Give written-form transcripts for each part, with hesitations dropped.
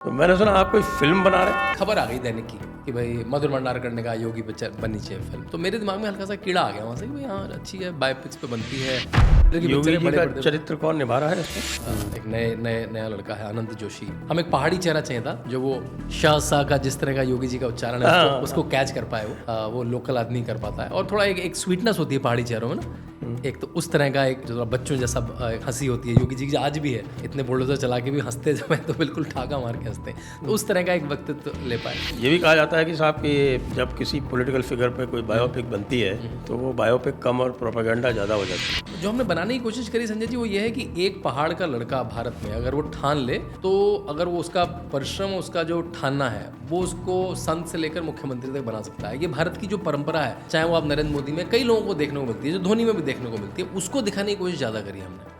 तो मैंने सुना आप कोई फिल्म बना रहे हैं। खबर आ गई दैनिक की कि भाई मधुर भंडारकर ने कहा योगी पे बननी चाहिए फिल्म। तो मेरे दिमाग में हल्का सा कीड़ा आ गया वहाँ से कि भाई हाँ अच्छी है, बायोपिक्स पे बनती है। योगी जी का चरित्र कौन निभा रहा है इसमें? एक नया लड़का है अनंत जोशी। हम एक पहाड़ी चेहरा चाहिए था जो वो शाह का जिस तरह का योगी जी का उच्चारण है उसको कैच कर पाए। वो लोकल आदमी कर पाता है और थोड़ा एक स्वीटनेस होती है पहाड़ी चेहरों में ना। एक तो उस तरह का एक जो बच्चों जैसा हंसी होती है योगी जी की आज भी है। इतने बुलडोजर चला के भी हंसते जब है तो बिल्कुल ठाका मार के हंसते हैं। तो उस तरह का एक व्यक्तित्व ले पाए। ये भी कहा जाता है कि साहब कि जब किसी पॉलिटिकल फिगर पे कोई बायोपिक बनती है तो वो बायोपिक कम और प्रोपेगेंडा ज़्यादा हो जाती है। जो हमने बनाने की कोशिश करी संजय जी वो ये है कि एक पहाड़ का लड़का भारत में अगर वो ठान ले तो अगर वो उसका परिश्रम उसका जो ठानना है वो उसको संत से लेकर मुख्यमंत्री तक बना सकता है। ये भारत की जो परंपरा है, चाहे वो आप नरेंद्र मोदी में कई लोगों को देखने को मिलती है, जो धोनी में भी देखने को मिलती है, उसको दिखाने की कोशिश ज़्यादा करी हमने।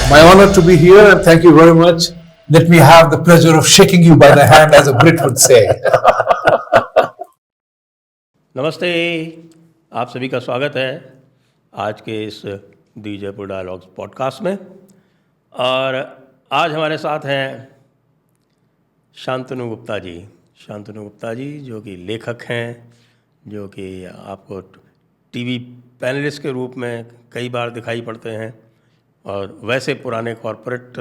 My honor to be here and thank you very much. Let me have the pleasure of shaking you by the hand as a Brit would say. नमस्ते, आप सभी का स्वागत है आज के इस दी जयपुर डायलॉग्स पॉडकास्ट में। और आज हमारे साथ हैं शांतनु गुप्ता जी। शांतनु गुप्ता जी जो कि लेखक हैं, जो कि आपको टीवी पैनलिस्ट के रूप में कई बार दिखाई पड़ते हैं और वैसे पुराने कॉरपोरेट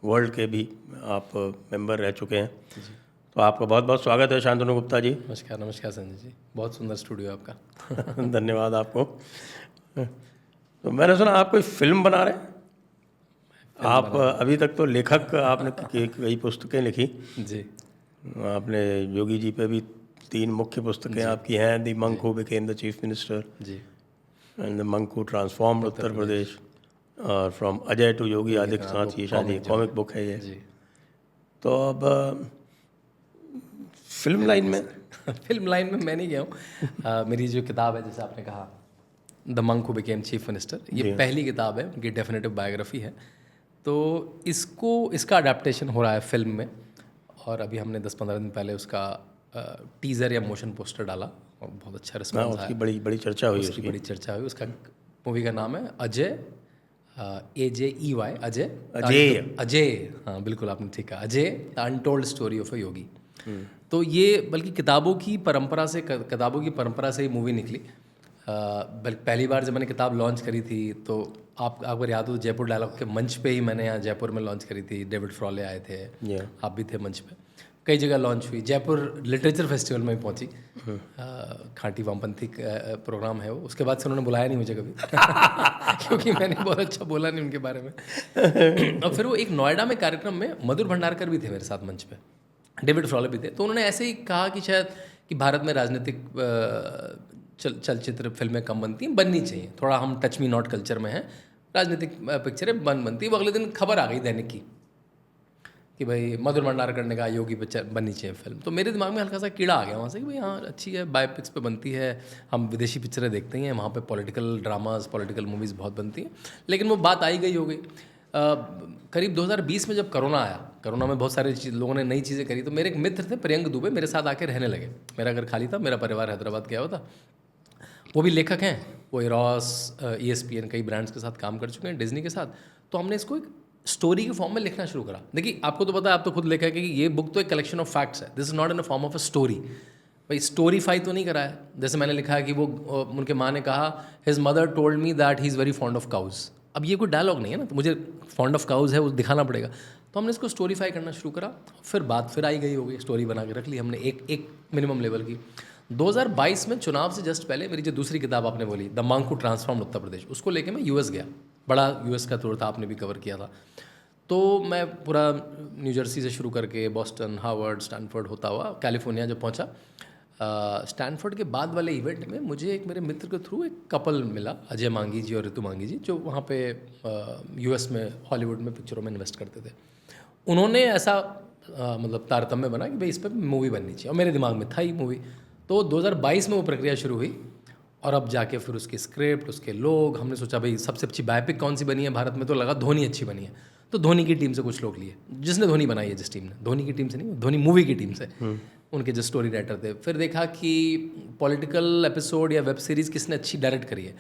वर्ल्ड के भी आप मेंबर रह चुके हैं। तो आपका बहुत बहुत स्वागत है शांतनु गुप्ता जी। नमस्कार संजय जी, बहुत सुंदर स्टूडियो आपका। धन्यवाद आपको। तो मैंने सुना आप कोई फिल्म बना रहे हैं। आप अभी तक तो लेखक, आपने कई पुस्तकें लिखी जी। आपने योगी जी पे भी 3 मुख्य पुस्तकें आपकी हैं, the monk who became the chief minister ji and the monk who transformed Uttar Pradesh और फ्रॉम अजय टू योगी आदि के साथ ये शायद कॉमिक बुक है ये जी। तो अब फिल्म लाइन में मैं नहीं गया हूँ। मेरी जो किताब है जैसे आपने कहा the monk who became chief minister, ये पहली किताब है, उनकी डेफिनेटिव बायोग्राफी है। तो इसका अडेप्टेशन हो रहा है फिल्म में और अभी हमने 10-15 दिन पहले उसका टीज़र या मोशन पोस्टर डाला और बहुत अच्छा रिस्पॉन्स आया। उसकी बड़ी चर्चा हुई। उसकी बड़ी चर्चा हुई। उसका मूवी का नाम है अजय, AJEY, अजय। हाँ बिल्कुल आपने ठीक कहा, Ajay the untold story of a Yogi. तो ये बल्कि किताबों की परंपरा से ही मूवी निकली। पहली बार जब मैंने किताब लॉन्च करी थी तो आपको याद हो जयपुर डायलॉग के मंच पे ही मैंने यहाँ जयपुर में लॉन्च करी थी। डेविड फ्रॉले आए थे, आप भी थे मंच पे। कई जगह लॉन्च हुई, जयपुर लिटरेचर फेस्टिवल में पहुंची। खाटी वामपंथी प्रोग्राम है वो। उसके बाद से उन्होंने बुलाया नहीं मुझे कभी क्योंकि मैंने बहुत अच्छा बोला नहीं उनके बारे में। और फिर वो एक नोएडा में कार्यक्रम में मधुर भंडारकर भी थे मेरे साथ मंच पे, डेविड फ्रॉले भी थे। तो उन्होंने ऐसे ही कहा कि शायद कि भारत में राजनीतिक चलचित्र फिल्में कम बननी चाहिए, थोड़ा हम टच मी नॉट कल्चर में हैं, राजनीतिक पिक्चरें बनती। वो अगले दिन खबर आ गई दैनिक की कि भाई मधुर भंडारकर ने कहा योगी पे बननी चाहिए फिल्म। तो मेरे दिमाग में हल्का सा कीड़ा आ गया वहाँ से कि भाई हाँ अच्छी है, बायोपिक्स पे बनती है। हम विदेशी पिक्चरें देखते ही हैं, वहाँ पे पॉलिटिकल ड्रामास, पॉलिटिकल मूवीज़ बहुत बनती हैं। लेकिन वो बात आई गई हो गई। करीब 2020 में जब कोरोना में बहुत सारे लोगों ने नई चीज़ें करी। तो मेरे एक मित्र थे प्रियंक दुबे, मेरे साथ आके रहने लगे। मेरा घर खाली था, मेरा परिवार हैदराबाद गया हुआ था। वो भी लेखक हैं, वो एरॉस, ESPN कई ब्रांड्स के साथ काम कर चुके हैं, डिज्नी के साथ। तो हमने इसको एक स्टोरी के फॉर्म में लिखना शुरू करा। देखिए आपको तो पता है, आप तो खुद लेखक है, कि ये बुक तो एक कलेक्शन ऑफ फैक्ट्स है। This is not in the form of a story. भाई स्टोरीफाई तो नहीं करा है। जैसे मैंने लिखा है कि वो उनके माँ ने कहा his mother told me that he is very fond of cows. अब ये कोई डायलॉग नहीं है ना, तो मुझे फॉन्ड ऑफ काउज है वो दिखाना पड़ेगा। तो हमने इसको स्टोरीफाई करना शुरू करा। फिर बात आई गई हो गई, स्टोरी बना के रख ली हमने एक मिनिमम लेवल की। 2022 में चुनाव से जस्ट पहले मेरी जो दूसरी किताब आपने बोली the monk who transformed Uttar प्रदेश, उसको लेके मैं US गया। बड़ा US का टूर था, आपने भी कवर किया था। तो मैं पूरा न्यू जर्सी से शुरू करके बॉस्टन, हार्वर्ड, स्टैनफोर्ड होता हुआ कैलिफोर्निया जब पहुंचा। स्टैनफोर्ड के बाद वाले इवेंट में मुझे एक मेरे मित्र के थ्रू एक कपल मिला, अजय मांगी जी और ऋतु मांगी जी, जो वहाँ पे US में हॉलीवुड में पिक्चरों में इन्वेस्ट करते थे। उन्होंने ऐसा मतलब तारतम्य बना कि भाई इस पर मूवी बननी चाहिए, और मेरे दिमाग में था ही मूवी। तो 2022 में वो प्रक्रिया शुरू हुई और अब जाके फिर उसकी स्क्रिप्ट, उसके लोग, हमने सोचा भाई सबसे अच्छी बायोपिक कौन सी बनी है भारत में, तो लगा धोनी अच्छी बनी है। तो धोनी की टीम से कुछ लोग लिए, जिसने धोनी बनाई है, जिस टीम ने, धोनी की टीम से नहीं, धोनी मूवी की टीम से, उनके जो स्टोरी राइटर थे। फिर देखा कि पॉलिटिकल एपिसोड या वेब सीरीज़ किसने अच्छी डायरेक्ट करी है,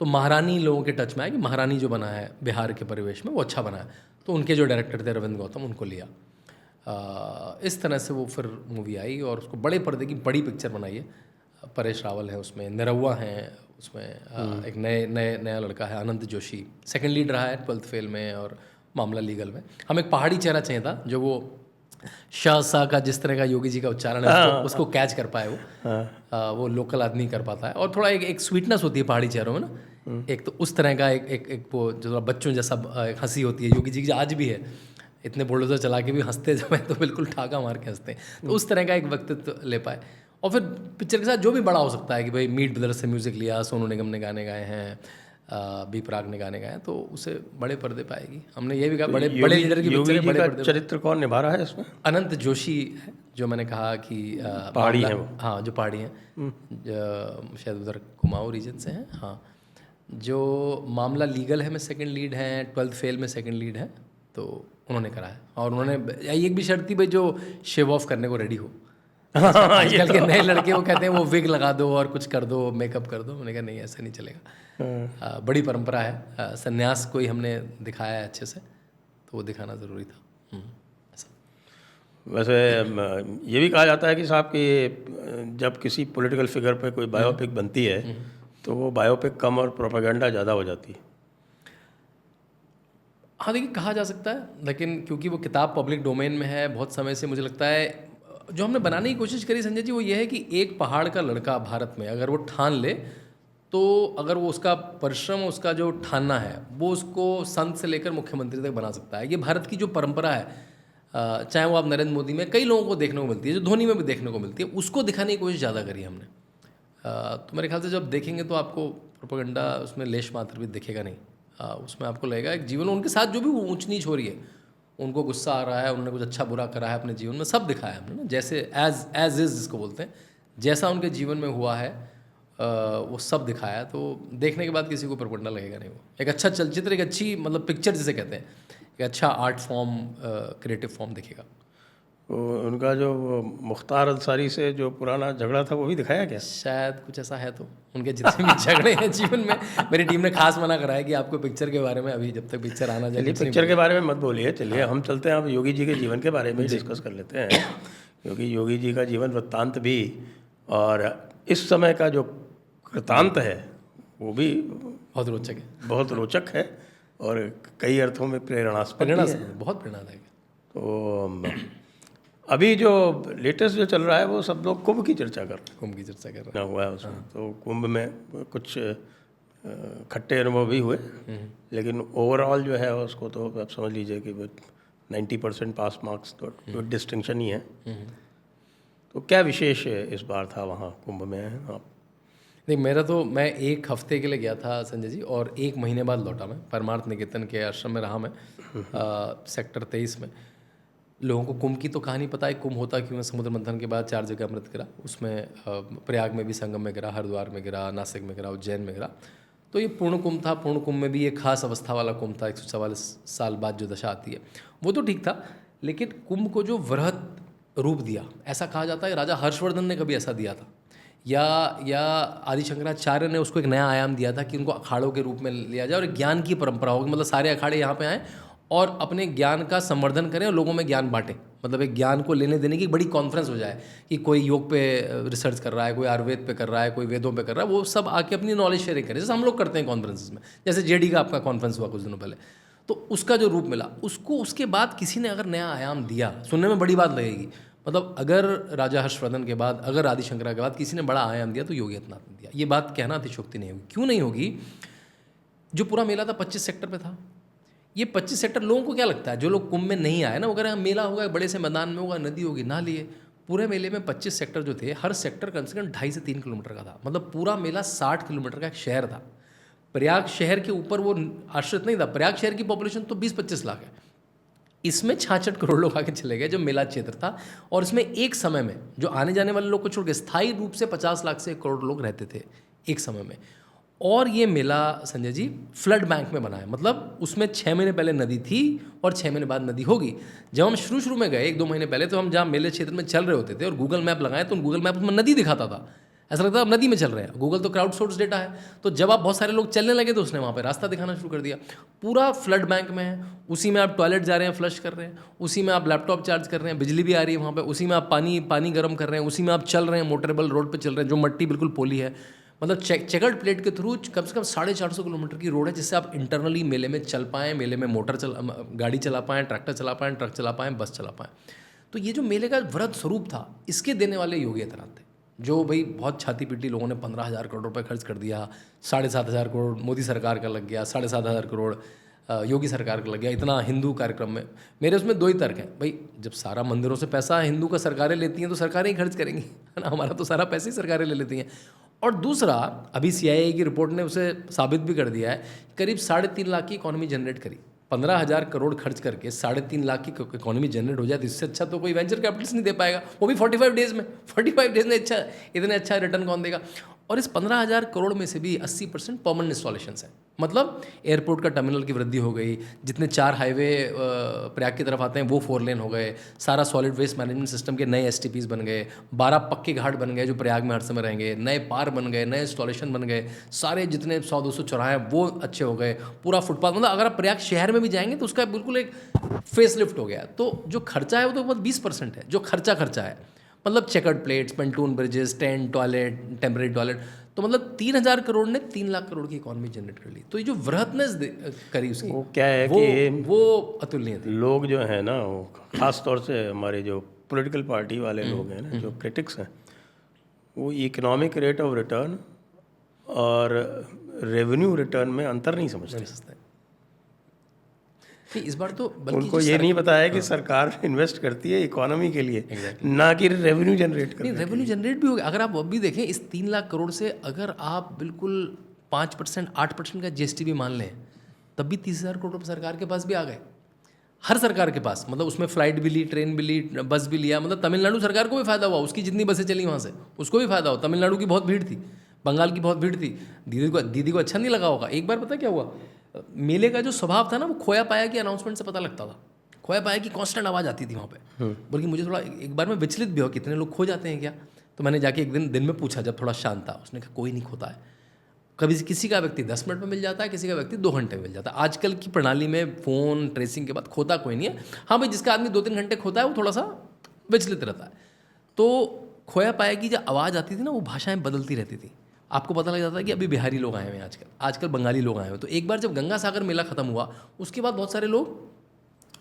तो महारानी लोगों के टच में आया कि महारानी जो बना है बिहार के परिवेश में वो अच्छा बना है, तो उनके जो डायरेक्टर थे रविंद्र गौतम, उनको लिया। इस तरह से वो फिर मूवी आई और उसको बड़े पर्दे की बड़ी पिक्चर बनाई है। परेश रावल है उसमें, निरहुआ हैं उसमें, एक नया लड़का है अनंत जोशी, सेकंड लीड रहा है 12th फेल में और मामला लीगल में। हमें एक पहाड़ी चेहरा चाहिए था जो वो शाह सा का जिस तरह का योगी जी का उच्चारण है उसको कैच कर पाए, वो लोकल आदमी कर पाता है। और थोड़ा एक स्वीटनेस होती है पहाड़ी चेहरों में ना, एक तो उस तरह का एक वो जो बच्चों जैसा हंसी होती है योगी जी की, आज भी है, इतने बुलडोजर चला के भी हंसते जब है तो बिल्कुल ठाका मार के हंसते हैं, तो उस तरह का एक व्यक्तित्व ले पाए। और फिर पिक्चर के साथ जो भी बड़ा हो सकता है कि भाई मीट ब्रदर्स से म्यूज़िक लिया, सोनू निगम ने गाने गाए हैं, बी प्राक ने गाने गाए, तो उसे बड़े पर्दे पाएगी। हमने ये भी कहा बड़े लीडर की पिक्चर है, बड़े पर्दे। चरित्र कौन निभा रहा है इसमें? अनंत जोशी है, जो मैंने कहा कि पहाड़ी है वो। हाँ, जो पहाड़ी हैं, शायद उधर कुमाऊँ रीजन से हैं। हाँ, जो मामला लीगल है में सेकंड लीड हैं, 12th फेल में सेकंड लीड है, तो उन्होंने करा है। और उन्होंने एक भी शर्त थी भाई जो शेव ऑफ करने को रेडी हो। आजकल के नए लड़के वो कहते हैं वो विग लगा दो और कुछ कर दो, मेकअप कर दो। मैंने कहा नहीं, ऐसा नहीं चलेगा। बड़ी परंपरा है, संन्यास कोई हमने दिखाया है अच्छे से, तो वो दिखाना ज़रूरी था। ऐसा। वैसे ये भी कहा जाता है कि साहब कि जब किसी पॉलिटिकल फिगर पे कोई बायोपिक बनती है तो वो बायोपिक कम और प्रोपेगेंडा ज़्यादा हो जाती है। हाँ देखिए, कहा जा सकता है, लेकिन क्योंकि वो किताब पब्लिक डोमेन में है बहुत समय से, मुझे लगता है जो हमने बनाने की कोशिश करी संजय जी वो ये है कि एक पहाड़ का लड़का भारत में अगर वो ठान ले, तो अगर वो उसका परिश्रम, उसका जो ठानना है वो उसको संत से लेकर मुख्यमंत्री तक बना सकता है। ये भारत की जो परंपरा है, चाहे वो आप नरेंद्र मोदी में कई लोगों को देखने को मिलती है, जो धोनी में भी देखने को मिलती है, उसको दिखाने की कोशिश ज़्यादा करी हमने। तो मेरे ख्याल से जब देखेंगे तो आपको प्रोपेगेंडा उसमें लेश मात्र भी दिखेगा नहीं। उसमें आपको लगेगा एक जीवन उनके साथ जो भी ऊंच नीच हो रही है, उनको गुस्सा आ रहा है, उन्होंने कुछ अच्छा बुरा करा है अपने जीवन में, सब दिखाया हमने ना, जैसे एज इज़ जिसको बोलते हैं, जैसा उनके जीवन में हुआ है वो सब दिखाया। तो देखने के बाद किसी को प्रोपेगेंडा लगेगा नहीं। वो एक अच्छा चलचित्र, एक अच्छी मतलब पिक्चर जिसे कहते हैं, एक अच्छा आर्ट फॉर्म, क्रिएटिव फॉर्म दिखेगा। उनका जो मुख्तार अंसारी से जो पुराना झगड़ा था वो भी दिखाया क्या? शायद कुछ ऐसा है। तो उनके जितने भी झगड़े हैं जीवन में, मेरी टीम ने खास मना करा है कि आपको पिक्चर के बारे में अभी जब तक पिक्चर आना चाहिए पिक्चर के बारे में मत बोलिए। चलिए हम चलते हैं, अब योगी जी के जीवन के बारे में डिस्कस कर लेते हैं, क्योंकि योगी जी का जीवन वृत्तांत भी और इस समय का जो कृतांत है वो भी बहुत रोचक है, बहुत रोचक है और कई अर्थों में प्रेरणास्पद है, बहुत प्रेरणादायक है। तो अभी जो लेटेस्ट जो चल रहा है वो सब लोग कुंभ की चर्चा कर रहे हैं, कुंभ की चर्चा कर रहे हैं हुआ है उसमें। तो कुंभ में कुछ खट्टे अनुभव भी हुए, लेकिन ओवरऑल जो है उसको तो आप समझ लीजिए कि 90% पास मार्क्स तो डिस्टिंक्शन ही है। तो क्या विशेष इस बार था वहाँ कुंभ में? आप नहीं, मेरा तो मैं 1 हफ्ते के लिए गया था संजय जी, और 1 महीने बाद लौटा मैं। परमार्थ निकेतन के आश्रम में रहा मैं, सेक्टर 23 में। लोगों को कुंभ की तो कहानी पता है, कुंभ होता क्यों है। समुद्र मंथन के बाद 4 जगह अमृत गिरा, उसमें प्रयाग में भी संगम में गिरा, हरिद्वार में गिरा, नासिक में गिरा, उज्जैन में गिरा। तो ये पूर्ण कुंभ था। पूर्ण कुंभ में भी एक खास अवस्था वाला कुंभ था, 144 साल बाद जो दशा आती है, वो तो ठीक था। लेकिन कुंभ को जो वृहत रूप दिया, ऐसा कहा जाता है राजा हर्षवर्धन ने कभी ऐसा दिया था, या आदि शंकराचार्य ने उसको एक नया आयाम दिया था कि उनको अखाड़ों के रूप में लिया जाए और ज्ञान की परंपरा होगी, मतलब सारे अखाड़े यहाँ पे आएँ और अपने ज्ञान का संवर्धन करें और लोगों में ज्ञान बांटें। मतलब एक ज्ञान को लेने देने की एक बड़ी कॉन्फ्रेंस हो जाए कि कोई योग पे रिसर्च कर रहा है, कोई आयुर्वेद पे कर रहा है, कोई वेदों पे कर रहा है, वो सब आके अपनी नॉलेज शेयरिंग करें, जैसे हम लोग करते हैं कॉन्फ्रेंसेस में। जैसे जेडी का आपका कॉन्फ्रेंस हुआ कुछ दिनों पहले, तो उसका जो रूप मिला उसको, उसके बाद किसी ने अगर नया आयाम दिया, सुनने में बड़ी बात लगेगी, मतलब अगर राजा हर्षवर्धन के बाद, अगर आदि शंकरा के बाद किसी ने बड़ा आयाम दिया तो योगी आदित्यनाथ ने दिया। ये बात कहना अतिशयोक्ति नहीं होगी। क्यों नहीं होगी? जो पूरा मेला था 25 सेक्टर पे था। ये 25 सेक्टर लोगों को क्या लगता है, जो लोग कुंभ में नहीं आए ना, वो कह रहे हैं मेला होगा, बड़े से मैदान में होगा, नदी होगी, ना लिए। पूरे मेले में 25 सेक्टर जो थे, हर सेक्टर कम से कम 2.5 से 3 किलोमीटर का था। मतलब पूरा मेला 60 किलोमीटर का एक शहर था। प्रयाग शहर के ऊपर वो आश्रित नहीं था। प्रयाग शहर की पॉपुलेशन तो 20-25 लाख है, इसमें 66 करोड़ लोग आके चले गए जो मेला क्षेत्र था। और इसमें एक समय में जो आने जाने वाले लोग को छोड़ के स्थायी रूप से 50 लाख से 1 करोड़ लोग रहते थे एक समय में। और ये मेला संजय जी फ्लड बैंक में बना है, मतलब उसमें 6 महीने पहले नदी थी और 6 महीने बाद नदी होगी। जब हम शुरू में गए 1-2 महीने पहले, तो हम जहाँ मेले क्षेत्र में चल रहे होते थे और गूगल मैप लगाए तो गूगल मैप में नदी दिखाता था, ऐसा लगता था अब नदी में चल रहे हैं। गूगल तो क्राउड सोर्स डेटा है, तो जब आप बहुत सारे लोग चलने लगे तो उसने वहाँ पे रास्ता दिखाना शुरू कर दिया। पूरा फ्लड बैंक में है, उसी में आप टॉयलेट जा रहे हैं, फ्लश कर रहे हैं, उसी में आप लैपटॉप चार्ज कर रहे हैं, बिजली भी आ रही है वहाँ पे, उसी में आप पानी गर्म कर रहे हैं, उसी में आप चल रहे हैं, मोटरेबल रोड पे चल रहे हैं, जो मट्टी बिल्कुल पोली है। मतलब चेकर्ड प्लेट के थ्रू कम से कम 450 किलोमीटर की रोड है, जिससे आप इंटरनली मेले में चल पाएँ, मेले में गाड़ी चला पाएँ, ट्रैक्टर चला पाएँ, ट्रक चला पाएँ, बस चला पाएँ। तो ये जो मेले का वृहद स्वरूप था, इसके देने वाले योगी आदित्यनाथ थे, जो भाई बहुत छाती पीटी लोगों ने 15,000 करोड़ रुपए खर्च कर दिया, 7,500 करोड़ मोदी सरकार का लग गया, 7,500 करोड़ योगी सरकार का लग गया, इतना हिंदू कार्यक्रम में। मेरे उसमें 2 ही तर्क हैं, भाई जब सारा मंदिरों से पैसा हिंदू का सरकारें लेती हैं तो सरकारें ही खर्च करेंगी, है ना, हमारा तो सारा पैसे ही सरकारें ले लेती हैं। और दूसरा, अभी CIA की रिपोर्ट ने उसे साबित भी कर दिया है, करीब 3.5 लाख की इकॉनमी जनरेट करी। 15,000 करोड़ खर्च करके 3.5 लाख की इकॉनमी जनरेट हो जाए, तो इससे अच्छा तो कोई वेंचर कैपिटलिस्ट नहीं दे पाएगा, वो भी 45 डेज़ में। 45 डेज़ में इतने अच्छा रिटर्न कौन देगा। और इस 15,000 करोड़ में से भी 80% परमानेंट इंस्टॉलेशंस हैं, मतलब एयरपोर्ट का टर्मिनल की वृद्धि हो गई, जितने 4 हाईवे प्रयाग की तरफ आते हैं वो 4 लेन हो गए, सारा सॉलिड वेस्ट मैनेजमेंट सिस्टम के नए STPs बन गए, 12 पक्के घाट बन गए जो प्रयाग में हर समय रहेंगे, नए पार बन गए, नए इंस्टॉलेशन बन गए, सारे जितने 100-200 चौराहे हैं वो अच्छे हो गए, पूरा फुटपाथ, मतलब अगर आप प्रयाग शहर में भी जाएंगे तो उसका बिल्कुल एक फेस लिफ्ट हो गया। तो जो खर्चा है वो तो बस 20% है, जो खर्चा है, मतलब chequered plates, pontoon bridges, tent, toilet, temporary toilet, तो मतलब 3,000 करोड़ ने 3 लाख करोड़ की इकॉनमी जनरेट कर ली। तो ये जो वृहदनेस करी उसकी, वो क्या है कि वो अतुलनीय थी। लोग जो है ना, वो खास तौर से हमारे जो पॉलिटिकल पार्टी वाले लोग हैं ना, जो क्रिटिक्स हैं, वो इकोनॉमिक रेट ऑफ रिटर्न और रेवेन्यू रिटर्न में अंतर नहीं समझते। इस बार तो उनको ये नहीं पता है कि सरकार इन्वेस्ट करती है इकोनॉमी के लिए, ना कि रेवेन्यू जनरेट करने। नहीं, रेवेन्यू जनरेट भी होगा। अगर आप अभी देखें इस 3 लाख करोड़ से अगर आप बिल्कुल 5%, 8% का GST भी मान लें, तब भी 30,000 करोड़ रुपये सरकार के पास भी आ गए, हर सरकार के पास। मतलब उसमें फ्लाइट भी ली, ट्रेन भी ली, बस भी लिया, मतलब तमिलनाडु सरकार को भी फायदा हुआ, उसकी जितनी बसें चली वहाँ से उसको भी फायदा हुआ। तमिलनाडु की बहुत भीड़ थी, बंगाल की बहुत भीड़ थी। दीदी को अच्छा नहीं लगा होगा। एक बार पता क्या हुआ, मेले का जो स्वभाव था ना, वो खोया पाया की अनाउंसमेंट से पता लगता था। खोया पाया की कांस्टेंट आवाज़ आती थी वहाँ पे, बल्कि मुझे थोड़ा एक बार मैं विचलित भी हुआ, कितने लोग खो जाते हैं क्या। तो मैंने जाके एक दिन में पूछा, जब थोड़ा शांत था, उसने कहा कोई नहीं खोता है, कभी किसी का व्यक्ति 10 मिनट में मिल जाता है, किसी का व्यक्ति 2 घंटे में मिल जाता है। आजकल की प्रणाली में फ़ोन ट्रेसिंग के बाद खोता कोई नहीं है। हाँ भाई, जिसका आदमी 2-3 घंटे खोता है वो थोड़ा सा विचलित रहता है। तो खोया पाया की जब आवाज़ आती थी ना, वो भाषाएं बदलती रहती थी। आपको पता लग जाता है कि अभी बिहारी लोग आए हुए हैं, आजकल बंगाली लोग आए हुए। तो एक बार जब गंगा सागर मेला खत्म हुआ, उसके बाद बहुत सारे लोग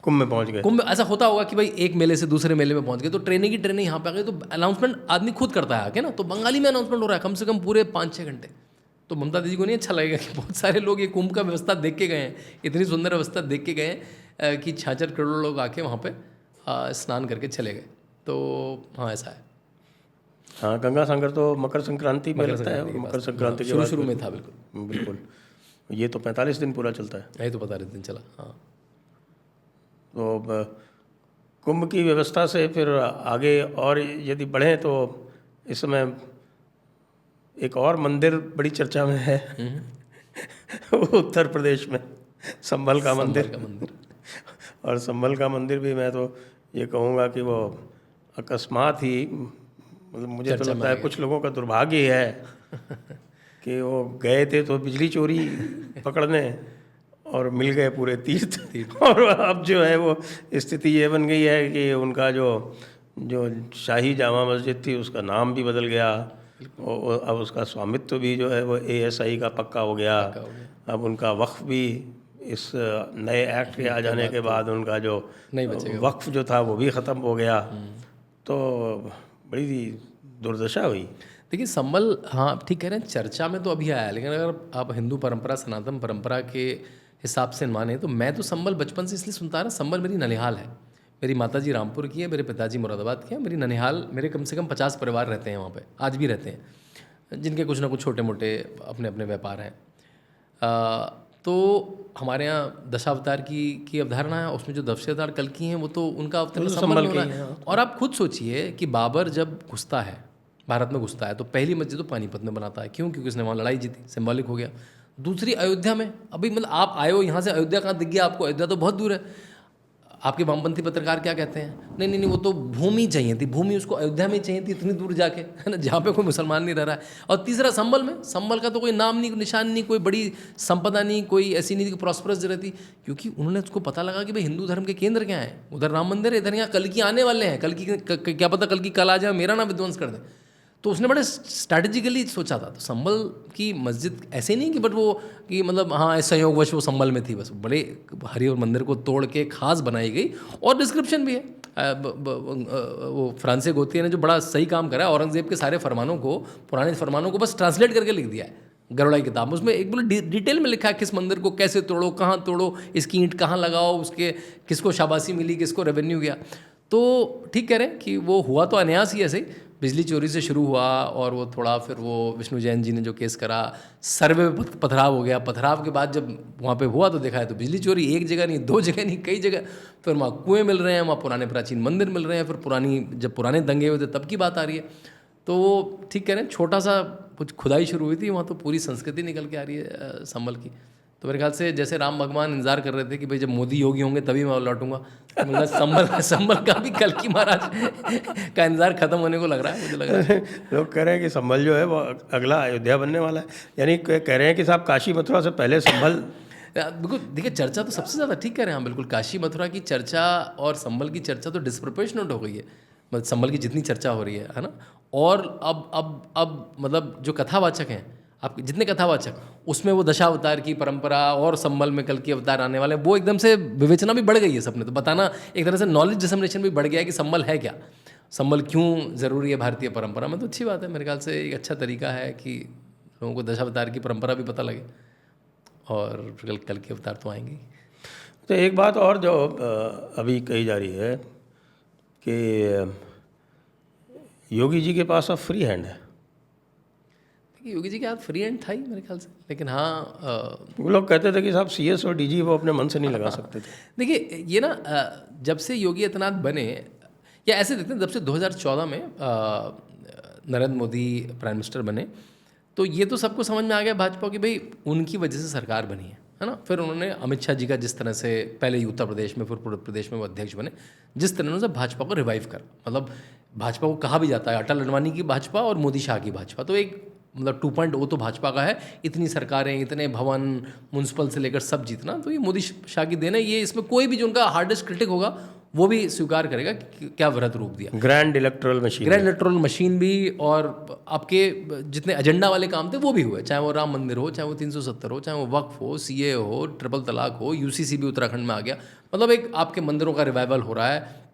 कुंभ में पहुंच गए। कुंभ, ऐसा होता होगा कि भाई एक मेले से दूसरे मेले में पहुंच गए, तो ट्रेनें यहाँ पे आ गई, तो अनाउंसमेंट आदमी खुद करता है आके ना, तो बंगाली में अनाउंसमेंट हो रहा है कम से कम पूरे 5-6 घंटे। तो ममता दीदी को नहीं अच्छा लगेगा कि बहुत सारे लोग ये कुंभ का व्यवस्था देख के गए हैं, इतनी सुंदर व्यवस्था देख के गए हैं कि 66 करोड़ लोग आके वहाँ पे स्नान करके चले गए। तो हाँ, ऐसा है। हाँ, गंगा सागर तो मकर संक्रांति में लगता है, मकर संक्रांति के बाद शुरू में था। बिल्कुल। ये तो 45 दिन पूरा चलता है। नहीं तो 45 दिन चला। हाँ, तो कुंभ की व्यवस्था से फिर आगे और यदि बढ़ें तो इस समय एक और मंदिर बड़ी चर्चा में है उत्तर प्रदेश में, संभल का मंदिर। और संभल का मंदिर भी मैं तो ये कहूँगा कि वो अकस्मात ही, मतलब मुझे तो लगता है कुछ लोगों का दुर्भाग्य है कि वो गए थे तो बिजली चोरी पकड़ने और मिल गए पूरे तीर्थ। और अब जो है वो स्थिति ये बन गई है कि उनका जो शाही जामा मस्जिद थी उसका नाम भी बदल गया, और अब उसका स्वामित्व भी जो है वो ASI का पक्का हो गया। अब उनका वक्फ भी इस नए एक्ट के आ जाने के बाद उनका जो वक्फ जो था वो भी ख़त्म हो गया। तो बड़ी दुर्दशा हुई। देखिए संभल, हाँ ठीक कह रहे हैं, चर्चा में तो अभी आया, लेकिन अगर आप हिंदू परंपरा, सनातन परंपरा के हिसाब से माने तो मैं तो संभल बचपन से इसलिए सुनता रहा। संभल मेरी ननिहाल है, मेरी माताजी रामपुर की है, मेरे पिताजी मुरादाबाद के हैं। मेरी ननिहाल, मेरे कम से कम 50 परिवार रहते हैं वहाँ पे, आज भी रहते हैं, जिनके कुछ ना कुछ छोटे मोटे अपने अपने व्यापार हैं। तो हमारे यहाँ दशावतार की अवधारणा है, उसमें जो दशावतार कल्कि हैं वो तो उनका अवतार संभल होना है। और आप खुद सोचिए कि बाबर जब घुसता है भारत में घुसता है तो पहली मस्जिद तो पानीपत में बनाता है। क्यों? क्योंकि उसने वहाँ लड़ाई जीती, सिंबॉलिक हो गया। दूसरी अयोध्या में, अभी मतलब आप आए हो यहाँ से, अयोध्या कहाँ दिख गया आपको? अयोध्या तो बहुत दूर है। आपके वामपंथी पत्रकार क्या कहते हैं? नहीं नहीं नहीं, वो तो भूमि चाहिए थी, भूमि उसको अयोध्या में चाहिए थी, इतनी दूर जाके, है ना, जहाँ पे कोई मुसलमान नहीं रह रहा है। और तीसरा संभल में, संभल का तो कोई नाम नहीं, निशान नहीं, कोई बड़ी संपदा नहीं, कोई ऐसी नहीं कि प्रॉस्परस रहती, क्योंकि उन्होंने उसको पता लगा कि भाई हिंदू धर्म के केंद्र क्या है, उधर राम मंदिर है, इधर यहाँ कल की आने वाले हैं, कल की क्या पता कल की कल आ जाए मेरा नाम विध्वंस कर दें। तो उसने बड़े स्ट्रैटेजिकली सोचा था। तो संभल की मस्जिद ऐसे नहीं कि बट वो कि मतलब हाँ संयोगवश वो संभल में थी, बस बड़े हरिहर मंदिर को तोड़ के खास बनाई गई। और डिस्क्रिप्शन भी है, वो फ्रांसिस गोतिया ने जो बड़ा सही काम करा है, औरंगजेब के सारे फरमानों को, पुराने फरमानों को बस ट्रांसलेट करके लिख दिया है गरुड़ा की किताब में। उसमें एक बोले डिटेल में लिखा है किस मंदिर को कैसे तोड़ो, कहाँ तोड़ो, इसकी ईंट कहाँ लगाओ, उसके किसको शाबाशी मिली, किसको रेवेन्यू गया। तो ठीक कह रहे हैं कि वो हुआ तो अनायास ही ऐसे, बिजली चोरी से शुरू हुआ और वो थोड़ा फिर वो विष्णु जैन जी ने जो केस करा, सर्वे में पथराव हो गया, पथराव के बाद जब वहाँ पे हुआ तो देखा है तो बिजली चोरी एक जगह नहीं, दो जगह नहीं, कई जगह। फिर वहाँ कुएँ मिल रहे हैं, वहाँ पुराने प्राचीन मंदिर मिल रहे हैं, फिर जब पुराने दंगे हुए थे तब की बात आ रही है। तो वो ठीक कह रहे हैं, छोटा सा कुछ खुदाई शुरू हुई थी वहाँ, तो पूरी संस्कृति निकल के आ रही है संभल की। तो मेरे ख्याल से जैसे राम भगवान इंतजार कर रहे थे कि भाई जब मोदी योगी होंगे तभी मैं लौटूंगा, तो मतलब संभल का भी कल की महाराज का इंतजार खत्म होने को लग रहा है, मुझे लग रहा है। लोग कह रहे हैं कि संभल जो है वो अगला अयोध्या बनने वाला है, यानी कह रहे हैं कि साहब काशी मथुरा से पहले संभल। बिल्कुल, देखिए चर्चा तो सबसे ज़्यादा ठीक कह रहे हैं हम, बिल्कुल काशी मथुरा की चर्चा और संभल की चर्चा तो डिस्प्रोपोर्शनेट हो गई है, मतलब संभल की जितनी चर्चा हो रही है ना। और अब मतलब जो कथावाचक हैं, आप जितने कथावाचक, उसमें वो दशावतार की परंपरा और संभल में कल की अवतार आने वाले हैं, वो एकदम से विवेचना भी बढ़ गई है सबने। तो बताना एक तरह से नॉलेज डिसमिनेशन भी बढ़ गया है कि संभल है क्या, संभल क्यों ज़रूरी है भारतीय परंपरा में। तो अच्छी बात है, मेरे ख्याल से एक अच्छा तरीका है कि लोगों को दशावतार की परंपरा भी पता लगे, और कल के अवतार तो आएंगे। तो एक बात और जो अभी कही जा रही है कि योगी जी के पास अब फ्री हैंड है। योगी जी के हाथ फ्री हैंड था ही मेरे ख्याल से, लेकिन हाँ वो लोग कहते थे कि साहब सीएस और डीजी वो अपने मन से नहीं लगा सकते थे। देखिए ये ना जब से योगी आदित्यनाथ बने, या ऐसे देखते हैं जब से 2014 में नरेंद्र मोदी प्राइम मिनिस्टर बने, तो ये तो सबको समझ में आ गया भाजपा की भाई उनकी वजह से सरकार बनी है ना। फिर उन्होंने अमित शाह जी का जिस तरह से पहले उत्तर प्रदेश में फिर पूरे प्रदेश में वो अध्यक्ष बने, जिस तरह उन्होंने भाजपा को रिवाइव करा, मतलब भाजपा को कहा भी जाता है अटल अडवाणी की भाजपा और मोदी शाह की भाजपा, तो एक मतलब 2.0 तो भाजपा का है। इतनी सरकारें, इतने भवन, म्यूनसिपल से लेकर सब जीतना, तो ये मोदी शाह की देन है। ये इसमें कोई भी जो उनका हार्डेस्ट क्रिटिक होगा वो भी स्वीकार करेगा कि क्या वृहत रूप दिया। ग्रैंड इलेक्टोरल मशीन भी, और आपके जितने एजेंडा वाले काम थे वो भी हुए, चाहे वो राम मंदिर हो, चाहे वो 370 हो, चाहे वो वक्फ हो, सीए हो, ट्रिपल तलाक हो, यूसीसी भी उत्तराखंड में आ गया, मतलब एक आपके मंदिरों का रिवाइवल हो रहा है,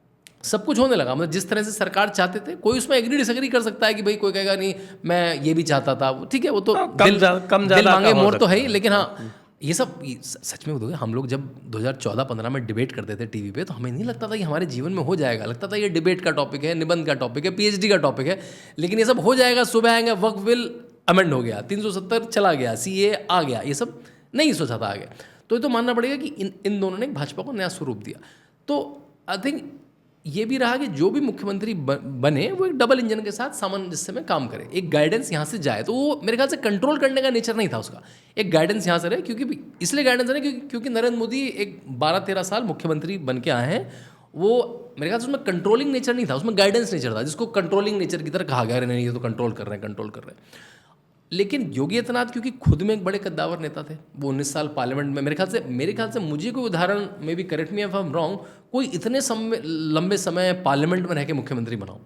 सब कुछ होने लगा। मतलब जिस तरह से सरकार चाहते थे, कोई उसमें एग्री डिसएग्री कर सकता है कि भाई कोई कहेगा नहीं मैं ये भी चाहता था, ठीक है, वो तो दिल मांगे मोर तो है ही। लेकिन हाँ ये सब सच में बताओगे, हम लोग जब 2014-15 में डिबेट करते थे टीवी पे, तो हमें नहीं लगता था कि हमारे जीवन में हो जाएगा, लगता था ये डिबेट का टॉपिक है, निबंध का टॉपिक है, पीएचडी का टॉपिक है, लेकिन ये सब हो जाएगा, सुबह आएंगे, वक्फ बिल अमेंड हो गया, 370 चला गया, सीए आ गया, ये सब नहीं सोचा था आगे। तो ये तो मानना पड़ेगा कि इन दोनों ने भाजपा को नया स्वरूप दिया। तो आई थिंक ये भी रहा कि जो भी मुख्यमंत्री बने वो एक डबल इंजन के साथ सामंजस्य में काम करे, एक गाइडेंस यहाँ से जाए। तो वो मेरे ख्याल से कंट्रोल करने का नेचर नहीं था उसका, एक गाइडेंस यहाँ से रहे, क्योंकि इसलिए गाइडेंस है क्योंकि नरेंद्र मोदी एक 12-13 साल मुख्यमंत्री बन के आए हैं। वो मेरे ख्याल से उसमें कंट्रोलिंग नेचर नहीं था, उसमें गाइडेंस नेचर था, जिसको कंट्रोलिंग नेचर की तरह कहा गया, नहीं ये तो कंट्रोल कर रहे हैं। लेकिन योगी आदित्यनाथ क्योंकि खुद में एक बड़े कद्दावर नेता थे, वो 19 साल पार्लियामेंट में, मेरे ख्याल से मुझे कोई उदाहरण में भी, correct me if I am wrong, कोई इतने लंबे समय पार्लियामेंट में रह के मुख्यमंत्री बनाओ,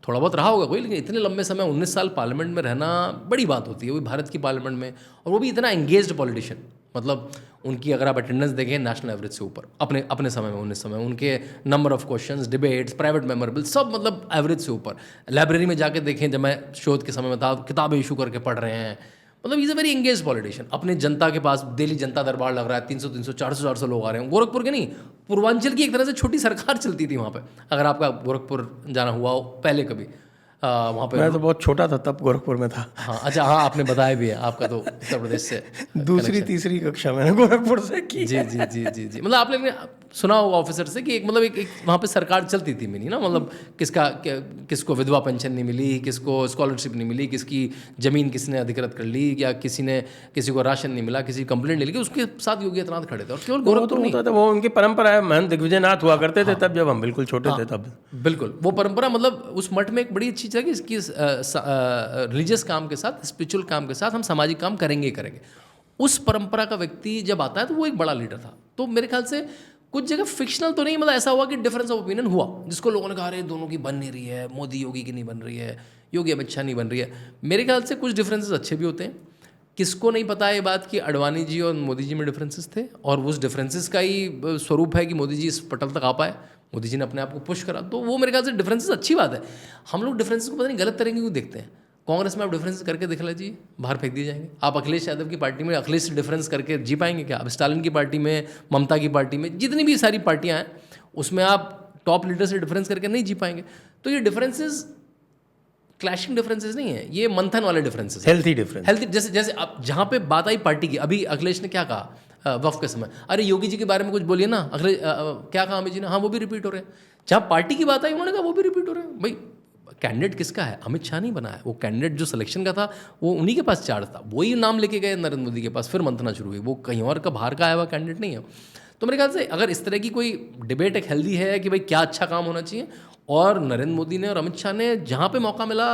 थोड़ा बहुत रहा होगा कोई, लेकिन इतने लंबे समय 19 साल पार्लियामेंट में रहना बड़ी बात होती है, वो भी भारत की पार्लियामेंट में, और वो भी इतना एंगेज्ड पॉलिटिशियन। मतलब उनकी अगर आप अटेंडेंस देखें नेशनल एवरेज से ऊपर, अपने समय में 19 समय उनके number of questions, debates, private memorable, सब मतलब एवरेज से ऊपर। लाइब्रेरी में जाके देखें, जब मैं शोध के समय में था, किताबें इशू करके पढ़ रहे हैं, मतलब is a very engage politician. अपने जनता के पास डेली जनता दरबार लग रहा है, 300 400 लोग आ रहे हैं। गोरखपुर के नहीं, पूर्वांचल की एक तरह से छोटी सरकार चलती थी वहाँ पे, अगर आपका गोरखपुर जाना हुआ हो पहले कभी। वहाँ पे। मैं तो बहुत छोटा था तब, गोरखपुर में था। हाँ अच्छा, हाँ आपने बताया भी है, आपका तो उत्तर प्रदेश से दूसरी तीसरी कक्षा मैंने गोरखपुर से की। जी जी जी जी जी। मतलब आपने सुना होगा ऑफिसर से कि एक मतलब एक वहाँ पे सरकार चलती थी मिनी ना, मतलब किसको विधवा पेंशन नहीं मिली, किसको स्कॉलरशिप नहीं मिली, किसकी ज़मीन किसने अधिकृत कर ली, या किसी को राशन नहीं मिला, किसी कंप्लेंट नहीं लिखी, उसके साथ योगी आदित्यनाथ खड़े थे। और केवल गोरखपुर नहीं, होता था, वो उनकी परंपरा है। महंत दिग्विजयनाथ हुआ करते थे तब, जब हम बिल्कुल छोटे थे तब। बिल्कुल वो परंपरा, मतलब उस मठ में एक बड़ी अच्छी चीज़ है कि इसकी रिलीजियस काम के साथ, स्पिरिचुअल काम के साथ हम सामाजिक काम करेंगे ही करेंगे। उस परंपरा का व्यक्ति जब आता है तो वो एक बड़ा लीडर था। तो मेरे ख्याल से कुछ जगह फिक्शनल तो नहीं, मतलब ऐसा हुआ कि डिफरेंस ऑफ ओपिनियन हुआ, जिसको लोगों ने कहा अरे दोनों की बन नहीं रही है, मोदी योगी की नहीं बन रही है, योगी अमित शाह नहीं बन रही है। मेरे ख्याल से कुछ डिफरेंसेस अच्छे भी होते हैं। किसको नहीं पता ये बात कि अडवाणी जी और मोदी जी में डिफरेंसेस थे, और उस डिफरेंसेस का ही स्वरूप है कि मोदी जी इस पटल तक आ पाए, मोदी जी ने अपने आप को पुश करा। तो वो मेरे ख्याल से डिफरेंसेस अच्छी बात है। हम लोग डिफरेंसेस को पता नहीं गलत तरीके क्यों देखते हैं। कांग्रेस में आप डिफरेंस करके दिखा लीजिए, बाहर फेंक दिए जाएंगे। आप अखिलेश यादव की पार्टी में अखिलेश डिफरेंस करके जी पाएंगे क्या? अब स्टालिन की पार्टी में, ममता की पार्टी में, जितनी भी सारी पार्टियां हैं उसमें आप टॉप लीडर से डिफरेंस करके नहीं जी पाएंगे। तो ये डिफरेंसेस क्लैशिंग डिफरेंसेस नहीं है, ये मंथन वाले डिफरेंसेस, हेल्थी डिफरेंस। हेल्थी। जैसे जैसे अब जहाँ पे बात आई पार्टी की, अभी अखिलेश ने क्या कहा वक्फ के समय, अरे योगी जी के बारे में कुछ बोलिए ना। अखिलेश क्या कहा अमित जी ने? हाँ वो भी रिपीट हो रहे हैं। जहाँ पार्टी की बात आई उन्होंने कहा वो भी रिपीट हो रहे हैं। भाई कैंडिडेट किसका है? अमित शाह नहीं बना है। वो कैंडिडेट जो सिलेक्शन का था वो उन्हीं के पास चार्ज था, वही नाम लेके गए नरेंद्र मोदी के पास, फिर मंथना शुरू हुई। वो कहीं और का बाहर का आया हुआ कैंडिडेट नहीं है। तो मेरे ख्याल से अगर इस तरह की कोई डिबेट एक हेल्दी है कि भाई क्या अच्छा काम होना चाहिए, और नरेंद्र मोदी ने और अमित शाह ने जहाँ पे मौका मिला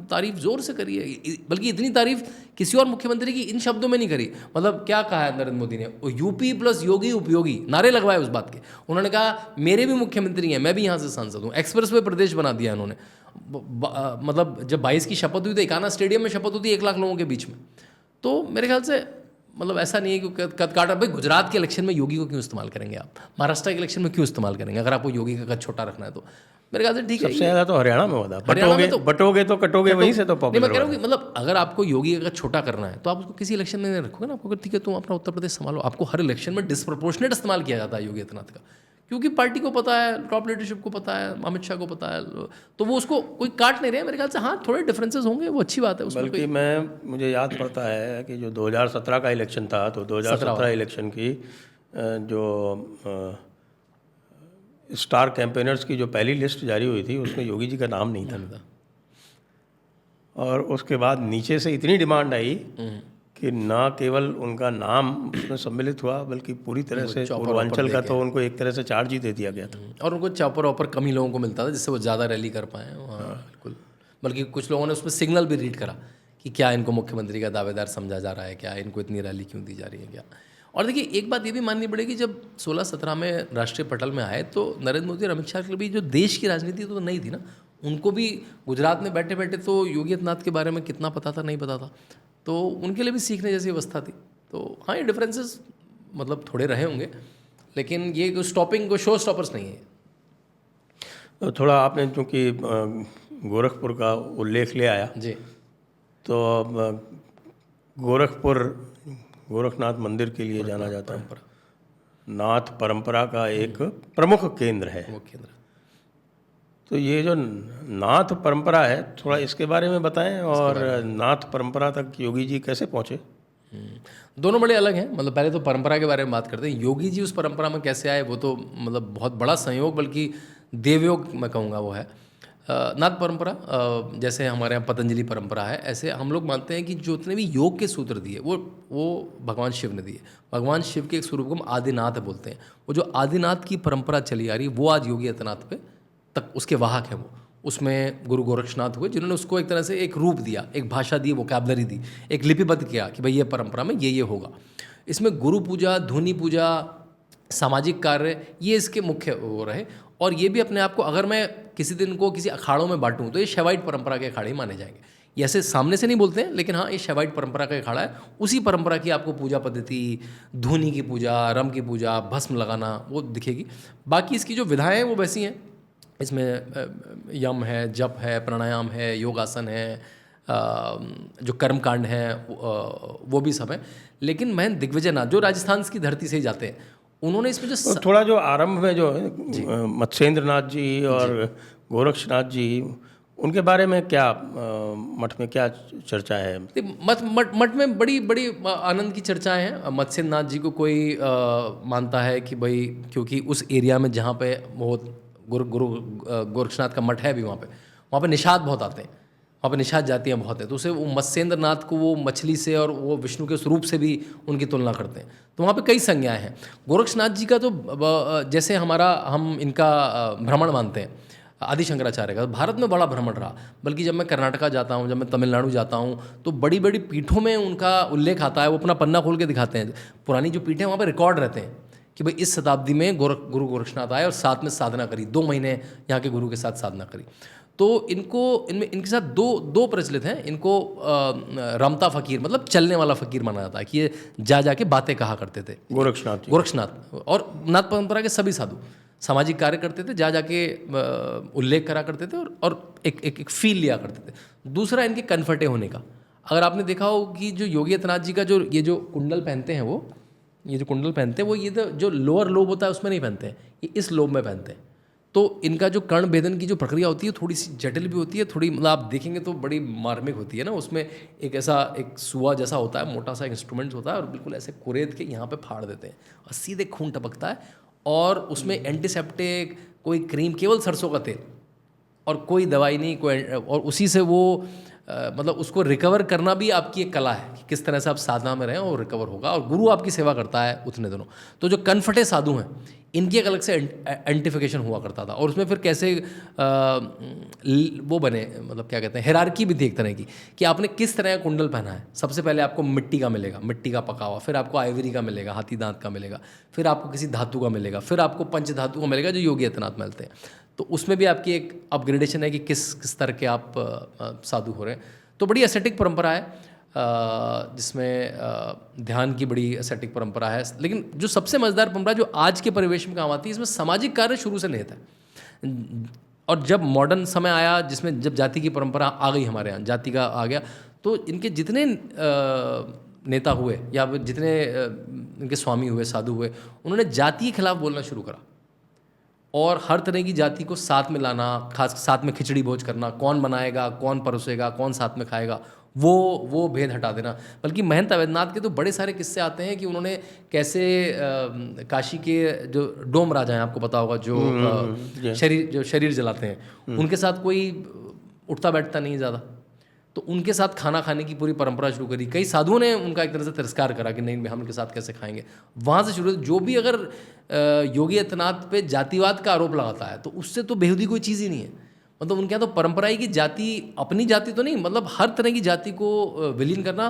तारीफ जोर से करी है, बल्कि इतनी तारीफ किसी और मुख्यमंत्री की इन शब्दों में नहीं करी। मतलब क्या कहा है नरेंद्र मोदी ने? यूपी प्लस योगी उपयोगी नारे लगवाए उस बात के। उन्होंने कहा मेरे भी मुख्यमंत्री हैं, मैं भी यहाँ से सांसद हूँ। एक्सप्रेस वे प्रदेश बना दिया उन्होंने। मतलब जब 22 की शपथ हुई तो एकाना स्टेडियम में शपथ होती है 1 लाख लोगों के बीच में। तो मेरे ख्याल से मतलब ऐसा नहीं है कि कद काटा। भाई गुजरात के इलेक्शन में योगी को क्यों इस्तेमाल करेंगे आप? महाराष्ट्र के इलेक्शन में क्यों इस्तेमाल करेंगे? अगर आपको योगी का कद छोटा रखना है तो मेरे ख्याल से ठीक है। सबसे ज़्यादा तो हरियाणा में होता, बटोगे तो कटोगे, वहीं से तो नहीं, पॉपुलर मैं कह रहा हूँ कि मतलब अगर आपको योगी का छोटा करना है तो आप उसको किसी इलेक्शन में नहीं रखोगे ना। आपको ठीक है तुम अपना उत्तर प्रदेश संभालो, आपको हर इलेक्शन में डिस्प्रपोर्शनेट इस्तेमाल किया जाता है योगी आदित्यनाथ का, क्योंकि पार्टी को पता है, टॉप लीडरशिप को पता है, अमित शाह को पता है, तो वो उसको कोई काट नहीं रहे। मेरे ख्याल से हाँ थोड़े डिफरेंसेस होंगे, वो अच्छी बात है उसमें। बल्कि मुझे याद पड़ता है कि जो 2017 का इलेक्शन था, तो 2017 इलेक्शन की जो स्टार कैंपेनर्स की जो पहली लिस्ट जारी हुई थी उसमें योगी जी का नाम नहीं था। और उसके बाद नीचे से इतनी डिमांड आई कि ना केवल उनका नाम उसमें सम्मिलित हुआ, बल्कि पूरी तरह से पूर्वांचल का तो उनको एक तरह से चार्ज ही दे दिया गया था। और उनको चॉपर ऑपर कम ही लोगों को मिलता था, जिससे वो ज़्यादा रैली कर पाएँ। हाँ बिल्कुल। बल्कि कुछ लोगों ने उसमें सिग्नल भी रीड करा कि क्या इनको मुख्यमंत्री का दावेदार समझा जा रहा है, क्या इनको इतनी रैली क्यों दी जा रही है क्या। और देखिए एक बात ये भी माननी पड़ेगी, जब 16-17 में राष्ट्रीय पटल में आए तो नरेंद्र मोदी और अमित शाह के लिए भी जो देश की राजनीति तो नहीं थी ना, उनको भी गुजरात में बैठे बैठे तो योगी आदित्यनाथ के बारे में कितना पता था, नहीं पता था, तो उनके लिए भी सीखने जैसी अवस्था थी। तो हाँ ये डिफरेंसेस मतलब थोड़े रहे होंगे, लेकिन ये कोई शो स्टॉपर्स नहीं है। तो थोड़ा आपने चूँकि गोरखपुर का उल्लेख ले आया जी, तो गोरखनाथ मंदिर के लिए जाना जाता है, नाथ परंपरा का एक प्रमुख केंद्र है। वो केंद्र। तो ये जो नाथ परंपरा है, थोड़ा इसके बारे में बताएं, और नाथ परंपरा तक योगी जी कैसे पहुँचे? दोनों बड़े अलग हैं। मतलब पहले तो परंपरा के बारे में बात करते हैं। योगी जी उस परंपरा में कैसे आए, वो तो मतलब बहुत बड़ा संयोग, बल्कि देवयोग मैं कहूँगा वो है। नाथ परंपरा जैसे हमारे यहाँ पतंजलि परंपरा है, ऐसे हम लोग मानते हैं कि जितने भी योग के सूत्र दिए वो भगवान शिव ने दिए। भगवान शिव के एक स्वरूप को हम आदिनाथ बोलते हैं। वो जो आदिनाथ की परंपरा चली आ रही है वो आज योगी आदित्यनाथ पे तक उसके वाहक हैं। वो उसमें गुरु गोरक्षनाथ हुए जिन्होंने उसको एक तरह से एक रूप दिया, एक भाषा दी, वोकैबलरी दी, एक लिपिबद्ध किया कि भाई ये परंपरा में ये होगा। इसमें गुरु पूजा, धुनी पूजा, सामाजिक कार्य, ये इसके मुख्य वो रहे। और ये भी अपने आप को, अगर मैं किसी दिन को किसी अखाड़ों में बांटूं तो ये शैवाइट परंपरा के अखाड़े ही माने जाएंगे। ये ऐसे सामने से नहीं बोलते हैं, लेकिन हाँ ये शैवाइट परंपरा का अखाड़ा है। उसी परंपरा की आपको पूजा पद्धति, धुनी की पूजा, रम की पूजा, भस्म लगाना वो दिखेगी। बाकी इसकी जो विधाएँ हैं वो वैसी हैं। इसमें यम है, जप है, प्राणायाम है, योगासन है, जो कर्मकांड हैं वो भी सब है। लेकिन महंत दिग्विजयनाथ जो राजस्थान की धरती से ही जाते हैं, उन्होंने इसमें जो थोड़ा जो आरंभ में जो मत्स्येंद्र नाथ जी और गोरक्षनाथ जी, उनके बारे में क्या मठ में क्या चर्चा है? मठ में बड़ी बड़ी आनंद की चर्चाएं हैं। मत्स्येंद्र नाथ जी को कोई मानता है कि भाई क्योंकि उस एरिया में जहाँ पे वो गुरु गोरक्षनाथ का मठ है भी, वहाँ पे निषाद बहुत आते हैं, वहाँ पे निषाद जातियाँ बहुत हैं, तो उसे वो मत्स्येंद्र नाथ को वो मछली से और वो विष्णु के स्वरूप से भी उनकी तुलना करते हैं। तो वहाँ पे कई संज्ञाएं हैं। गोरक्षनाथ जी का तो जैसे हम इनका भ्रमण मानते हैं आदि शंकराचार्य का, भारत में बड़ा भ्रमण रहा। बल्कि जब मैं कर्नाटका जाता हूँ, जब मैं तमिलनाडु जाता हूँ, तो बड़ी बड़ी पीठों में उनका उल्लेख आता है। वो अपना पन्ना खोल के दिखाते हैं, पुरानी जो पीठें वहाँ पर रिकॉर्ड रहते हैं कि भाई इस शताब्दी में गुरु गोरक्षनाथ आए और साथ में साधना करी, 2 महीने यहाँ के गुरु के साथ साधना करी। तो इनके साथ दो प्रचलित हैं। इनको रमता फ़कीर मतलब चलने वाला फ़कीर माना जाता है कि ये जाके बातें कहा करते थे। गोरक्षनाथ और नाथ परंपरा के सभी साधु सामाजिक कार्य करते थे, जाके उल्लेख करा करते थे और एक फील लिया करते थे। दूसरा इनके कन्फर्टे होने का, अगर आपने देखा हो कि जो योगी आदित्यनाथ जी का ये जो कुंडल पहनते हैं, ये जो कुंडल पहनते हैं वो ये जो लोअर लोब होता है उसमें नहीं पहनते हैं, ये इस लोब में पहनते हैं। तो इनका जो कर्ण भेदन की जो प्रक्रिया होती है थोड़ी सी जटिल भी होती है, थोड़ी मतलब आप देखेंगे तो बड़ी मार्मिक होती है ना। उसमें एक सुआ जैसा होता है, मोटा सा इंस्ट्रूमेंट होता है और बिल्कुल ऐसे कुरेद के यहाँ पे फाड़ देते हैं और सीधे खून टपकता है। और उसमें एंटीसेप्टिक कोई क्रीम, केवल सरसों का तेल और कोई दवाई नहीं, और उसी से वो मतलब उसको रिकवर करना भी आपकी एक कला है कि किस तरह से आप साधना में रहें और रिकवर होगा, और गुरु आपकी सेवा करता है उतने दिनों। तो जो कन्फर्टे साधु हैं इनकी एक अलग से एंटिफिकेशन हुआ करता था, और उसमें फिर कैसे वो बने, मतलब क्या कहते हैं, हिरार्की भी थी एक तरह की कि आपने किस तरह का कुंडल पहना है। सबसे पहले आपको मिट्टी का मिलेगा, मिट्टी का पका हुआ, फिर आपको आइवरी का मिलेगा, हाथी दांत का मिलेगा, फिर आपको किसी धातु का मिलेगा, फिर आपको पंच धातु का मिलेगा जो योगी आदित्यनाथ मिलते हैं। तो उसमें भी आपकी एक अपग्रेडेशन है कि किस तरह के आप साधु हो रहे हैं। तो बड़ी एस्थेटिक परंपरा है जिसमें ध्यान की बड़ी एस्थेटिक परंपरा है। लेकिन जो सबसे मज़ेदार परंपरा जो आज के परिवेश में काम आती है, इसमें सामाजिक कार्य शुरू से निहित है। और जब मॉडर्न समय आया, जिसमें जब जाति की परंपरा आ गई, हमारे यहाँ जाति का आ गया, तो इनके जितने नेता हुए या जितने इनके स्वामी हुए, साधु हुए, उन्होंने जाति के खिलाफ बोलना शुरू करा और हर तरह की जाति को साथ में लाना, खास साथ में खिचड़ी भोज करना, कौन बनाएगा, कौन परोसेगा, कौन साथ में खाएगा, वो भेद हटा देना। बल्कि महंत अवैधनाथ के तो बड़े सारे किस्से आते हैं कि उन्होंने कैसे काशी के जो डोम राजा हैं, आपको पता होगा, जो शरीर जलाते हैं, उनके साथ कोई उठता बैठता नहीं ज़्यादा, तो उनके साथ खाना खाने की पूरी परंपरा शुरू करी। कई साधुओं ने उनका एक तरह से तिरस्कार करा कि नहीं, हम उनके साथ कैसे खाएंगे। वहाँ से शुरू, जो भी अगर योगी आदित्यनाथ पे जातिवाद का आरोप लगाता है तो उससे तो बेहूदी कोई चीज़ ही नहीं है। मतलब उनके यहाँ तो परंपरा है कि जाति, अपनी जाति तो नहीं, मतलब हर तरह की जाति को विलीन करना।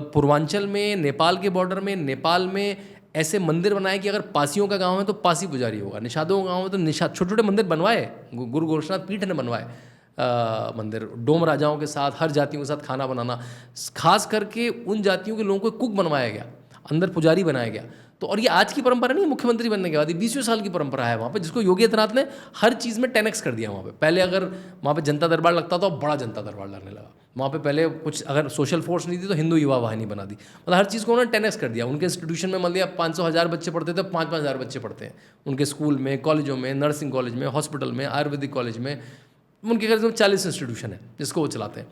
पूर्वांचल में, नेपाल के बॉर्डर में, नेपाल में ऐसे मंदिर बनाए कि अगर पासियों का गांव है तो पासी पुजारी होगा, निषादों का गांव है तो निषाद। छोटे छोटे मंदिर बनवाए, गुरु गोरक्षनाथ पीठ ने बनवाए मंदिर, डोम राजाओं के साथ, हर जातियों के साथ खाना बनाना, खास करके उन जातियों के लोगों को कुक बनवाया गया, अंदर पुजारी बनाया गया। तो और ये आज की परंपरा नहीं, मुख्यमंत्री बनने के बाद ये 20वें साल की परंपरा है वहाँ पे, जिसको योगी आदित्यनाथ ने हर चीज़ में 10x कर दिया वहाँ पे। पहले अगर वहाँ पे जनता दरबार लगता था, बड़ा जनता दरबार लगने लगा वहाँ पे। पहले कुछ अगर सोशल फोर्स नहीं थी तो हिंदू युवा वाहिनी बना दी, मतलब हर चीज़ को उन्होंने 10x कर दिया। उनके इंस्टीट्यूशन में मान लिया 500,000 बच्चे पढ़ते थे, 5,000 बच्चे पढ़ते हैं उनके स्कूल में, कॉलेजों में, नर्सिंग कॉलेज में, हॉस्पिटल में, आयुर्वेदिक कॉलेज में। उनके घर में 40 इंस्टीट्यूशन है जिसको वो चलाते हैं।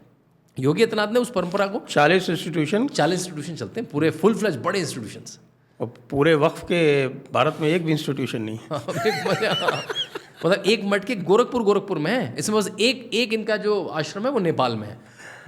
योगी आदित्यनाथ ने उस परंपरा को 40 इंस्टीट्यूशन चलते हैं, पूरे फुल फ्लैश बड़े इंस्टीट्यूशंस। और पूरे वक्फ के भारत में एक भी इंस्टीट्यूशन नहीं। मतलब एक मठ के गोरखपुर में है, इसमें बस एक इनका जो आश्रम है वो नेपाल में है,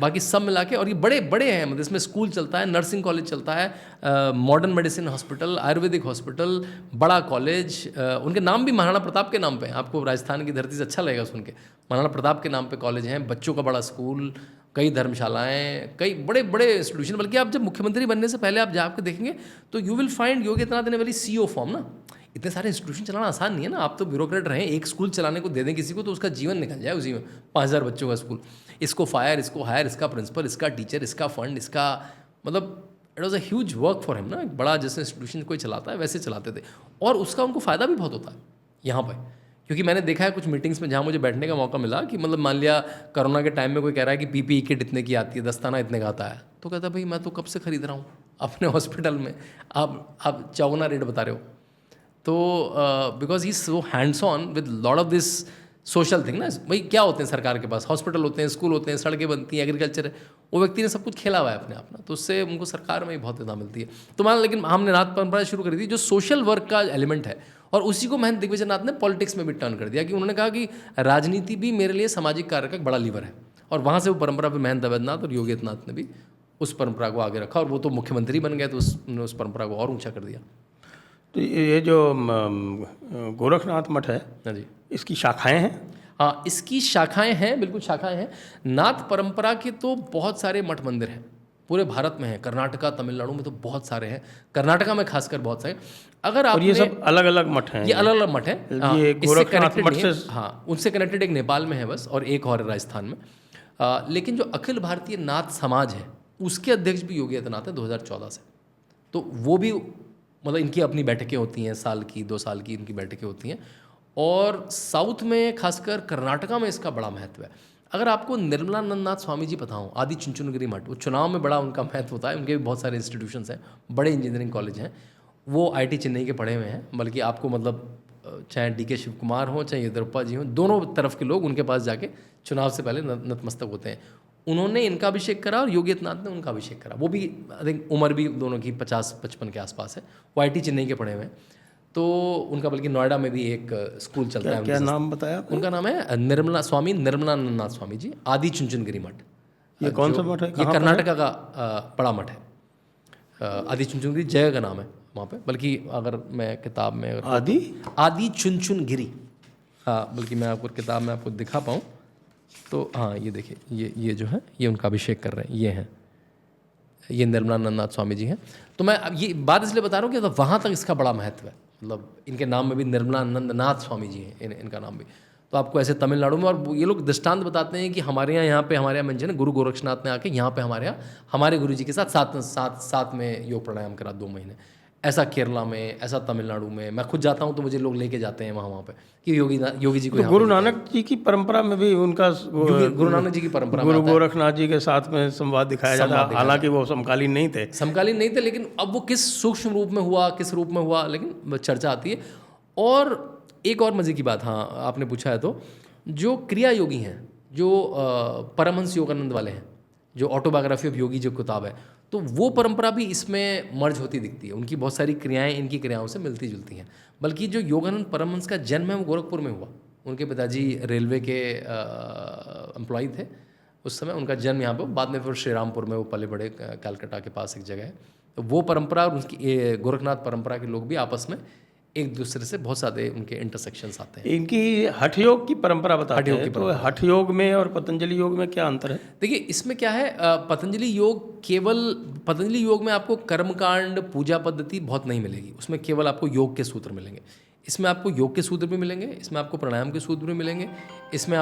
बाकी सब मिला के। और ये बड़े बड़े हैं, मतलब इसमें स्कूल चलता है, नर्सिंग कॉलेज चलता है, modern medicine hospital, Ayurvedic hospital, बड़ा कॉलेज। उनके नाम भी महाराणा प्रताप के नाम पे हैं, आपको राजस्थान की धरती से अच्छा लगेगा सुन के। महाराणा प्रताप के नाम पे कॉलेज हैं, बच्चों का बड़ा स्कूल, कई धर्मशालाएं, कई बड़े बड़े इंस्टीट्यूशन। बल्कि आप जब मुख्यमंत्री बनने से पहले आप जाकर देखेंगे तो you will find Yogi Adityanath ने वेरी CEO फॉर्म ना। इतने सारे इंस्टीट्यूशन चलाना आसान नहीं है ना। आप तो ब्यूरोक्रेट रहें, एक स्कूल चलाने को दे दें किसी को तो उसका जीवन निकल जाए उसी में। 5,000 बच्चों का स्कूल, इसको फायर, इसको हायर, इसका प्रिंसिपल, इसका टीचर, इसका फंड, इसका मतलब it was a huge work for him ना। एक बड़ा जैसे इंस्टीट्यूशन कोई चलाता है वैसे चलाते थे, और उसका उनको फ़ायदा भी बहुत होता है यहाँ पर। क्योंकि मैंने देखा है कुछ मीटिंग्स में जहाँ मुझे बैठने का मौका मिला कि मतलब मान लिया कोरोना के टाइम में कोई कह रहा है कि PPE किट इतने की आती है, दस्ताना इतने का आता है, तो कहता भाई मैं तो कब से खरीद रहा हूँ अपने हॉस्पिटल में, आप चौगुना रेट बता रहे हो। तो because he so hands on with lot of this social thing ना भाई, क्या होते हैं सरकार के पास, हॉस्पिटल होते हैं, स्कूल होते हैं, सड़कें बनती हैं, एग्रीकल्चर है, वो व्यक्ति ने सब कुछ खेला हुआ है अपने आप ना, तो उससे उनको सरकार में ही बहुत ज़्यादा मिलती है। तो मान लेकिन हमने नाथ परंपरा शुरू करी थी जो सोशल वर्क का एलिमेंट है, और उसी को महंत दिग्विजय नाथ ने पॉलिटिक्स में भी टर्न कर दिया कि उन्होंने कहा कि राजनीति भी मेरे लिए सामाजिक कार्य का एक बड़ा लीवर है, और वहाँ से वो परंपरा फिर महंत अवैधनाथ और योगी आदित्यनाथ ने भी उस परंपरा को आगे रखा, और वो तो मुख्यमंत्री बन गए, तो उसने उस परंपरा को और ऊंचा कर दिया। तो ये जो गोरखनाथ मठ है, हाँ जी, इसकी शाखाएं हैं? हाँ, इसकी शाखाएं हैं, बिल्कुल शाखाएं हैं। नाथ परंपरा के तो बहुत सारे मठ मंदिर हैं, पूरे भारत में हैं, कर्नाटका तमिलनाडु में तो बहुत सारे हैं, कर्नाटका में खासकर बहुत सारे। अगर आप और ये सब अलग अलग मठ हैं? ये अलग अलग मठ हैं। हाँ, ये इससे गोरखनाथ कनेक्टेड मठ नहीं है। हाँ, उनसे कनेक्टेड एक नेपाल में है बस, और एक और है राजस्थान में। लेकिन जो अखिल भारतीय नाथ समाज है उसके अध्यक्ष भी योगी आदित्यनाथ है 2014 से। तो वो भी मतलब इनकी अपनी बैठकें होती हैं, साल की 2 साल की इनकी बैठकें होती हैं, और साउथ में खासकर कर्नाटका में इसका बड़ा महत्व है। अगर आपको निर्मलानंदनाथ स्वामी जी पता हो, आदि चुनचुनगिरी मठ, वो चुनाव में बड़ा उनका महत्व होता है, उनके भी बहुत सारे इंस्टीट्यूशंस हैं, बड़े इंजीनियरिंग कॉलेज हैं, वो आईटी चेन्नई के पढ़े हुए हैं, बल्कि आपको मतलब चाहे डीके शिव कुमार हो, चाहे येदियुरप्पा जी हो, दोनों तरफ के लोग उनके पास जाके चुनाव से पहले नतमस्तक होते हैं। उन्होंने इनका अभिषेक करा और योगी आदित्यनाथ ने उनका अभिषेक करा। वो भी आई थिंक उम्र भी दोनों की 50-55 के आसपास है। वो आईटी चेन्नई के पढ़े हुए हैं, तो उनका बल्कि नोएडा में भी एक स्कूल चलता है। क्या नाम बताया आपने? उनका नाम है निर्मलानंदनाथ स्वामी जी, आदि चुनचुनगिरी मठ। ये कौन सा मठ है? ये कर्नाटका का बड़ा मठ है। आदि चुनचुनगिरी जगह का नाम है वहाँ पे, बल्कि अगर मैं किताब में आदि चुनचुनगिरी, हाँ, बल्कि मैं आपको किताब में आपको दिखा पाऊँ तो हाँ, ये देखिए, ये जो है ये उनका अभिषेक कर रहे हैं, ये हैं, ये निर्मलानंदनाथ स्वामी जी हैं। तो मैं अब ये बात इसलिए बता रहा हूँ कि तो वहाँ तक इसका बड़ा महत्व है, मतलब इनके नाम में भी निर्मलानंदनाथ स्वामी जी हैं, इनका नाम भी। तो आपको ऐसे तमिलनाडु में, और ये लोग दृष्टांत बताते हैं कि हमारे यहाँ पे हमारे यहाँ मेंशन गुरु गोरक्षनाथ ने आके यहाँ पे हमारे यहाँ हमारे गुरु जी के साथ में योग प्राणायाम करा 2 महीने। ऐसा केरला में, ऐसा तमिलनाडु में, मैं खुद जाता हूँ तो मुझे लोग लेके जाते हैं वहाँ पे कि योगी जी को। तो गुरु नानक जी की परंपरा में भी उनका, गुरु नानक जी की परंपरा, गुरु गोरखनाथ जी के साथ में संवाद दिखाया जाता है, हालांकि वो समकालीन नहीं थे, लेकिन अब वो किस सूक्ष्म रूप में हुआ, किस रूप में हुआ, लेकिन चर्चा आती है। और एक और मज़े की बात, हाँ आपने पूछा है, तो जो क्रिया योगी हैं, जो परमहंस योगानंद वाले हैं, जो ऑटोबायोग्राफी ऑफ योगी जो किताब है, तो वो परंपरा भी इसमें मर्ज होती दिखती है। उनकी बहुत सारी क्रियाएं इनकी क्रियाओं से मिलती जुलती हैं। बल्कि जो योगानंद परमहंस का जन्म है वो गोरखपुर में हुआ। उनके पिताजी रेलवे के एम्प्लॉय थे उस समय, उनका जन्म यहाँ पर, बाद में फिर श्री रामपुर में वो पले बड़े, कलकत्ता के पास एक जगह है। तो वो परंपरा और उसकी गोरखनाथ परंपरा के लोग भी आपस में एक दूसरे से बहुत सारे उनके इंटरसेक्शंस आते हैं। इनकी हठ योग की परंपरा बताते हैं, तो हठ योग में और पतंजलि योग में क्या अंतर है? देखिए, इसमें क्या है, पतंजलि योग में आपको कर्मकांड, पूजा पद्धति बहुत नहीं मिलेगी, उसमें केवल आपको योग के सूत्र मिलेंगे। इसमें आपको योग के सूत्र भी मिलेंगे, इसमें आपको प्राणायाम के सूत्र भी मिलेंगे, इसमें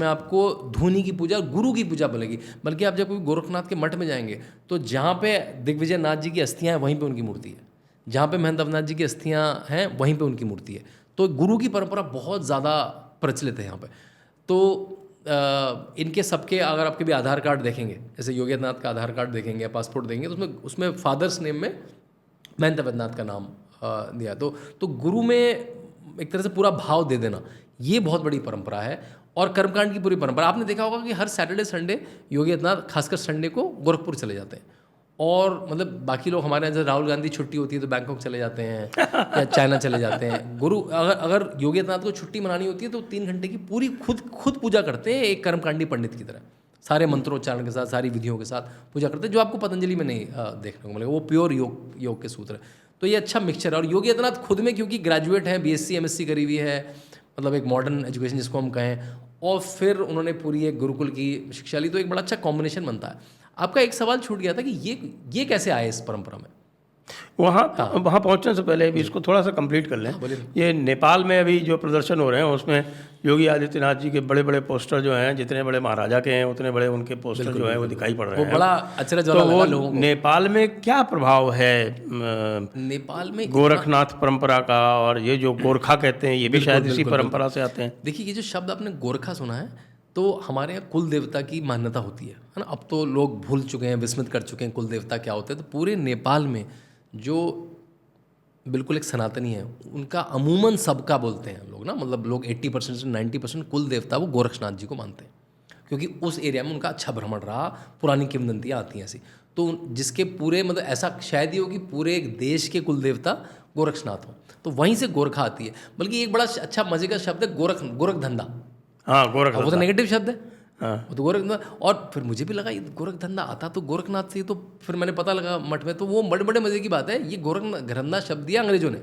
आपको धूनी की पूजा, गुरु की पूजा मिलेगी। बल्कि आप जब कोई गोरखनाथ के मठ में जाएंगे तो जहाँ पे दिग्विजय नाथ जी की अस्थियाँ हैं वहीं पे उनकी मूर्ति है, जहाँ पे महंत अवनाथ जी की अस्थियाँ हैं वहीं पे उनकी मूर्ति है। तो गुरु की परंपरा बहुत ज़्यादा प्रचलित है यहाँ पे। तो इनके सबके अगर आप कभी आधार कार्ड देखेंगे, जैसे योगी आदित्यनाथ का आधार कार्ड देखेंगे या पासपोर्ट देखेंगे, तो उसमें फादर्स नेम में महंत अवैधनाथ का नाम दिया। तो गुरु में एक तरह से पूरा भाव दे देना, ये बहुत बड़ी परंपरा है। और कर्मकांड की पूरी परंपरा, आपने देखा होगा कि हर सैटरडे संडे योगी आदित्यनाथ खासकर संडे को गोरखपुर चले जाते हैं। और मतलब बाकी लोग हमारे यहाँ जैसे राहुल गांधी छुट्टी होती है तो बैंकॉक चले जाते हैं या चाइना चले जाते हैं। गुरु अगर योगी आदित्यनाथ को छुट्टी मनानी होती है तो 3 घंटे की पूरी खुद पूजा करते हैं, एक कर्मकांडी पंडित की तरह, सारे मंत्रोच्चारण के साथ, सारी विधियों के साथ पूजा करते हैं, जो आपको पतंजलि में नहीं देखने को मिलेगा। वो प्योर योग के सूत्र है। तो ये अच्छा मिक्सचर है। और योगी आदित्यनाथ खुद में क्योंकि ग्रेजुएट है, BSc MSc करी हुई है, मतलब एक मॉडर्न एजुकेशन जिसको हम कहें, और फिर उन्होंने पूरी एक गुरुकुल की शिक्षा ली, तो एक बड़ा अच्छा कॉम्बिनेशन बनता है। आपका एक सवाल छूट गया था कि ये कैसे आए इस परंपरा में? वहाँ पहुँचने से पहले भी इसको थोड़ा सा कंप्लीट कर लें। ये नेपाल में अभी जो प्रदर्शन हो रहे हैं उसमें योगी आदित्यनाथ जी के बड़े बड़े पोस्टर जो हैं, जितने बड़े महाराजा के हैं उतने बड़े उनके पोस्टर जो हैं वो दिखाई पड़ रहे हैं। बड़ा अचरज वाला लगा लोगों को। नेपाल में क्या प्रभाव है नेपाल में गोरखनाथ परंपरा का? और ये जो गोरखा कहते हैं ये भी शायद इसी परंपरा से आते हैं। देखिए, ये जो शब्द आपने गोरखा सुना है, तो हमारे यहाँ कुल देवता की मान्यता होती है ना। अब तो लोग भूल चुके हैं, विस्मृत कर चुके हैं कुल देवता क्या होते हैं। तो पूरे नेपाल में जो बिल्कुल एक सनातनी है, उनका अमूमन सबका बोलते हैं लोग ना, मतलब लोग 80% से 90% कुल देवता वो गोरक्षनाथ जी को मानते हैं, क्योंकि उस एरिया में उनका अच्छा भ्रमण रहा, पुरानी किंवदंतियाँ आती हैं ऐसी। तो जिसके पूरे मतलब ऐसा शायद ही हो कि पूरे एक देश के कुल देवता गोरक्षनाथ हो, तो वहीं से गोरखा आती है। बल्कि एक बड़ा अच्छा मजे का शब्द है गोरख धंधा। हाँ, गोरख वो तो नेगेटिव शब्द है। हाँ। वो तो गोरख, और फिर मुझे भी लगा ये गोरख धंधा आता तो गोरखनाथ से ही, तो फिर मैंने पता लगा मठ में, तो वो बड़े बड़े मजे की बात है, ये गोरख धंधा शब्द दिया अंग्रेजों ने।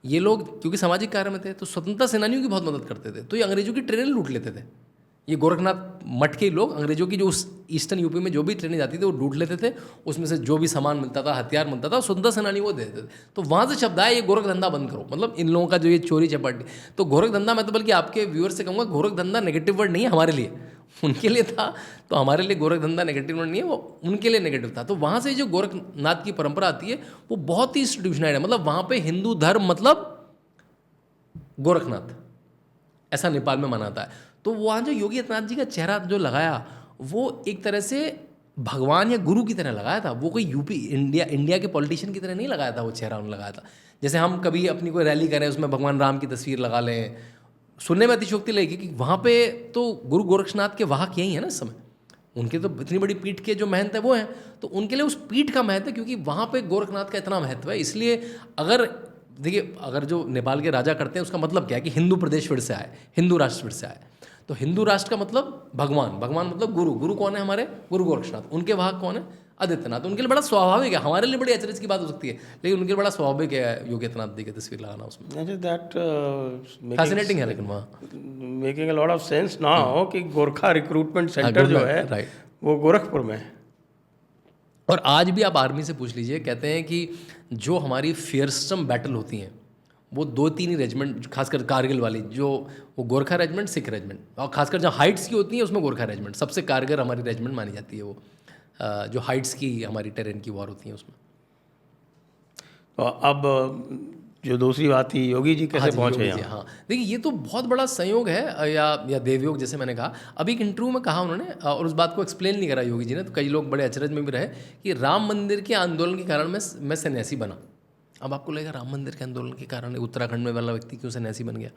ये लोग क्योंकि सामाजिक कार्य में थे तो स्वतंत्रता सेनानियों की बहुत मदद करते थे, तो ये अंग्रेजों की ट्रेनें लूट लेते थे। ये गोरखनाथ मठ के लोग अंग्रेजों की जो उस ईस्टर्न यूपी में जो भी ट्रेनें जाती थी वो लूट लेते थे, उसमें से जो भी सामान मिलता था, हथियार मिलता था, स्वतंत्रता सेनानी वो देते थे। तो वहाँ से शब्द आया ये गोरख धंधा बंद करो, मतलब इन लोगों का जो ये चोरी चपाटी। तो गोरख धंधा, मैं तो बल्कि आपके व्यूअर से कहूँगा गोरख धंधा नेगेटिव वर्ड नहीं है हमारे लिए, उनके लिए था, तो हमारे लिए गोरख धंधा नेगेटिव वर्ड नहीं है, वो उनके लिए नेगेटिव था। तो वहाँ से जो गोरखनाथ की परंपरा आती है वो बहुत ही इंस्टीट्यूशनाइड है, मतलब वहाँ पे हिंदू धर्म मतलब गोरखनाथ, ऐसा नेपाल में मनाता है। तो वहाँ जो योगी आदित्यनाथ जी का चेहरा जो लगाया वो एक तरह से भगवान या गुरु की तरह लगाया था, वो कोई यूपी इंडिया के पॉलिटिशियन की तरह नहीं लगाया था, वो चेहरा उन्होंने लगाया था। जैसे हम कभी अपनी कोई रैली करें उसमें भगवान राम की तस्वीर लगा लें, सुनने में अतिशोक्ति लगेगी कि वहाँ पे तो गुरु गोरक्षनाथ के वाहक यही है ना इस समय, उनके तो इतनी बड़ी पीठ के जो महंत है वो हैं, तो उनके लिए उस पीठ का महत्व है, क्योंकि वहाँ पे गोरखनाथ का इतना महत्व है। इसलिए अगर देखिए, अगर जो नेपाल के राजा करते हैं उसका मतलब क्या है कि हिंदू प्रदेश फिर से आए, हिंदू राष्ट्र फिर से आए, तो हिंदू राष्ट्र का मतलब भगवान, भगवान मतलब गुरु, गुरु कौन है हमारे, गुरु गोरक्षनाथ, उनके वाहक कौन है, आदित्यनाथ। उनके लिए बड़ा स्वाभाविक है, हमारे लिए बड़ी अचरज की बात हो सकती है, लेकिन उनके लिए बड़ा स्वाभाविक है योगी आदित्यनाथ जी की तस्वीर लगाना उसमें। दैट फैसिनेटिंग है, लेकिन वहाँ making a lot of sense now कि गोरखा रिक्रूटमेंट सेंटर जो है राइट, वो गोरखपुर में है। और आज भी आप आर्मी से पूछ लीजिए, कहते हैं कि जो हमारी फियरस्टम बैटल होती हैं वो 2-3 ही रेजिमेंट, खासकर कारगिल वाली, जो वो गोरखा रेजिमेंट, सिख रेजिमेंट, और खासकर जो हाइट्स की होती है उसमें गोरखा रेजिमेंट सबसे कारगर हमारी रेजिमेंट मानी जाती है। वो जो हाइट्स की हमारी टेरेन की वॉर होती है उसमें। तो अब जो दूसरी बात थी, योगी जी कैसे पहुँचे यहाँ? हाँ, देखिए ये तो बहुत बड़ा संयोग है या देवयोग, जैसे मैंने कहा अभी एक इंटरव्यू में कहा उन्होंने, और उस बात को एक्सप्लेन नहीं करा योगी जी ने, तो कई लोग बड़े अचरज में भी रहे कि राम मंदिर के आंदोलन के कारण मैं सन्यासी बना। अब आपको लगेगा राम मंदिर के आंदोलन के कारण उत्तराखंड में वाला व्यक्ति क्यों सन्यासी बन गया?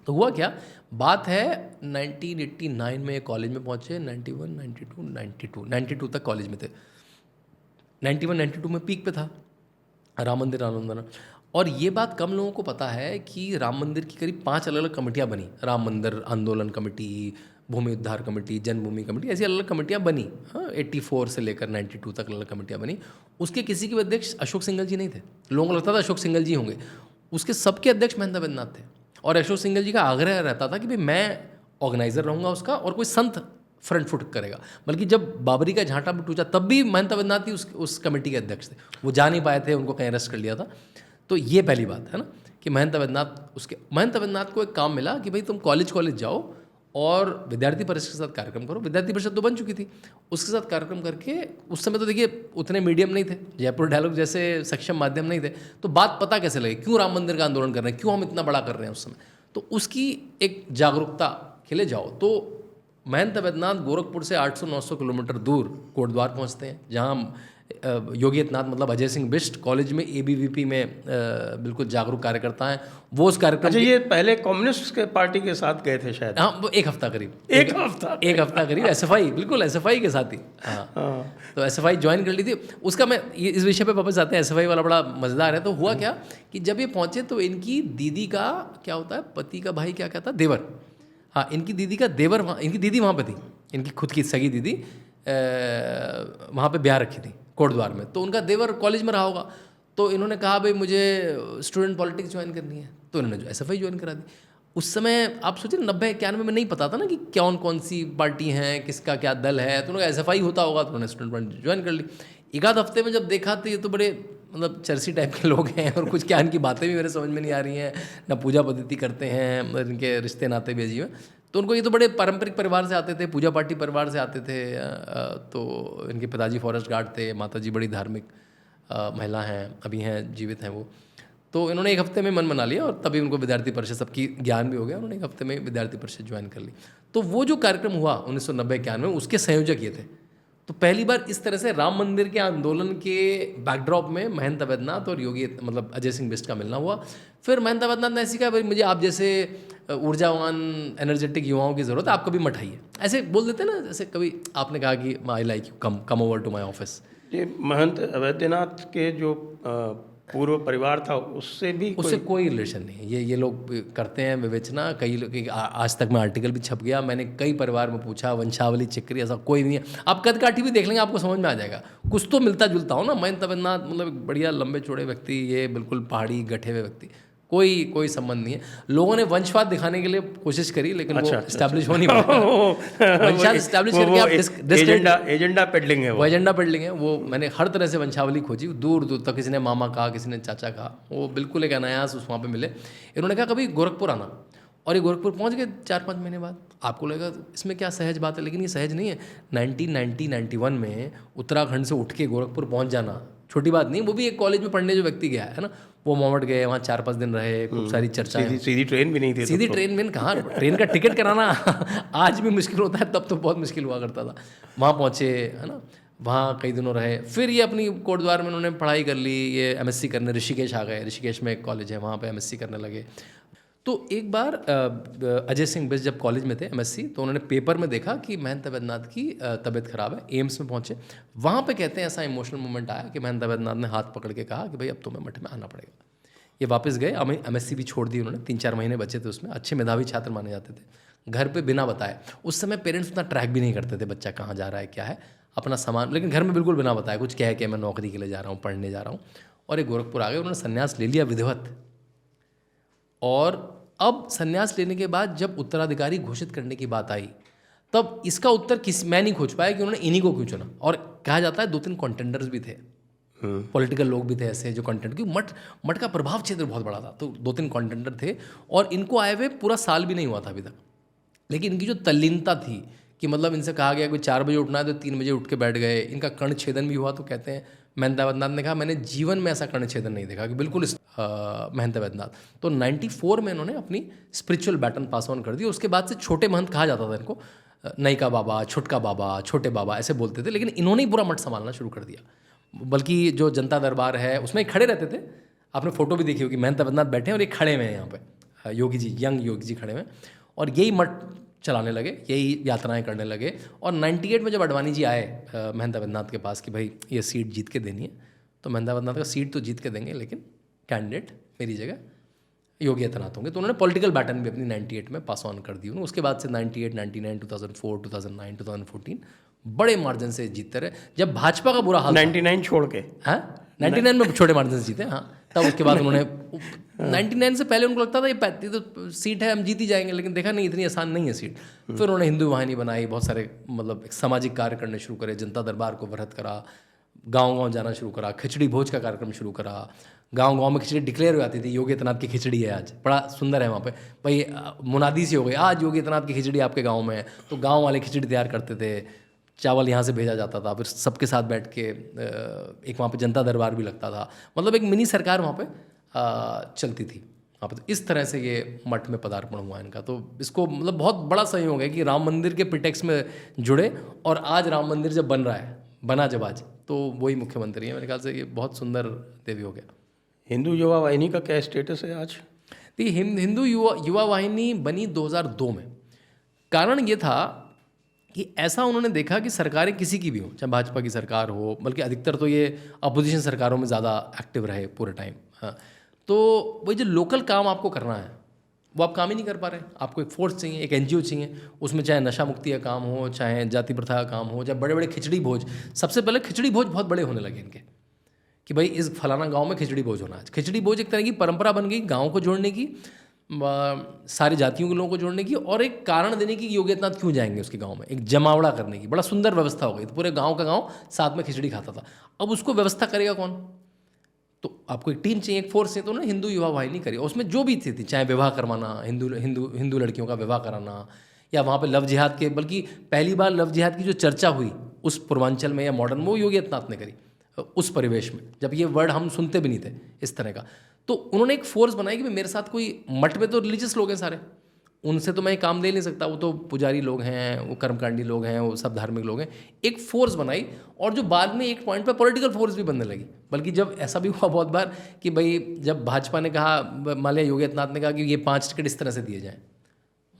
तो हुआ क्या, बात है 1989 में कॉलेज में पहुँचे, 92 तक कॉलेज में थे, 92 में पीक पे था राम मंदिर आंदोलन। और ये बात कम लोगों को पता है कि राम मंदिर की करीब 5 अलग अलग कमेटियाँ बनी, राम मंदिर आंदोलन कमेटी, भूमि उद्धार कमेटी, जन्मभूमि कमेटी, ऐसी अलग अलग कमेटियाँ बनी। हाँ, 84 से लेकर 92 तक अलग अलग कमेटियाँ बनी। उसके किसी के भी अध्यक्ष अशोक सिंघल जी नहीं थे, लोगों को लगता था अशोक सिंघल जी होंगे, उसके सबके अध्यक्ष महंत वैद्यनाथ थे। और अशोक सिंघल जी का आग्रह रहता था कि भाई मैं ऑर्गेनाइजर रहूँगा उसका, और कोई संत फ्रंट फुट करेगा। बल्कि जब बाबरी का झांटा भी टूटा तब भी महंत वैद्यनाथ ही उस कमेटी के अध्यक्ष थे, वो जा नहीं पाए थे, उनको कहीं अरेस्ट कर लिया था। तो ये पहली बात है ना कि महंत वैद्यनाथ को एक काम मिला कि भाई तुम कॉलेज जाओ और विद्यार्थी परिषद के साथ कार्यक्रम करो। विद्यार्थी परिषद तो बन चुकी थी, उसके साथ कार्यक्रम करके, उस समय तो देखिए उतने मीडियम नहीं थे, जयपुर डायलॉग जैसे सक्षम माध्यम नहीं थे, तो बात पता कैसे लगे क्यों राम मंदिर का आंदोलन कर रहे हैं, क्यों हम इतना बड़ा कर रहे हैं उस समय, तो उसकी एक जागरूकता के लिए जाओ। तो महंत वैद्यनाथ गोरखपुर से 800-900 किलोमीटर दूर कोटद्वार पहुँचते हैं, जहाँ योगी आदित्यनाथ मतलब अजय सिंह बिष्ट कॉलेज में ABVP में बिल्कुल जागरूक कार्यकर्ता हैं, वो उस कार्यक्रम। अच्छा, ये पहले कम्युनिस्ट के पार्टी के साथ गए थे शायद? हाँ, वो एक हफ्ता करीब SFI, बिल्कुल SFI के साथ ही। हाँ, तो SFI ज्वाइन कर ली थी। उसका मैं इस विषय पे वापस आते हैं, SFI वाला बड़ा मज़ेदार है। तो हुआ क्या कि जब ये पहुँचे तो इनकी दीदी का क्या होता है, पति का भाई क्या कहता है, देवर, हाँ, इनकी दीदी का देवर, इनकी दीदी वहाँ पे थी, इनकी खुद की सगी दीदी वहाँ पे ब्याह रखी थी कोटद्वार में, तो उनका देवर कॉलेज में रहा होगा, तो इन्होंने कहा भाई मुझे स्टूडेंट पॉलिटिक्स ज्वाइन करनी है, तो इन्होंने SFI ज्वाइन करा दी। उस समय आप सोचिए 90-91 में नहीं पता था ना कि कौन सी पार्टी हैं, किसका क्या दल है, तो उन्होंने SFI होता होगा, तो उन्होंने स्टूडेंट पॉलिटिक्स ज्वाइन कर ली। एक आध हफ्ते में जब देखा तो ये तो बड़े मतलब चर्सी टाइप के लोग हैं, और कुछ क्या इनकी बातें भी मेरे समझ में नहीं आ रही हैं, ना पूजा पद्धति करते हैं, इनके रिश्ते नाते भी अजीब हैं। तो उनको ये तो बड़े पारंपरिक परिवार से आते थे, पूजा पाठी परिवार से आते थे, तो इनके पिताजी फॉरेस्ट गार्ड थे, माताजी बड़ी धार्मिक महिला हैं, अभी हैं, जीवित हैं वो। तो इन्होंने एक हफ्ते में मन बना लिया, और तभी उनको विद्यार्थी परिषद, सबकी ज्ञान भी हो गया, उन्होंने एक हफ्ते में विद्यार्थी परिषद ज्वाइन कर ली। तो वो जो कार्यक्रम हुआ 1990-91 में, उसके संयोजक ये थे। तो पहली बार इस तरह से राम मंदिर के आंदोलन के बैकड्रॉप में महंत अवैधनाथ और योगी मतलब अजय सिंह बिष्ट का मिलना हुआ। फिर महंत अवैधनाथ ने ऐसी कहा भाई मुझे आप जैसे ऊर्जावान एनर्जेटिक युवाओं की ज़रूरत है, आप कभी मत आइए। ऐसे बोल देते ना, जैसे कभी आपने कहा कि I like you, come over to my office. ये महंत अवैधनाथ के जो पूर्व परिवार था उससे कोई रिलेशन नहीं है। ये लोग करते हैं विवेचना। कई लोग आज तक में आर्टिकल भी छप गया, मैंने कई परिवार में पूछा, वंशावली चक्री ऐसा कोई नहीं है। आप कदकाठी भी देख लेंगे आपको समझ में आ जाएगा, कुछ तो मिलता जुलता हो ना। महंत अवैधनाथ मतलब एक बढ़िया लंबे चौड़े व्यक्ति, ये बिल्कुल पहाड़ी गठे हुए व्यक्ति, कोई संबंध नहीं है। लोगों ने वंशवाद दिखाने के लिए कोशिश करी लेकिन वो एस्टैब्लिश हो नहीं पाया। वंशवाद एस्टैब्लिश करके आप एजेंडा पेडलिंग है, वो एजेंडा पेडलिंग है। वो मैंने हर तरह से वंशावली खोजी, दूर दूर तक। किसी ने मामा कहा, किसी ने चाचा कहा, वो बिल्कुल एक अनायास उस वहाँ पे मिले। इन्होंने कहा कभी गोरखपुर आना, और ये गोरखपुर पहुँच गए 4-5 महीने बाद। आपको लगेगा इसमें क्या सहज बात है, लेकिन ये सहज नहीं है। 1991 में उत्तराखंड से उठ के गोरखपुर पहुँच जाना छोटी बात नहीं। वो भी एक कॉलेज में पढ़ने जो व्यक्ति गया है ना, वो मोमेंट गए, वहाँ 4-5 दिन रहे, खूब सारी चर्चाएं। सीधी ट्रेन भी नहीं थी, सीधी ट्रेन में कहाँ, ट्रेन का टिकट कराना आज भी मुश्किल होता है, तब तो बहुत मुश्किल हुआ करता था। वहाँ पहुँचे है ना, वहाँ कई दिनों रहे। फिर ये अपनी कोटद्वार में उन्होंने पढ़ाई कर ली, ये एमएससी करने ऋषिकेश आ गए। ऋषिकेश में एक कॉलेज है, वहाँ पे एमएससी करने लगे। तो एक बार अजय सिंह बिष्ट जब कॉलेज में थे एमएससी, तो उन्होंने पेपर में देखा कि महंत अवैधनाथ की तबीयत खराब है, एम्स में पहुंचे। वहाँ पे कहते हैं ऐसा इमोशनल मोमेंट आया कि महंत अवैधनाथ ने हाथ पकड़ के कहा कि भाई अब तुम्हें मठ में आना पड़ेगा। ये वापस गए, एमएससी भी छोड़ दी उन्होंने। 3-4 महीने बचे थे उसमें, अच्छे मेधावी छात्र माने जाते थे। घर पे बिना बताए, उस समय पेरेंट्स उतना ट्रैक भी नहीं करते थे बच्चा कहाँ जा रहा है क्या है, अपना सामान, लेकिन घर में बिल्कुल बिना बताए कुछ कह के मैं नौकरी के लिए जा रहा हूँ, पढ़ने जा रहा हूँ। और एक गोरखपुर आ गए, उन्होंने संन्यास ले लिया विधिवत। और अब संन्यास लेने के बाद जब उत्तराधिकारी घोषित करने की बात आई, तब इसका उत्तर मैं नहीं खोज पाया कि उन्होंने इन्हीं को क्यों चुना। और कहा जाता है 2-3 कंटेंडर्स भी थे, पॉलिटिकल लोग भी थे ऐसे जो कंटेंट, क्योंकि मठ का प्रभाव क्षेत्र बहुत बड़ा था, तो 2-3 कंटेंडर थे। और इनको आए हुए पूरा साल भी नहीं हुआ था अभी तक, लेकिन इनकी जो तल्लीनता थी कि मतलब इनसे कहा गया कि 4 बजे उठना है तो 3 बजे उठ के बैठ गए। इनका कर्ण छेदन भी हुआ। तो कहते हैं महंत अवैधनाथ ने कहा मैंने जीवन में ऐसा कर्ण छेदन नहीं देखा, कि बिल्कुल महंत अवैधनाथ। तो 94 में इन्होंने अपनी स्पिरिचुअल बैटन पास ऑन कर दी। उसके बाद से छोटे महंत कहा जाता था इनको, नई का बाबा, छुटका बाबा, छोटे बाबा ऐसे बोलते थे। लेकिन इन्होंने ही पूरा मठ संभालना शुरू कर दिया। बल्कि जो जनता दरबार है उसमें खड़े रहते थे, आपने फोटो भी देखी होगी, महंत अवैधनाथ बैठे हैं और ये खड़े हुए हैं यहाँ पे, योगी जी, यंग योगी जी खड़े हुए, और यही मठ चलाने लगे, यही यात्राएं करने लगे। और 98 में जब अडवाणी जी आए महंत अवैधनाथ के पास कि भाई ये सीट जीत के देनी है, तो महंत अवैधनाथ का सीट तो जीत के देंगे लेकिन कैंडिडेट मेरी जगह योगी आदित्यनाथ होंगे। तो उन्होंने पॉलिटिकल बैटन भी अपनी 98 में पास ऑन कर दी उन्होंने। उसके बाद से 98, 99, 2004, 2009, 2014 बड़े मार्जिन से जीतते रहे। जब भाजपा का बुरा हाल 99 छोड़ के, हाँ 99 में छोटे मार्जिन से जीते, हाँ। तब उसके बाद उन्होंने 99 से पहले उनको लगता था ये तो सीट है, हम जीत ही जाएंगे, लेकिन देखा नहीं इतनी आसान नहीं है सीट। फिर उन्होंने हिंदू वाहिनी बनाई, बहुत सारे मतलब सामाजिक कार्य करने शुरू करे, जनता दरबार को वृहत करा, गांव-गांव जाना शुरू करा, खिचड़ी भोज का कार्यक्रम शुरू करा। गांव-गांव में खिचड़ी डिक्लेयर हो जाती थी, योगी आदित्यनाथ की खिचड़ी है आज, बड़ा सुंदर है वहाँ पे भाई, मुनादी सी हो गई आज योगी आदित्यनाथ की खिचड़ी आपके गाँव में है, तो गाँव वाले खिचड़ी तैयार करते थे, चावल यहाँ से भेजा जाता था, फिर सबके साथ बैठ के एक वहाँ पे जनता दरबार भी लगता था, मतलब एक मिनी सरकार वहाँ पे चलती थी वहाँ पे। तो इस तरह से ये मठ में पदार्पण हुआ इनका। तो इसको मतलब बहुत बड़ा संयोग है कि राम मंदिर के प्रिटेक्स्ट में जुड़े, और आज राम मंदिर जब बन रहा है, बना जब आज, तो वही मुख्यमंत्री है। मेरे ख्याल से ये बहुत सुंदर देवी हो गया। हिंदू युवा वाहिनी का क्या स्टेटस है आज? देखिए हिंदू युवा वाहिनी बनी 2002 में। कारण ये था कि ऐसा उन्होंने देखा कि सरकारें किसी की भी हो, चाहे भाजपा की सरकार हो, बल्कि अधिकतर तो ये अपोजिशन सरकारों में ज़्यादा एक्टिव रहे पूरे टाइम, हाँ। तो वही जो लोकल काम आपको करना है वो आप काम ही नहीं कर पा रहे। आपको एक फोर्स चाहिए, एक एनजीओ चाहिए, उसमें चाहे नशा मुक्ति का काम हो, चाहे जाति प्रथा का काम हो, चाहे बड़े बड़े खिचड़ी भोज। सबसे पहले खिचड़ी भोज बहुत बड़े होने लगे इनके, कि भाई इस फलाना गांव में खिचड़ी भोज होना है। खिचड़ी भोज एक तरह की परंपरा बन गई, गांव को जोड़ने की, सारी जातियों के लोगों को जोड़ने की, और एक कारण देने की योगी आदित्यनाथ क्यों जाएंगे उसके गांव में, एक जमावड़ा करने की। बड़ा सुंदर व्यवस्था हो गई, तो पूरे गांव का गांव साथ में खिचड़ी खाता था। अब उसको व्यवस्था करेगा कौन? तो आपको एक टीम चाहिए, एक फोर्स चाहिए। तो उन्होंने हिंदू युवा वाहिनी करी, उसमें जो भी थी चाहे विवाह करवाना, हिंदू लड़कियों का विवाह कराना, या वहाँ पे लव जिहाद के, बल्कि पहली बार लव जिहाद की जो चर्चा हुई उस पूर्वांचल में या मॉडर्न, वो योगी आदित्यनाथ ने करी उस परिवेश में, जब ये वर्ड हम सुनते भी नहीं थे इस तरह का। तो उन्होंने एक फोर्स बनाई कि मेरे साथ कोई, मठ में तो रिलीजियस लोग हैं सारे, उनसे तो मैं काम ले नहीं सकता, वो तो पुजारी लोग हैं, वो कर्मकांडी लोग हैं, वो सब धार्मिक लोग हैं। एक फोर्स बनाई, और जो बाद में एक पॉइंट पर पॉलिटिकल फोर्स भी बनने लगी। बल्कि जब ऐसा भी हुआ बहुत बार कि भाई जब भाजपा ने कहा, मान लिया योगी आदित्यनाथ ने कहा कि ये 5 टिकट इस तरह से दिए जाएँ,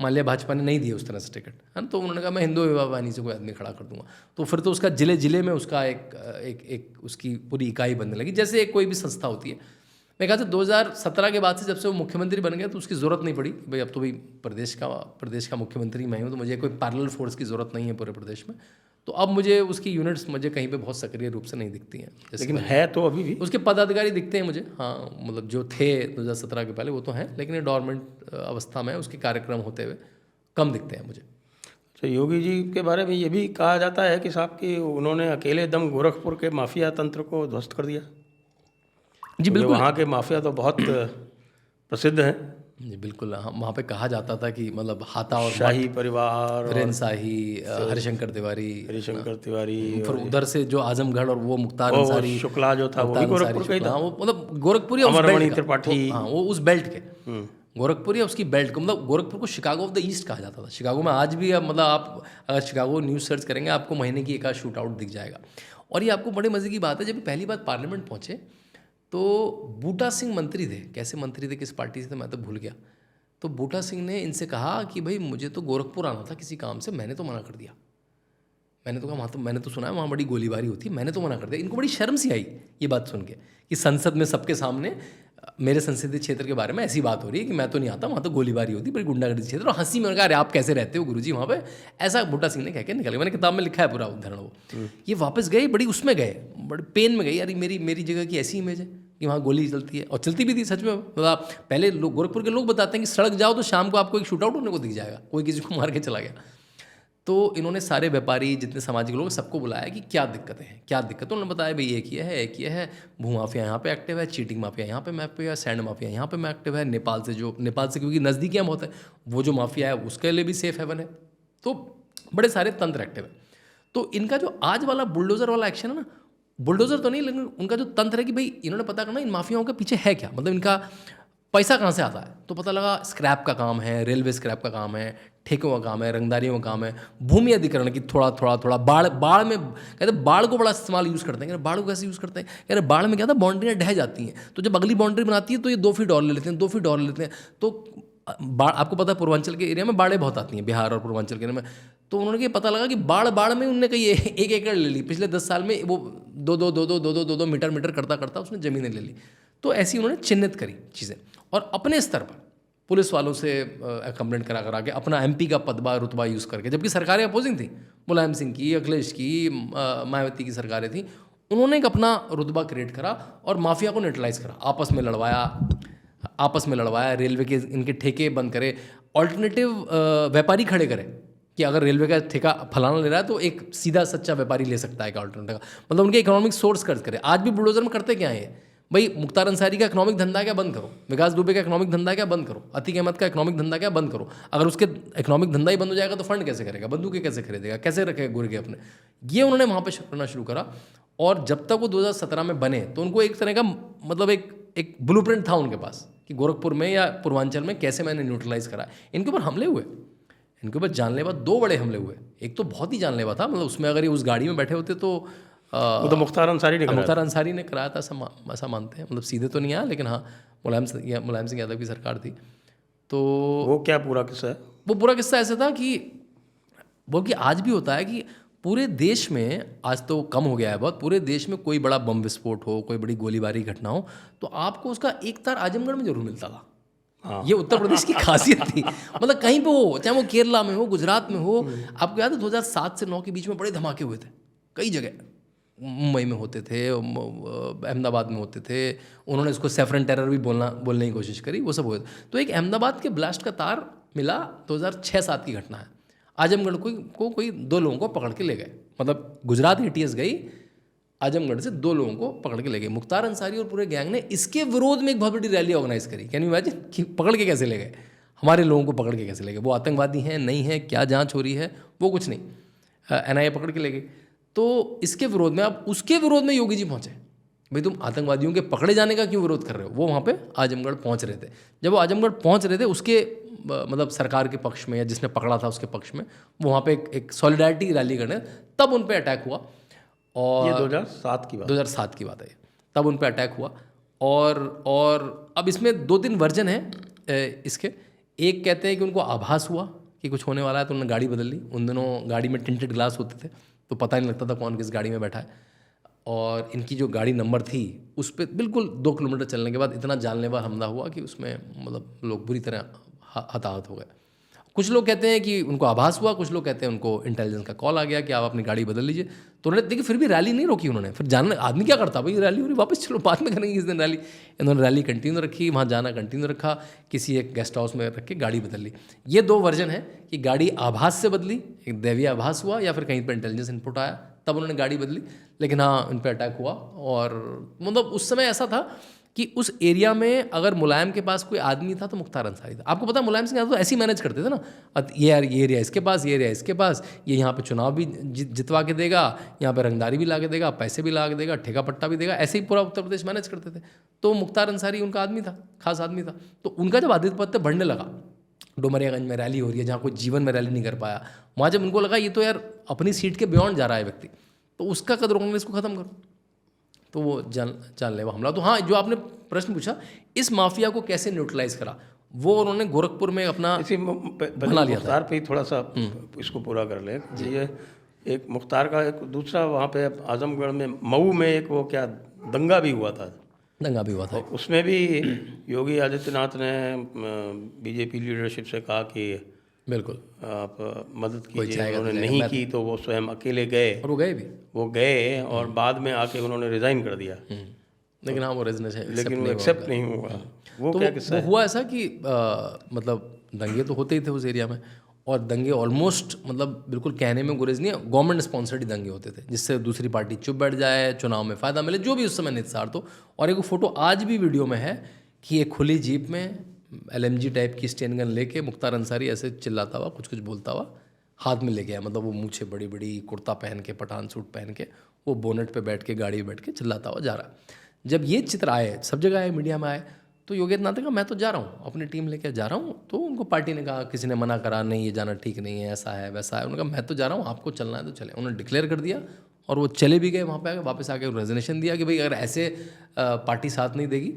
मान लिया भाजपा ने नहीं दिए उस तरह से टिकट, है ना, तो उन्होंने कहा मैं हिंदू विवाह वाहिनी से कोई आदमी खड़ा कर दूंगा। तो फिर तो उसका जिले जिले में उसका एक उसकी पूरी इकाई बनने लगी, जैसे एक कोई भी संस्था होती है। मैं कहा था 2017 के बाद से जब से वो मुख्यमंत्री बन गया तो उसकी ज़रूरत नहीं पड़ी भाई, अब तो भाई प्रदेश का मुख्यमंत्री मैं हूँ, तो मुझे कोई पैरेलल फोर्स की ज़रूरत नहीं है पूरे प्रदेश में। तो अब मुझे उसकी यूनिट्स मुझे कहीं पे बहुत सक्रिय रूप से नहीं दिखती हैं। लेकिन है तो अभी भी उसके पदाधिकारी दिखते हैं मुझे, हाँ, मतलब जो थे 2017 के पहले वो तो हैं, लेकिन ये डॉर्मेंट अवस्था में उसके कार्यक्रम होते हुए कम दिखते हैं मुझे। तो योगी जी के बारे में ये भी कहा जाता है कि साहब कि उन्होंने अकेले दम गोरखपुर के माफिया तंत्र को ध्वस्त कर दिया। जी बिल्कुल, वहाँ के माफिया तो बहुत प्रसिद्ध हैं। जी बिल्कुल, हाँ, वहाँ पे कहा जाता था कि मतलब हाथा और शाही परिवार, वीरेंद्र शाही, हरिशंकर तिवारी, और फिर उधर से जो आजमगढ़ और वो मुख्तार अंसारी, शुक्ला जो था वो भी गोरखपुर का ही था। वो मतलब गोरखपुरी उस अमरमणि बेल्ट का, त्रिपाठी, हाँ, वो उस बेल्ट के गोरखपुर या उसकी बेल्ट को, मतलब गोरखपुर को शिकागो ऑफ द ईस्ट कहा जाता था। शिकागो में आज भी मतलब आप अगर शिकागो न्यूज़ सर्च करेंगे आपको महीने की एक आध शूट आउट दिख जाएगा। और ये आपको बड़े मज़े की बात है, जब पहली बार पार्लियामेंट पहुँचे तो बूटा सिंह मंत्री थे, कैसे मंत्री थे, किस पार्टी से थे मैं तो भूल गया। तो बूटा सिंह ने इनसे कहा कि भाई मुझे तो गोरखपुर आना था किसी काम से, मैंने तो मना कर दिया। मैंने तो कहा वहाँ तो मैंने तो सुना है वहाँ बड़ी गोलीबारी होती है, मैंने तो मना कर दिया। इनको बड़ी शर्म सी आई ये बात सुन के कि संसद में सबके सामने मेरे संसदीय क्षेत्र के बारे में ऐसी बात हो रही है कि मैं तो नहीं आता, वहाँ तो गोलीबारी होती, बड़ी गुंडागर्दी क्षेत्र। और हंसी में कहा अरे आप कैसे रहते हो गुरुजी वहाँ पे, ऐसा बूटा सिंह ने कह के निकल गया। मैंने किताब में लिखा है पूरा उदाहरण वो। ये वापस गए, बड़ी उसमें गए, बड़े पेन में गई, अरे मेरी जगह की ऐसी इमेज है कि वहाँ गोली चलती है, और चलती भी थी सच में। मतलब पहले लोग गोरखपुर के लोग बताते हैं कि सड़क जाओ तो शाम को आपको एक शूट आउट होने को दिख जाएगा, कोई किसी को मार के चला गया। तो इन्होंने सारे व्यापारी जितने सामाजिक लोग सबको बुलाया कि क्या दिक्कतें हैं, क्या दिक्कत। उन्होंने बताया भाई एक ये है, भू माफिया यहाँ पे एक्टिव है, चीटिंग माफिया यहाँ पे मैप पे है, सैंड माफिया यहाँ पे एक्टिव है, नेपाल से क्योंकि नज़दीकी हम होते हैं, वो जो माफिया है उसके लिए भी सेफ हेवन है। तो बड़े सारे तंत्र एक्टिव है। तो इनका जो आज वाला बुलडोज़र वाला एक्शन है ना, बुलडोज़र तो नहीं, लेकिन उनका जो तंत्र है कि भाई इन्होंने पता करना इन माफियाओं के पीछे है क्या, मतलब इनका पैसा कहाँ से आता है। तो पता लगा स्क्रैप का काम है, रेलवे स्क्रैप का काम है, ठेकों का काम है, रंगदारियों का काम है, भूमि अधिकरण की थोड़ा बाढ़ में कहते बाढ़ को बड़ा इस्तेमाल यूज़ करते हैं। बाढ़ को कैसे यूज़ करते हैं, कह रहे बाढ़ में क्या था, बाउंड्रियाँ ढह जाती हैं, तो जब अगली बाउंड्री बनाती है तो ये 2 फीट और ले लेते हैं, 2 फीट और ले लेते हैं। तो बाढ़, आपको पता है पूर्वांचल के एरिया में बाढ़ें बहुत आती हैं, बिहार और पूर्वांचल के एरिया में। तो उन्होंने पता लगा कि बाढ़ में उनने कहीं 1 एकड़ ले ली पिछले 10 साल में, वो 2 मीटर करता उसने ज़मीनें ले ली। तो ऐसी उन्होंने चिन्हित करी चीज़ें, और अपने स्तर पर पुलिस वालों से कंप्लेंट करा के अपना MP का पदबा रुतबा यूज़ करके, जबकि सरकारें अपोजिंग थी, मुलायम सिंह की, अखिलेश की, मायावती की सरकारें थी, उन्होंने एक अपना रुतबा क्रिएट करा और माफिया को न्यूट्रलाइज करा, आपस में लड़वाया, रेलवे के इनके ठेके बंद करे, ऑल्टरनेटिव व्यापारी खड़े करे कि अगर रेलवे का ठेका फलाना ले रहा है तो एक सीधा सच्चा व्यापारी ले सकता है, ऑल्टरनेटिव का, मतलब उनके इकोनॉमिक सोर्स कर्ज करे। आज भी बुलडोजर में करते क्या है भाई, मुख्तार अंसारी का इकोनॉमिक धंधा क्या बंद करो, विकास दुबे का इकोनॉमिक धंधा क्या बंद करो, अतीक अहमद का इकोनॉमिक धंधा क्या बंद करो। अगर उसके इकोनॉमिक धंधा ही बंद हो जाएगा तो फंड कैसे करेगा, बंदूकें कैसे खरीदेगा, कैसे रखेगा गुर्गे अपने। ये उन्होंने वहाँ पर करना शुरू करा, और जब तक वो 2017 में बने तो उनको एक तरह का मतलब एक ब्लूप्रिंट था उनके पास कि गोरखपुर में या पूर्वांचल में कैसे मैंने न्यूट्रलाइज करा। इनके ऊपर हमले हुए, इनके ऊपर जानलेवा 2 बड़े हमले हुए। एक तो बहुत ही जानलेवा था, मतलब उसमें अगर ये उस गाड़ी में बैठे होते तो वो तो मुख्तार अंसारी ने कराया था, ऐसा मानते हैं, मतलब सीधे तो नहीं आया, लेकिन हाँ मुलायम सिंह यादव की सरकार थी। तो वो क्या पूरा किस्सा है, वो पूरा किस्सा ऐसा था कि बल्कि आज भी होता है कि पूरे देश में, आज तो कम हो गया है बहुत, पूरे देश में कोई बड़ा बम विस्फोट हो, कोई बड़ी गोलीबारी घटना हो, तो आपको उसका एक तार आजमगढ़ में जरूर मिलता था। हाँ। ये उत्तर प्रदेश की खासियत थी, मतलब कहीं पे हो, चाहे वो केरला में हो, गुजरात में हो। आपको याद है 2007 से 9 के बीच में बड़े धमाके हुए थे कई जगह, मुंबई में होते थे, अहमदाबाद में होते थे, उन्होंने इसको सैफरन टेरर भी बोलने की कोशिश करी, वो सब हुए थे। तो एक अहमदाबाद के ब्लास्ट का तार मिला, 2006-07 की घटना है। आजमगढ़ को कोई 2 लोगों को पकड़ के ले गए, मतलब गुजरात ATS गई, आजमगढ़ से 2 लोगों को पकड़ के ले गए। मुख्तार अंसारी और पूरे गैंग ने इसके विरोध में एक बहुत बड़ी रैली ऑर्गेनाइज करी। कैन यू इमेजिन कि पकड़ के कैसे ले गए, हमारे लोगों को पकड़ के कैसे ले गए, वो आतंकवादी हैं नहीं है, क्या जांच हो रही है, वो कुछ नहीं, NIA पकड़ के ले गई। तो इसके विरोध में, अब उसके विरोध में योगी जी पहुंचे, भाई तुम आतंकवादियों के पकड़े जाने का क्यों विरोध कर रहे हो। वो वहाँ पे आजमगढ़ पहुँच रहे थे। जब वो आजमगढ़ पहुँच रहे थे, उसके मतलब सरकार के पक्ष में या जिसने पकड़ा था उसके पक्ष में, वो वहाँ पे एक सॉलिडारिटी रैली करने, तब उन पे अटैक हुआ। और ये 2007 की बात 2007 की बात है, तब उन पे अटैक हुआ। और अब इसमें 2-3 वर्जन हैं इसके। एक कहते हैं कि उनको आभास हुआ कि कुछ होने वाला है, तो उन्होंने गाड़ी बदल ली। उन दिनों गाड़ी में टिंटेड ग्लास होते थे, तो पता नहीं लगता था कौन किस गाड़ी में बैठा है। और इनकी जो गाड़ी नंबर थी उस पर बिल्कुल 2 किलोमीटर चलने के बाद इतना जानलेवा हमला हुआ कि उसमें मतलब लोग बुरी तरह हताहत हो गए। कुछ लोग कहते हैं कि उनको आभास हुआ, कुछ लोग कहते हैं उनको इंटेलिजेंस का कॉल आ गया कि आप अपनी गाड़ी बदल लीजिए। तो उन्होंने देखिए फिर भी रैली नहीं रोकी उन्होंने। फिर जाना, आदमी क्या करता, भाई रैली हो रही, वापस चलो बाद में करेंगे इस दिन रैली। इन्होंने रैली कंटिन्यू रखी, वहाँ जाना कंटिन्यू रखा, किसी एक गेस्ट हाउस में रख के गाड़ी बदल ली। ये 2 वर्जन है कि गाड़ी आभास से बदली, एक दैवीय आभास हुआ, या फिर कहीं पर इंटेलिजेंस इनपुट आया तब उन्होंने गाड़ी बदली। लेकिन हाँ, उन पर अटैक हुआ। और मतलब उस समय ऐसा था कि उस एरिया में अगर मुलायम के पास कोई आदमी था तो मुख्तार अंसारी था। आपको पता है मुलायम सिंह तो ऐसे ही मैनेज करते थे ना, ये एरिया इसके पास, ये एरिया इसके पास, ये यहाँ पे चुनाव भी जितवा के देगा, यहाँ पे रंगदारी भी ला के देगा, पैसे भी ला के देगा, ठेका पट्टा भी देगा, ऐसे ही पूरा उत्तर प्रदेश मैनेज करते थे। तो मुख्तार अंसारी उनका आदमी था, खास आदमी था। तो उनका जब आधिपत्य बढ़ने लगा, डुमरियागंज में रैली हो रही है जहाँ कोई जीवन में रैली नहीं कर पाया, वहाँ जब उनको लगा ये तो यार अपनी सीट के बियॉन्ड जा रहा है व्यक्ति, तो उसका कदर रोकने इसको ख़त्म करो, तो वो जानलेवा हमला। तो हाँ, जो आपने प्रश्न पूछा, इस माफिया को कैसे न्यूट्रलाइज करा, वो उन्होंने गोरखपुर में अपना बना लिया था। मुख्तार पे ही थोड़ा सा इसको पूरा कर ले। ये एक मुख्तार का एक दूसरा वहाँ पे आजमगढ़ में मऊ में एक वो क्या दंगा भी हुआ था। उसमें भी योगी आदित्यनाथ ने बीजेपी लीडरशिप से कहा कि बिल्कुल आप मदद कीजिए, उन्होंने नहीं की तो वो स्वयं अकेले गए, और वो गए और बाद में आके उन्होंने रिजाइन कर दिया। लेकिन हाँ, वो रेजिग्नेशन लेकिन वो एक्सेप्ट नहीं हुआ। वो तो क्या किस्सा है? हुआ ऐसा कि मतलब दंगे तो होते ही थे उस एरिया में, और दंगे ऑलमोस्ट मतलब बिल्कुल कहने में गुरेज नहीं, गवर्नमेंट स्पॉन्सर्ड दंगे होते थे, जिससे दूसरी पार्टी चुप बैठ जाए, चुनाव में फ़ायदा मिले, जो भी उस समय निस्सार। तो और एक फोटो आज भी वीडियो में है कि एक खुली जीप में LMG टाइप की स्टेन गन लेके मुख्तार अंसारी ऐसे चिल्लाता हुआ, कुछ बोलता हुआ हाथ में लेके आया, मतलब वो मूछें बड़ी बड़ी, कुर्ता पहन के, पठान सूट पहन के, वो बोनेट पे बैठ के, गाड़ी में बैठ के चिल्लाता हुआ जा रहा है। जब ये चित्र आए, सब जगह आए, मीडिया में आए, तो योगी आदित्यनाथ ने कहा मैं तो जा रहा हूँ, अपनी टीम लेके जा रहा हूँ। तो उनको पार्टी ने कहा, किसी ने मना करा, नहीं ये जाना ठीक नहीं है, ऐसा है वैसा है। उन्होंने कहा मैं तो जा रहा हूँ, आपको चलना है तो चले। उन्होंने डिक्लेयर कर दिया और वो चले भी गए। वहाँ पे आके वापस आके रेजिग्नेशन दिया कि भाई अगर ऐसे पार्टी साथ नहीं देगी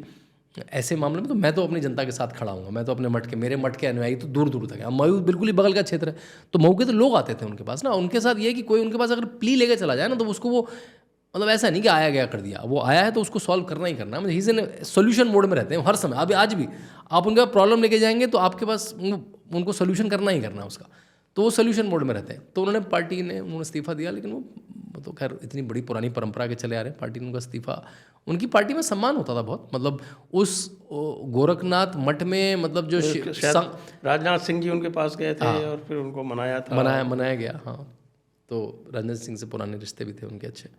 ऐसे मामले में, तो मैं तो अपनी जनता के साथ खड़ा हूँ, मैं तो अपने मठ के, मेरे मठ के अनुयायी तो दूर दूर तक है। मऊ बिल्कुल ही बगल का क्षेत्र है, तो मऊ के तो लोग आते थे उनके पास ना। उनके साथ ये है कि कोई उनके पास अगर प्ली लेके चला जाए ना, तो उसको वो मतलब ऐसा नहीं कि आया गया कर दिया, वो आया है तो उसको सॉल्व करना ही करना है। मतलब ही इन सोल्यूशन मोड में रहते हैं हर समय। अभी आज भी आप उनका प्रॉब्लम लेके जाएंगे तो आपके पास उनको सोल्यूशन करना ही करना है उसका, तो वो सोल्यूशन मोड में रहते हैं। तो उन्होंने पार्टी ने उन्होंने इस्तीफा दिया, लेकिन वो तो खैर इतनी बड़ी पुरानी परंपरा के चले आ रहे हैं, पार्टी ने उनका इस्तीफा, उनकी पार्टी में सम्मान होता था बहुत, मतलब उस गोरखनाथ मठ में, मतलब जो राजनाथ सिंह जी उनके पास गए थे और फिर उनको मनाया था, मनाया गया। हाँ, तो राजनाथ सिंह से पुराने रिश्ते भी थे उनके अच्छे।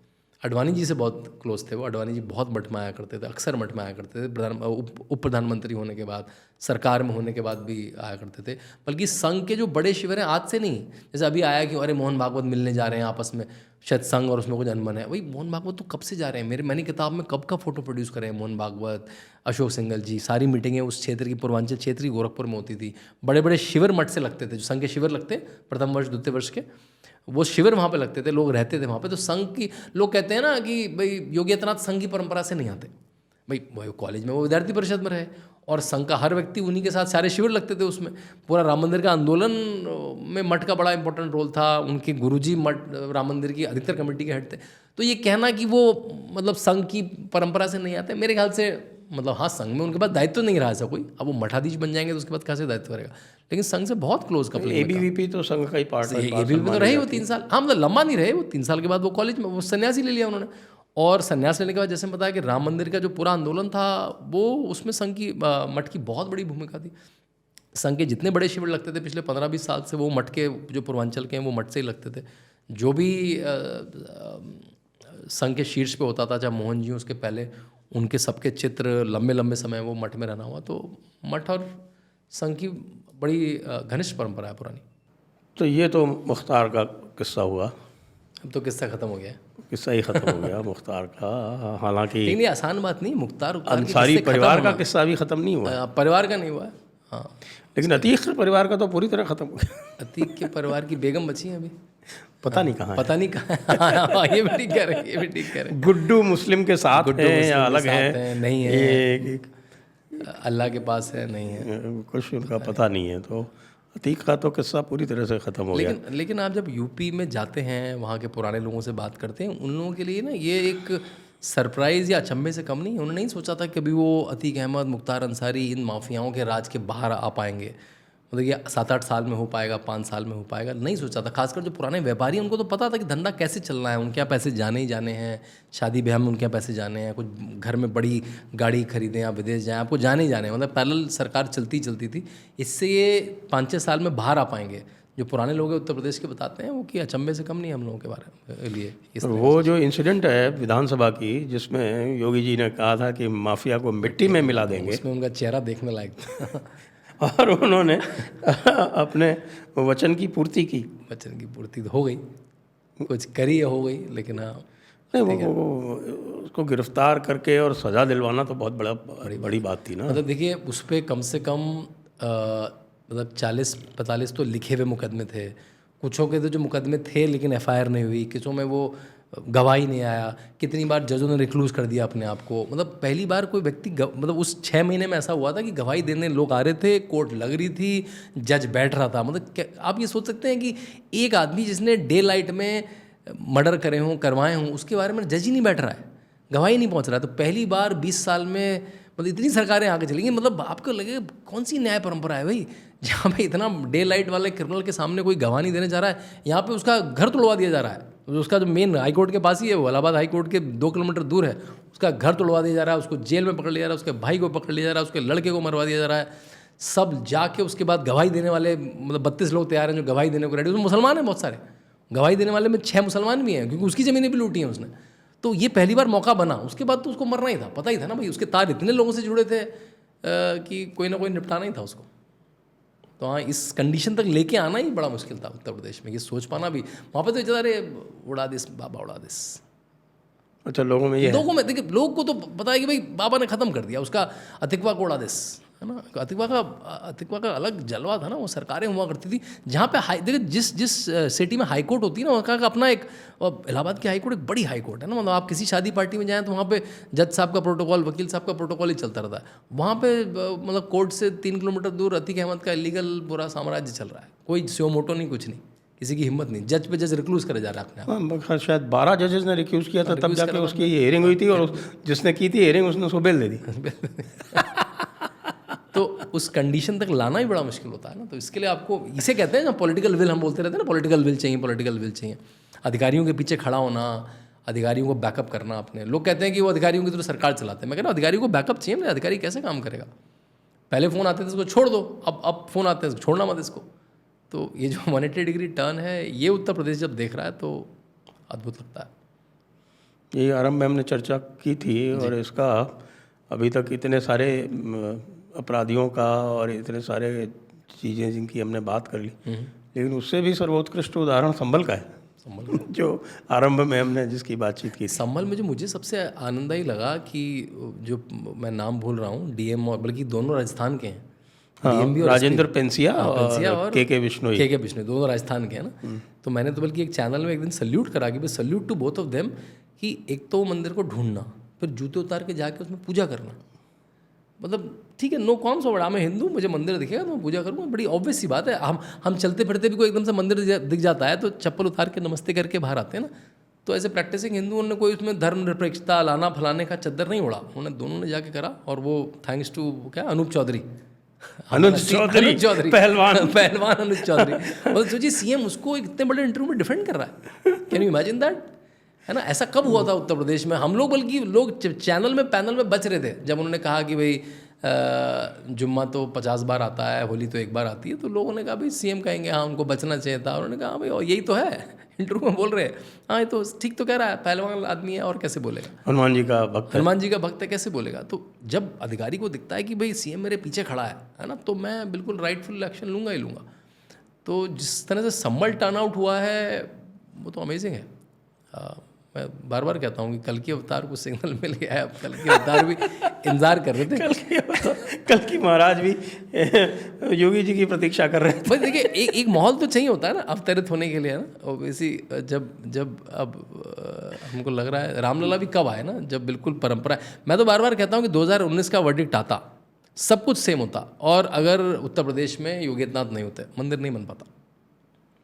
अडवाणी जी से बहुत क्लोज थे वो। अडवाणी जी बहुत मठ में आया करते थे, अक्सर मठ में आया करते थे, उप प्रधानमंत्री होने के बाद, सरकार में होने के बाद भी आया करते थे। बल्कि संघ के जो बड़े शिविर हैं आज से नहीं, जैसे अभी आया कि अरे मोहन भागवत मिलने जा रहे हैं आपस में, शायद संघ और उसमें कुछ अनबन है। वही मोहन भागवत तो कब से जा रहे हैं, मैंने किताब में कब का फोटो प्रोड्यूस करे हैं मोहन भागवत, अशोक सिंघल जी। सारी मीटिंगें उस क्षेत्र की, पूर्वांचल क्षेत्र की गोरखपुर में होती थी। बड़े बड़े शिविर मठ से लगते थे, जो संघ के शिविर लगते प्रथम वर्ष द्वितीय वर्ष के, वो शिविर वहाँ पे लगते थे, लोग रहते थे वहाँ पे। तो संघ की लोग कहते हैं ना कि भाई योगी आदित्यनाथ संघ की परंपरा से नहीं आते। भाई कॉलेज में वो विद्यार्थी परिषद में रहे, और संघ का हर व्यक्ति उन्हीं के साथ, सारे शिविर लगते थे उसमें। पूरा राम मंदिर का आंदोलन में मठ का बड़ा इंपॉर्टेंट रोल था। उनके गुरुजी मठ राम मंदिर की अधिकतर कमेटी के हेड थे। तो ये कहना कि वो मतलब संघ की परंपरा से नहीं आते, मेरे ख्याल से मतलब हाँ, संघ में उनके पास दायित्व नहीं रहा ऐसा कोई। अब वो मठाधीश बन जाएंगे तो उसके बाद कैसे दायित्व रहेगा, लेकिन संघ से बहुत क्लोज कपलिंग। ABVP तो संघ का ही पार्ट है। ABVP तो रहे वो 3 साल, हाँ मतलब लंबा नहीं रहे वो। 3 साल के बाद वो कॉलेज में वो सन्यासी ले लिया उन्होंने। और संन्यास लेने के बाद जैसे बताया कि राम मंदिर का जो पूरा आंदोलन था, वो उसमें संघ की, मठ की बहुत बड़ी भूमिका थी। संघ के जितने बड़े शिविर लगते थे पिछले 15-20 साल से, वो मठ के जो पूर्वांचल के हैं वो मठ से ही लगते थे। जो भी संघ के शीर्ष पे होता था, चाहे मोहन जी उसके पहले, उनके सबके चित्र लंबे लंबे समय वो मठ में रहना हुआ। तो मठ और संघ की बड़ी घनिष्ठ परंपरा है पुरानी। तो ये तो मुख्तार का किस्सा हुआ। अब तो किस्सा खत्म हो गया, किस्सा ही खत्म हो गया मुख्तार का। हालांकि नहीं, आसान बात नहीं, मुख्तार अंसारी परिवार का किस्सा भी खत्म नहीं हुआ, परिवार का नहीं हुआ। हाँ, लेकिन अतीक के परिवार का तो पूरी तरह ख़त्म हो गया। अतीक के परिवार की बेगम बची है अभी, पता नहीं कहाँ है। पता नहीं कहाँ ये भी ठीक कह रहे हैं, ये भी ठीक कह रहे हैं। गुड्डू मुस्लिम के साथ गुड्डू है मुस्लिम या के अलग साथ है, नहीं है, ये अल्लाह के पास है, नहीं है। कुछ उनका पता नहीं है। तो अतीक का तो किस्सा पूरी तरह से ख़त्म हो गया। लेकिन आप जब यूपी में जाते हैं, वहाँ के पुराने लोगों से बात करते हैं, उन लोगों के लिए ना ये एक सरप्राइज़ या अचंभे से कम नहीं है। उन्होंने नहीं सोचा था कि कभी वो अतीक अहमद, मुख्तार अंसारी इन माफियाओं के राज के बाहर आ पाएंगे। मतलब ये 7-8 साल में हो पाएगा, 5 साल में हो पाएगा, नहीं सोचा था। खासकर जो पुराने व्यापारी, उनको तो पता था कि धंधा कैसे चलना है, उनके यहाँ पैसे जाने ही जाने हैं, शादी ब्याह में उनके यहाँ पैसे जाने हैं, कुछ घर में बड़ी गाड़ी खरीदें या विदेश जाएँ, आपको जाने ही जाने, मतलब पैरेलल सरकार चलती थी। इससे ये 5-6 साल में बाहर आ पाएंगे। जो पुराने लोग हैं उत्तर प्रदेश के बताते हैं वो कि अचंभे से कम नहीं है हम लोगों के बारे में लिए। वो जो इंसिडेंट है विधानसभा की, जिसमें योगी जी ने कहा था कि माफिया को मिट्टी में मिला देंगे, उसमें उनका चेहरा देखने लायक था। और उन्होंने अपने वचन की पूर्ति की। वचन की पूर्ति तो हो गई, कुछ करी हो गई, लेकिन हाँ नहीं, वो उसको गिरफ्तार करके और सज़ा दिलवाना तो बहुत बड़ी बात थी ना। मतलब देखिए, उस पर कम से कम मतलब 40-45 तो लिखे हुए मुकदमे थे। कुछों के तो जो मुकदमे थे लेकिन एफआईआर नहीं हुई, किसों में वो गवाही नहीं आया, कितनी बार जजों ने रिक्लूज कर दिया अपने आप को। मतलब पहली बार कोई व्यक्ति मतलब उस 6 महीने में ऐसा हुआ था कि गवाही देने लोग आ रहे थे, कोर्ट लग रही थी, जज बैठ रहा था। मतलब आप ये सोच सकते हैं कि एक आदमी जिसने डे लाइट में मर्डर करे हों, करवाए हों, उसके बारे में जज ही नहीं बैठ रहा है, गवाही नहीं पहुंच रहा है। तो पहली बार 20 साल में मतलब इतनी सरकारें आगे चली गई। मतलब आपको लगे कौन सी न्याय परंपरा है भाई, जहाँ पे इतना डे लाइट वाले क्रिमिनल के सामने कोई गवाह नहीं देने जा रहा है, यहाँ पे उसका घर तोड़वा दिया जा रहा है। उसका जो मेन हाई कोर्ट के पास ही है, वो इलाहाबाद हाई कोर्ट के 2 किलोमीटर दूर है, उसका घर तोड़वा दिया जा रहा है, उसको जेल में पकड़ लिया जा रहा है, उसके भाई को पकड़ लिया जा रहा है, उसके लड़के को मरवा दिया जा रहा है। सब जाके उसके बाद गवाही देने वाले मतलब 32 लोग तैयार हैं जो गवाही देने को रेडी। उसमें मुसलमान हैं बहुत सारे, गवाही देने वाले में 6 मुसलमान भी हैं, क्योंकि उसकी ज़मीनें भी लूटी हैं उसने। तो ये पहली बार मौका बना, उसके बाद तो उसको मरना ही था, पता ही था ना भाई, उसके तार इतने लोगों से जुड़े थे कि कोई ना कोई निपटाना ही था उसको। तो हाँ, इस कंडीशन तक लेके आना ही बड़ा मुश्किल था उत्तर प्रदेश में, ये सोच पाना भी। वहाँ पे तो इतना अरे उड़ा दिस बाबा उड़ा दिस। अच्छा, लोगों में देखिए, लोग को तो पता है कि भाई बाबा ने ख़त्म कर दिया, उसका अतिकवा को उड़ा दिस, है ना। अतिकवा का अलग जलवा था ना। वो सरकारें हुआ करती थी जहाँ पे देखिए जिस सिटी में हाई कोर्ट होती है ना, वहाँ का अपना एक, इलाहाबाद की हाई कोर्ट एक बड़ी हाई कोर्ट है ना। मतलब आप किसी शादी पार्टी में जाएँ तो वहाँ पे जज साहब का प्रोटोकॉल, वकील साहब का प्रोटोकॉल ही चलता रहता है। वहाँ पे मतलब कोर्ट से 3 किलोमीटर दूर अतीक अहमद का इलीगल पूरा साम्राज्य चल रहा है। कोई स्यो मोटो नहीं, कुछ नहीं, किसी की हिम्मत नहीं। जज पे जज रिक्लूज करे जा रहा है अपने आप। शायद 12 जजेस ने रिक्यूज किया था, तब जाके उसकी हियरिंग हुई थी, और जिसने की थी हियरिंग उसने उसको बेल दे दी। तो उस कंडीशन तक लाना ही बड़ा मुश्किल होता है ना। तो इसके लिए आपको, इसे कहते हैं ना पॉलिटिकल विल, हम बोलते रहते हैं ना, पॉलिटिकल विल चाहिए, पॉलिटिकल विल चाहिए। अधिकारियों के पीछे खड़ा होना, अधिकारियों को बैकअप करना अपने। लोग कहते हैं कि वो अधिकारियों की तरह सरकार चलाते हैं। मैं कह रहा हूँ अधिकारियों को बैकअप चाहिए ना। अधिकारी कैसे काम करेगा? पहले फ़ोन आते थे इसको छोड़ दो, अब फ़ोन आते हैं छोड़ना मत इसको। तो ये जो 180 डिग्री टर्न है, ये उत्तर प्रदेश जब देख रहा है तो अद्भुत लगता है। ये आरंभ में हमने चर्चा की थी, और इसका अभी तक इतने सारे अपराधियों का और इतने सारे चीज़ें जिनकी हमने बात कर ली, लेकिन उससे भी सर्वोत्कृष्ट उदाहरण संभल का है। संभल जो आरंभ में हमने जिसकी बातचीत की। संभल में जो मुझे सबसे आनंददायी लगा कि जो मैं नाम भूल रहा हूँ, डीएम, और बल्कि दोनों राजस्थान के हैं। हाँ, राजेंद्र पेंसिया और के विश्नोई दोनों राजस्थान के हैं ना। तो मैंने तो बल्कि एक चैनल में एक दिन सल्यूट करा कि भाई salute to both of them, कि एक तो मंदिर को ढूंढना, फिर जूते उतार के जाके उसमें पूजा करना। मतलब ठीक है, नो कॉम्स बड़ा, मैं हिंदू, मुझे मंदिर दिखेगा तो मैं पूजा करूँगा, बड़ी ऑब्वियस सी बात है। हम चलते फिरते भी कोई एकदम से मंदिर दिख जाता है तो चप्पल उतार के नमस्ते करके बाहर आते हैं ना। तो ऐसे प्रैक्टिसिंग हिंदुओं ने कोई उसमें धर्म निरपेक्षता लाना फलाने का चद्दर नहीं उड़ा, उन्होंने दोनों ने जाके करा। और वो थैंक्स टू क्या अनूप चौधरी पहलवान अनुज चौधरी। मतलब सोचिए, सीएम उसको इतने बड़े इंटरव्यू में डिफेंड कर रहा है। कैन यू इमेजिन दैट, है ना। ऐसा कब हुआ था उत्तर प्रदेश में? हम लोग, बल्कि लोग चैनल में पैनल में बच रहे थे जब उन्होंने कहा कि भाई जुम्मा तो 50 बार आता है, होली तो 1 बार आती है। तो लोगों ने कहा भाई सीएम कहेंगे हाँ उनको बचना चाहिए था। उन्होंने कहा भाई यही तो है, इंटरव्यू में बोल रहे हैं, हाँ ये तो ठीक तो कह रहा है, पहलवान आदमी है और कैसे बोलेगा, हनुमान जी का भक्त है, कैसे बोलेगा। तो जब अधिकारी को दिखता है कि भाई सीएम मेरे पीछे खड़ा है ना, तो मैं बिल्कुल राइटफुल एक्शन लूँगा ही लूँगा। तो जिस तरह से संभल टर्न आउट हुआ है वो तो अमेजिंग है। मैं बार बार कहता हूँ कि कल के अवतार को सिग्नल मिल गया है। अब कल के अवतार भी इंतजार कर रहे थे कल की महाराज भी योगी जी की प्रतीक्षा कर रहे थे। बस देखिए, एक माहौल तो चाहिए होता है ना अवतरित होने के लिए, है ना। और इसी जब अब हमको लग रहा है रामलला भी कब आए ना, जब बिल्कुल परंपरा। मैं तो बार बार कहता हूँ कि 2019 का वर्डिक्ट आता, सब कुछ सेम होता, और अगर उत्तर प्रदेश में योगी आदित्यनाथ नहीं होते, मंदिर नहीं बन पाता।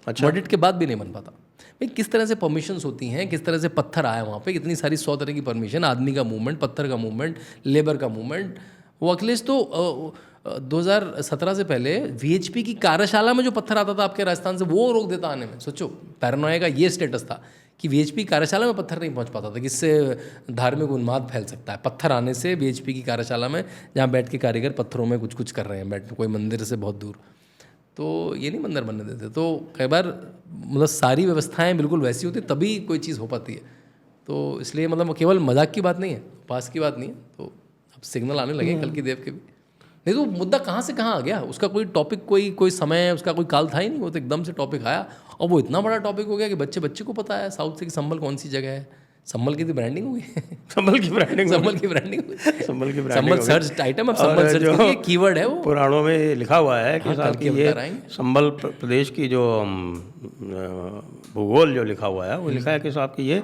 अच्छा, वर्डिक्ट के बाद भी नहीं बन पाता। भाई किस तरह से परमिशंस होती हैं, किस तरह से पत्थर आया वहाँ पे, इतनी सारी 100 तरह की परमिशन, आदमी का मूवमेंट, पत्थर का मूवमेंट, लेबर का मूवमेंट। वो अखिलेश तो 2017 से पहले वीएचपी की कार्यशाला में जो पत्थर आता था आपके राजस्थान से, वो रोक देता आने में। सोचो, पैरानोया का ये स्टेटस था कि वीएचपी कार्यशाला में पत्थर नहीं पहुंच पाता था, किससे धार्मिक उन्माद फैल सकता है पत्थर आने से। वीएचपी की कार्यशाला में जहाँ बैठ के कारीगर पत्थरों में कुछ कुछ कर रहे हैं, बैठ कोई मंदिर से बहुत दूर, तो ये नहीं मंदिर बनने देते। तो कई बार मतलब सारी व्यवस्थाएं बिल्कुल वैसी होती तभी कोई चीज़ हो पाती है। तो इसलिए मतलब केवल मजाक की बात नहीं है, पास की बात नहीं है। तो अब सिग्नल आने लगे कल की देव के भी। नहीं तो मुद्दा कहाँ से कहाँ आ गया, उसका कोई टॉपिक, कोई समय, उसका कोई काल था ही नहीं। वो तो एकदम से टॉपिक आया और वो इतना बड़ा टॉपिक हो गया कि बच्चे को पता है साउथ से कि संभल कौन सी जगह है। संभल की तो ब्रांडिंग हुई संभल की ब्रांडिंग, संभल की ब्रांडिंग हुई, संभल की ब्रांडिंग, संभल सर्च आइटम। अब संभल सर्च कीजिए, कीवर्ड है वो। पुराणों में लिखा हुआ है कि साहब कि ये बताएंगे। संभल प्रदेश की जो भूगोल जो लिखा हुआ है, वो लिखा है कि साहब कि ये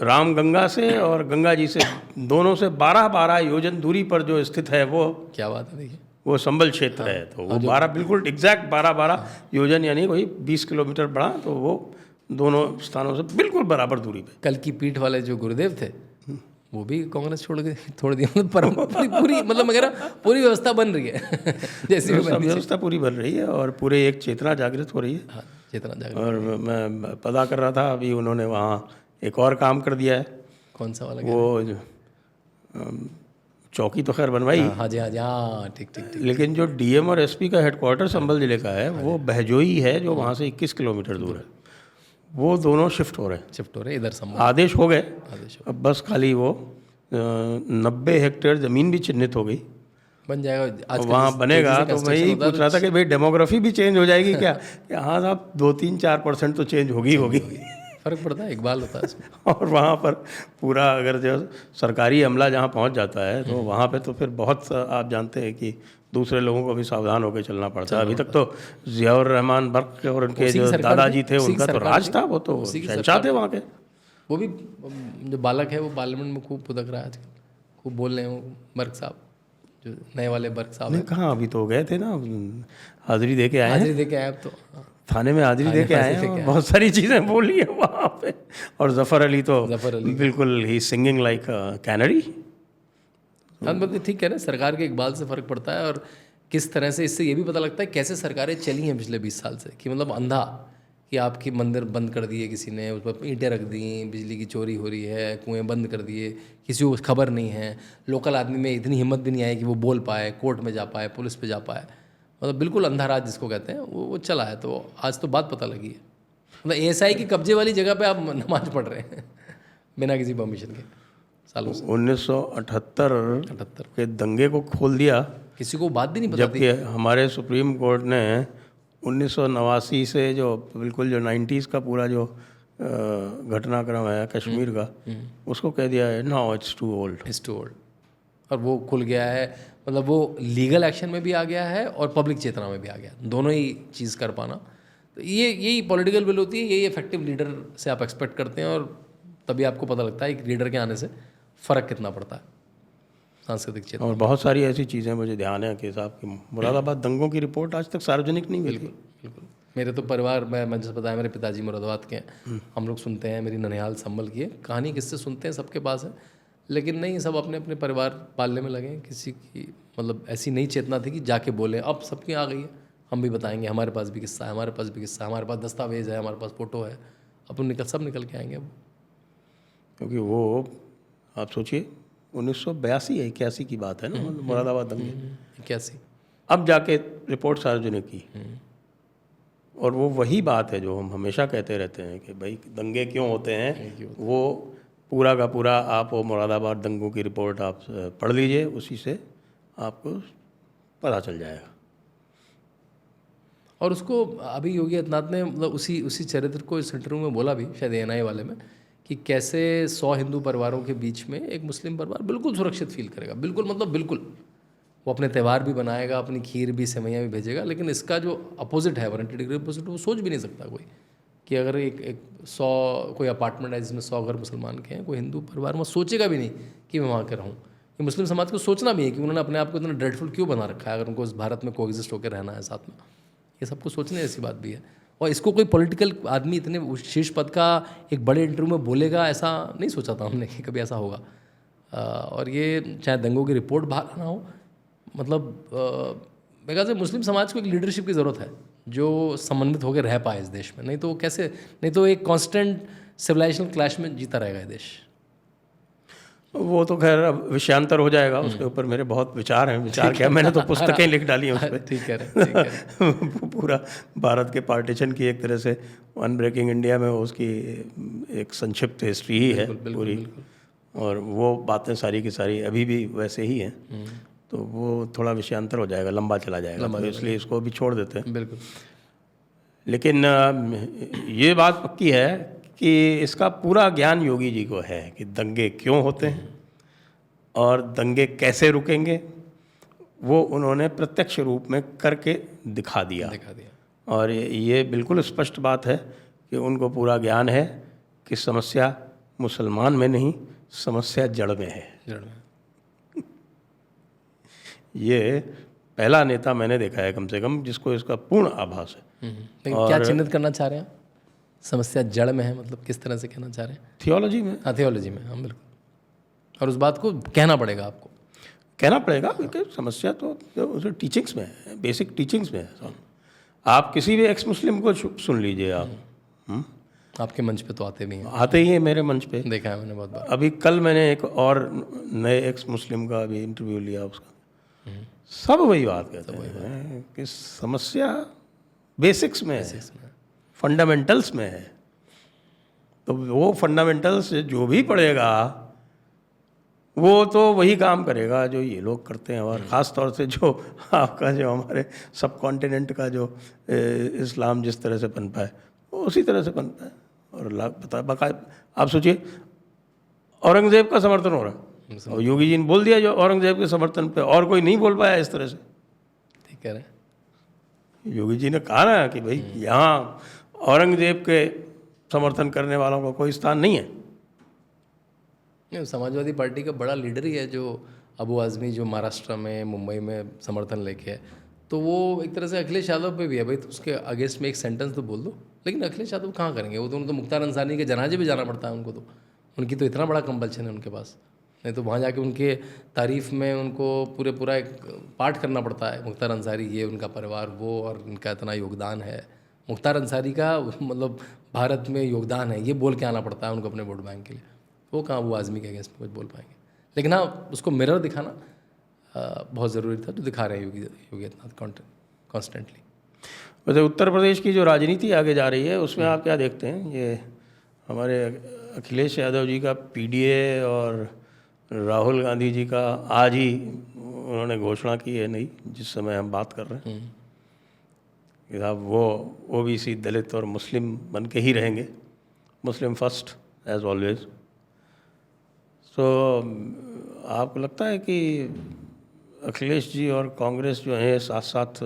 राम गंगा से और गंगा जी से दोनों से 12 योजन दूरी पर जो स्थित है, वो क्या बात है, देखिए वो संभल क्षेत्र है। तो वो 12 बिल्कुल एग्जैक्ट 12 योजन, यानी कोई 20 किलोमीटर बड़ा, तो वो दोनों स्थानों से बिल्कुल बराबर दूरी पे। कल की पीठ वाले जो गुरुदेव थे वो भी कांग्रेस छोड़ दिया। मतलब पूरी मतलब वगैरह पूरी व्यवस्था बन रही है जैसी भी सब व्यवस्था पूरी बन रही है और पूरे एक चेतना जागृत हो रही है। हाँ, चेतना जागृत। और मैं पता कर रहा था, अभी उन्होंने वहाँ एक और काम कर दिया है। कौन सा वाला? वो चौकी तो खैर बनवाई, हाँ जी, हाँ जी, हाँ, ठीक। लेकिन जो डीएम और एसपी का हेडक्वार्टर संभल जिले का है, वो बहजोई है, जो वहाँ से 21 किलोमीटर दूर है। वो दोनों शिफ्ट हो रहे हैं, इधर संभल आदेश हो गए। आदेश अब बस खाली वो 90 हेक्टेयर ज़मीन भी चिन्हित हो गई, बन जाएगा। आज वहाँ बनेगा। तो मैं यही पूछ रहा था कि भाई डेमोग्राफी भी चेंज हो जाएगी क्या? हाँ साहब, 2-3-4% तो चेंज होगी। फर्क पड़ता है, इकबाल होता है इसमें। और वहाँ पर पूरा अगर जो सरकारी अमला जहाँ पहुँच जाता है, तो वहाँ पे तो फिर बहुत आप जानते हैं कि दूसरे लोगों को भी सावधान होकर चलना पड़ता है। अभी तक तो जियाउर रहमान बर्क और उनके जो दादाजी थे, उनका तो राज था, वो तो शहंशाह थे वहाँ के। वो भी जो बालक है वो पार्लियामेंट में खूब फुदक रहा है आजकल, खूब बोल रहे हैं वो बर्क साहब, जो नए वाले बर्क साहब हैं। कहाँ, अभी तो गए थे ना, हाजिरी दे के आए, हाजिरी दे के आए। अब तो थाने में हाजिरी दे के आए हैं, बहुत सारी चीज़ें बोली है वहाँ पे। और जफ़र अली तो बिल्कुल ही सिंगिंग लाइक कैनरी। मतलब ठीक है ना, सरकार के इकबाल से फ़र्क पड़ता है। और किस तरह से इससे ये भी पता लगता है कैसे सरकारें चली हैं पिछले 20 साल से, कि मतलब अंधा कि आपकी मंदिर बंद कर दिए किसी ने, उस पर ईंटें रख दी, बिजली की चोरी हो रही है, कुएं बंद कर दिए, किसी को खबर नहीं है, लोकल आदमी में इतनी हिम्मत भी नहीं आई कि वो बोल पाए, कोर्ट में जा पाए, पुलिस पे जा पाए। मतलब बिल्कुल अंधा राज जिसको कहते हैं, वो चला है। तो आज तो बात पता लगी है, मतलब एएसआई की कब्जे वाली जगह पे आप नमाज पढ़ रहे हैं बिना किसी परमिशन के सालों से। 1978 के दंगे को खोल दिया, किसी को बात भी नहीं पता, जबकि हमारे सुप्रीम कोर्ट ने 1989 से जो बिल्कुल जो 90s का पूरा जो घटनाक्रम है कश्मीर का, उसको कह दिया है नाउ इट्स टू ओल्ड। और वो खुल गया है, मतलब वो लीगल एक्शन में भी आ गया है और पब्लिक चेतना में भी आ गया, दोनों ही चीज़ कर पाना। तो यही पॉलिटिकल विल होती है, यही इफेक्टिव लीडर से आप एक्सपेक्ट करते हैं। और तभी आपको पता लगता है कि लीडर के आने से फ़र्क कितना पड़ता है सांस्कृतिक चेतना। और बहुत सारी ऐसी चीज़ें मुझे ध्यान है कि साहब की मुरादाबाद दंगों की रिपोर्ट आज तक सार्वजनिक नहीं हुई। बिल्कुल। मेरे तो परिवार, मैं जैसे बताया, मेरे पिताजी मुरादाबाद के हैं, हम लोग सुनते हैं, मेरी ननिहाल संभल की है, कहानी किससे सुनते हैं, सबके पास है, लेकिन नहीं, सब अपने अपने परिवार पालने में लगे हैं। किसी की मतलब ऐसी नई चेतना थी कि जाके बोले, अब सबकी आ गई है, हम भी बताएंगे, हमारे पास भी किस्सा है, हमारे पास भी किस्सा है, हमारे पास दस्तावेज है, हमारे पास फ़ोटो है, अपन सब निकल के आएंगे अब। क्योंकि वो आप सोचिए 1982 या 81 की बात है ना, मुरादाबाद दंगे 81, अब जाके रिपोर्ट सार्वजनिक की। और वो वही बात है जो हम हमेशा कहते रहते हैं कि भाई दंगे क्यों होते हैं, वो पूरा का पूरा आप वो मुरादाबाद दंगों की रिपोर्ट आप पढ़ लीजिए, उसी से आपको पता चल जाएगा। और उसको अभी योगी आदित्यनाथ ने मतलब उसी चरित्र को इस इंटरव्यू में बोला भी, शायद एएनआई वाले में, कि कैसे 100 हिंदू परिवारों के बीच में एक मुस्लिम परिवार बिल्कुल सुरक्षित फील करेगा, बिल्कुल मतलब बिल्कुल। वो अपने त्यौहार भी बनाएगा, अपनी खीर भी, सेवैयाँ भी भेजेगा, लेकिन इसका जो अपोजिट है 180 डिग्री अपोजिट, वो सोच भी नहीं सकता कोई कि अगर एक 100 कोई अपार्टमेंट है जिसमें 100 घर मुसलमान के हैं, कोई हिंदू परिवार में सोचेगा भी नहीं कि मैं वहाँ के रहूँ। ये मुस्लिम समाज को सोचना भी है कि उन्होंने अपने आप को इतना ड्रेडफुल क्यों बना रखा है अगर उनको इस भारत में कोएग्जिस्ट होकर रहना है साथ में। ये सबको सोचने जैसी बात भी है। और इसको कोई पॉलिटिकल आदमी इतने शीर्ष पद का एक बड़े इंटरव्यू में बोलेगा, ऐसा नहीं सोचा था हमने कि कभी ऐसा होगा। और ये चाहे दंगों की रिपोर्ट बाहर ना हो, मतलब मेरे ख्याल से मुस्लिम समाज को एक लीडरशिप की ज़रूरत है जो समन्वित होकर रह पाए इस देश में। नहीं तो कैसे, नहीं तो एक कांस्टेंट सिविलाइजेशन क्लैश में जीता रहेगा ये देश। वो तो खैर अब विषयांतर हो जाएगा, उसके ऊपर मेरे बहुत विचार हैं। विचार क्या, मैंने तो पुस्तकें लिख डाली हैं उस पर। ठीक है। पूरा भारत के पार्टीशन की एक तरह से अनब्रेकिंग इंडिया में उसकी एक संक्षिप्त हिस्ट्री ही है पूरी, और वो बातें सारी की सारी अभी भी वैसे ही हैं। तो वो थोड़ा विषयांतर हो जाएगा, लंबा चला जाएगा, तो इसलिए इसको भी छोड़ देते हैं। बिल्कुल। लेकिन ये बात पक्की है कि इसका पूरा ज्ञान योगी जी को है कि दंगे क्यों होते हैं और दंगे कैसे रुकेंगे, वो उन्होंने प्रत्यक्ष रूप में करके दिखा दिया। और ये बिल्कुल स्पष्ट बात है कि उनको पूरा ज्ञान है कि समस्या मुसलमान में नहीं, समस्या जड़ में है। ये पहला नेता मैंने देखा है कम से कम जिसको इसका पूर्ण आभास है। लेकिन क्या चिन्हित करना चाह रहे हैं? समस्या जड़ में है, मतलब किस तरह से कहना चाह रहे हैं? थियोलॉजी में। हाँ, थियोलॉजी में, हाँ बिल्कुल। और उस बात को कहना पड़ेगा, आपको कहना पड़ेगा, क्योंकि समस्या तो टीचिंग्स में है, बेसिक टीचिंग्स में है। आप किसी भी एक्स मुस्लिम को सुन लीजिए आप। आपके मंच पे तो आते भी हैं। आते ही है मेरे मंच पे, देखा है मैंने बहुत बार। अभी कल मैंने एक और नए एक्स मुस्लिम का अभी इंटरव्यू लिया, उसका सब वही बात कहते हैं कि समस्या बेसिक्स में है, फंडामेंटल्स में है। तो वो फंडामेंटल्स जो भी पढ़ेगा वो तो वही काम करेगा जो ये लोग करते हैं। और ख़ास तौर से जो आपका जो हमारे सब कॉन्टिनेंट का जो इस्लाम जिस तरह से पनपा है वो उसी तरह से पनपा है। और पता बाकायदा आप सोचिए, औरंगज़ेब का समर्थन हो रहा है और योगी जी ने बोल दिया जो औरंगज़ेब के समर्थन पे, और कोई नहीं बोल पाया इस तरह से। ठीक कह रहे हैं। योगी जी ने कहा ना कि भाई यहाँ औरंगज़ेब के समर्थन करने वालों का कोई स्थान नहीं है। समाजवादी पार्टी का बड़ा लीडर ही है जो अबू आज़मी, जो महाराष्ट्र में, मुंबई में समर्थन लेके है। तो वो एक तरह से अखिलेश यादव पे भी है, भाई तो उसके अगेंस्ट में एक सेंटेंस तो बोल दो। लेकिन अखिलेश यादव कहाँ करेंगे, वो तो उनको मुख्तार अंसारी के जनाजे भी जाना पड़ता है उनको। तो उनकी तो इतना बड़ा कंपल्शन है उनके पास, नहीं तो वहाँ जाके उनके तारीफ़ में उनको पूरा एक पाठ करना पड़ता है। मुख्तार अंसारी ये, उनका परिवार वो, और इनका इतना योगदान है। मुख्तार अंसारी का मतलब भारत में योगदान है, ये बोल के आना पड़ता है उनको अपने वोट बैंक के लिए। वो कहाँ वो आज़मी के अगेंस्ट में कुछ बोल पाएंगे। लेकिन हाँ, उसको मिरर दिखाना बहुत ज़रूरी था, जो दिखा रहे हैं योगी आदित्यनाथ कॉन्स्टेंटली। वैसे उत्तर प्रदेश की जो राजनीति आगे जा रही है उसमें आप क्या देखते हैं? ये हमारे अखिलेश यादव जी का पीडीए और राहुल गांधी जी का आज ही उन्होंने घोषणा की है नई, जिस समय हम बात कर रहे हैं कि साहब वो ओबीसी, दलित और मुस्लिम बन के ही रहेंगे, मुस्लिम फर्स्ट एज ऑलवेज। तो आपको लगता है कि अखिलेश जी और कांग्रेस जो है साथ साथ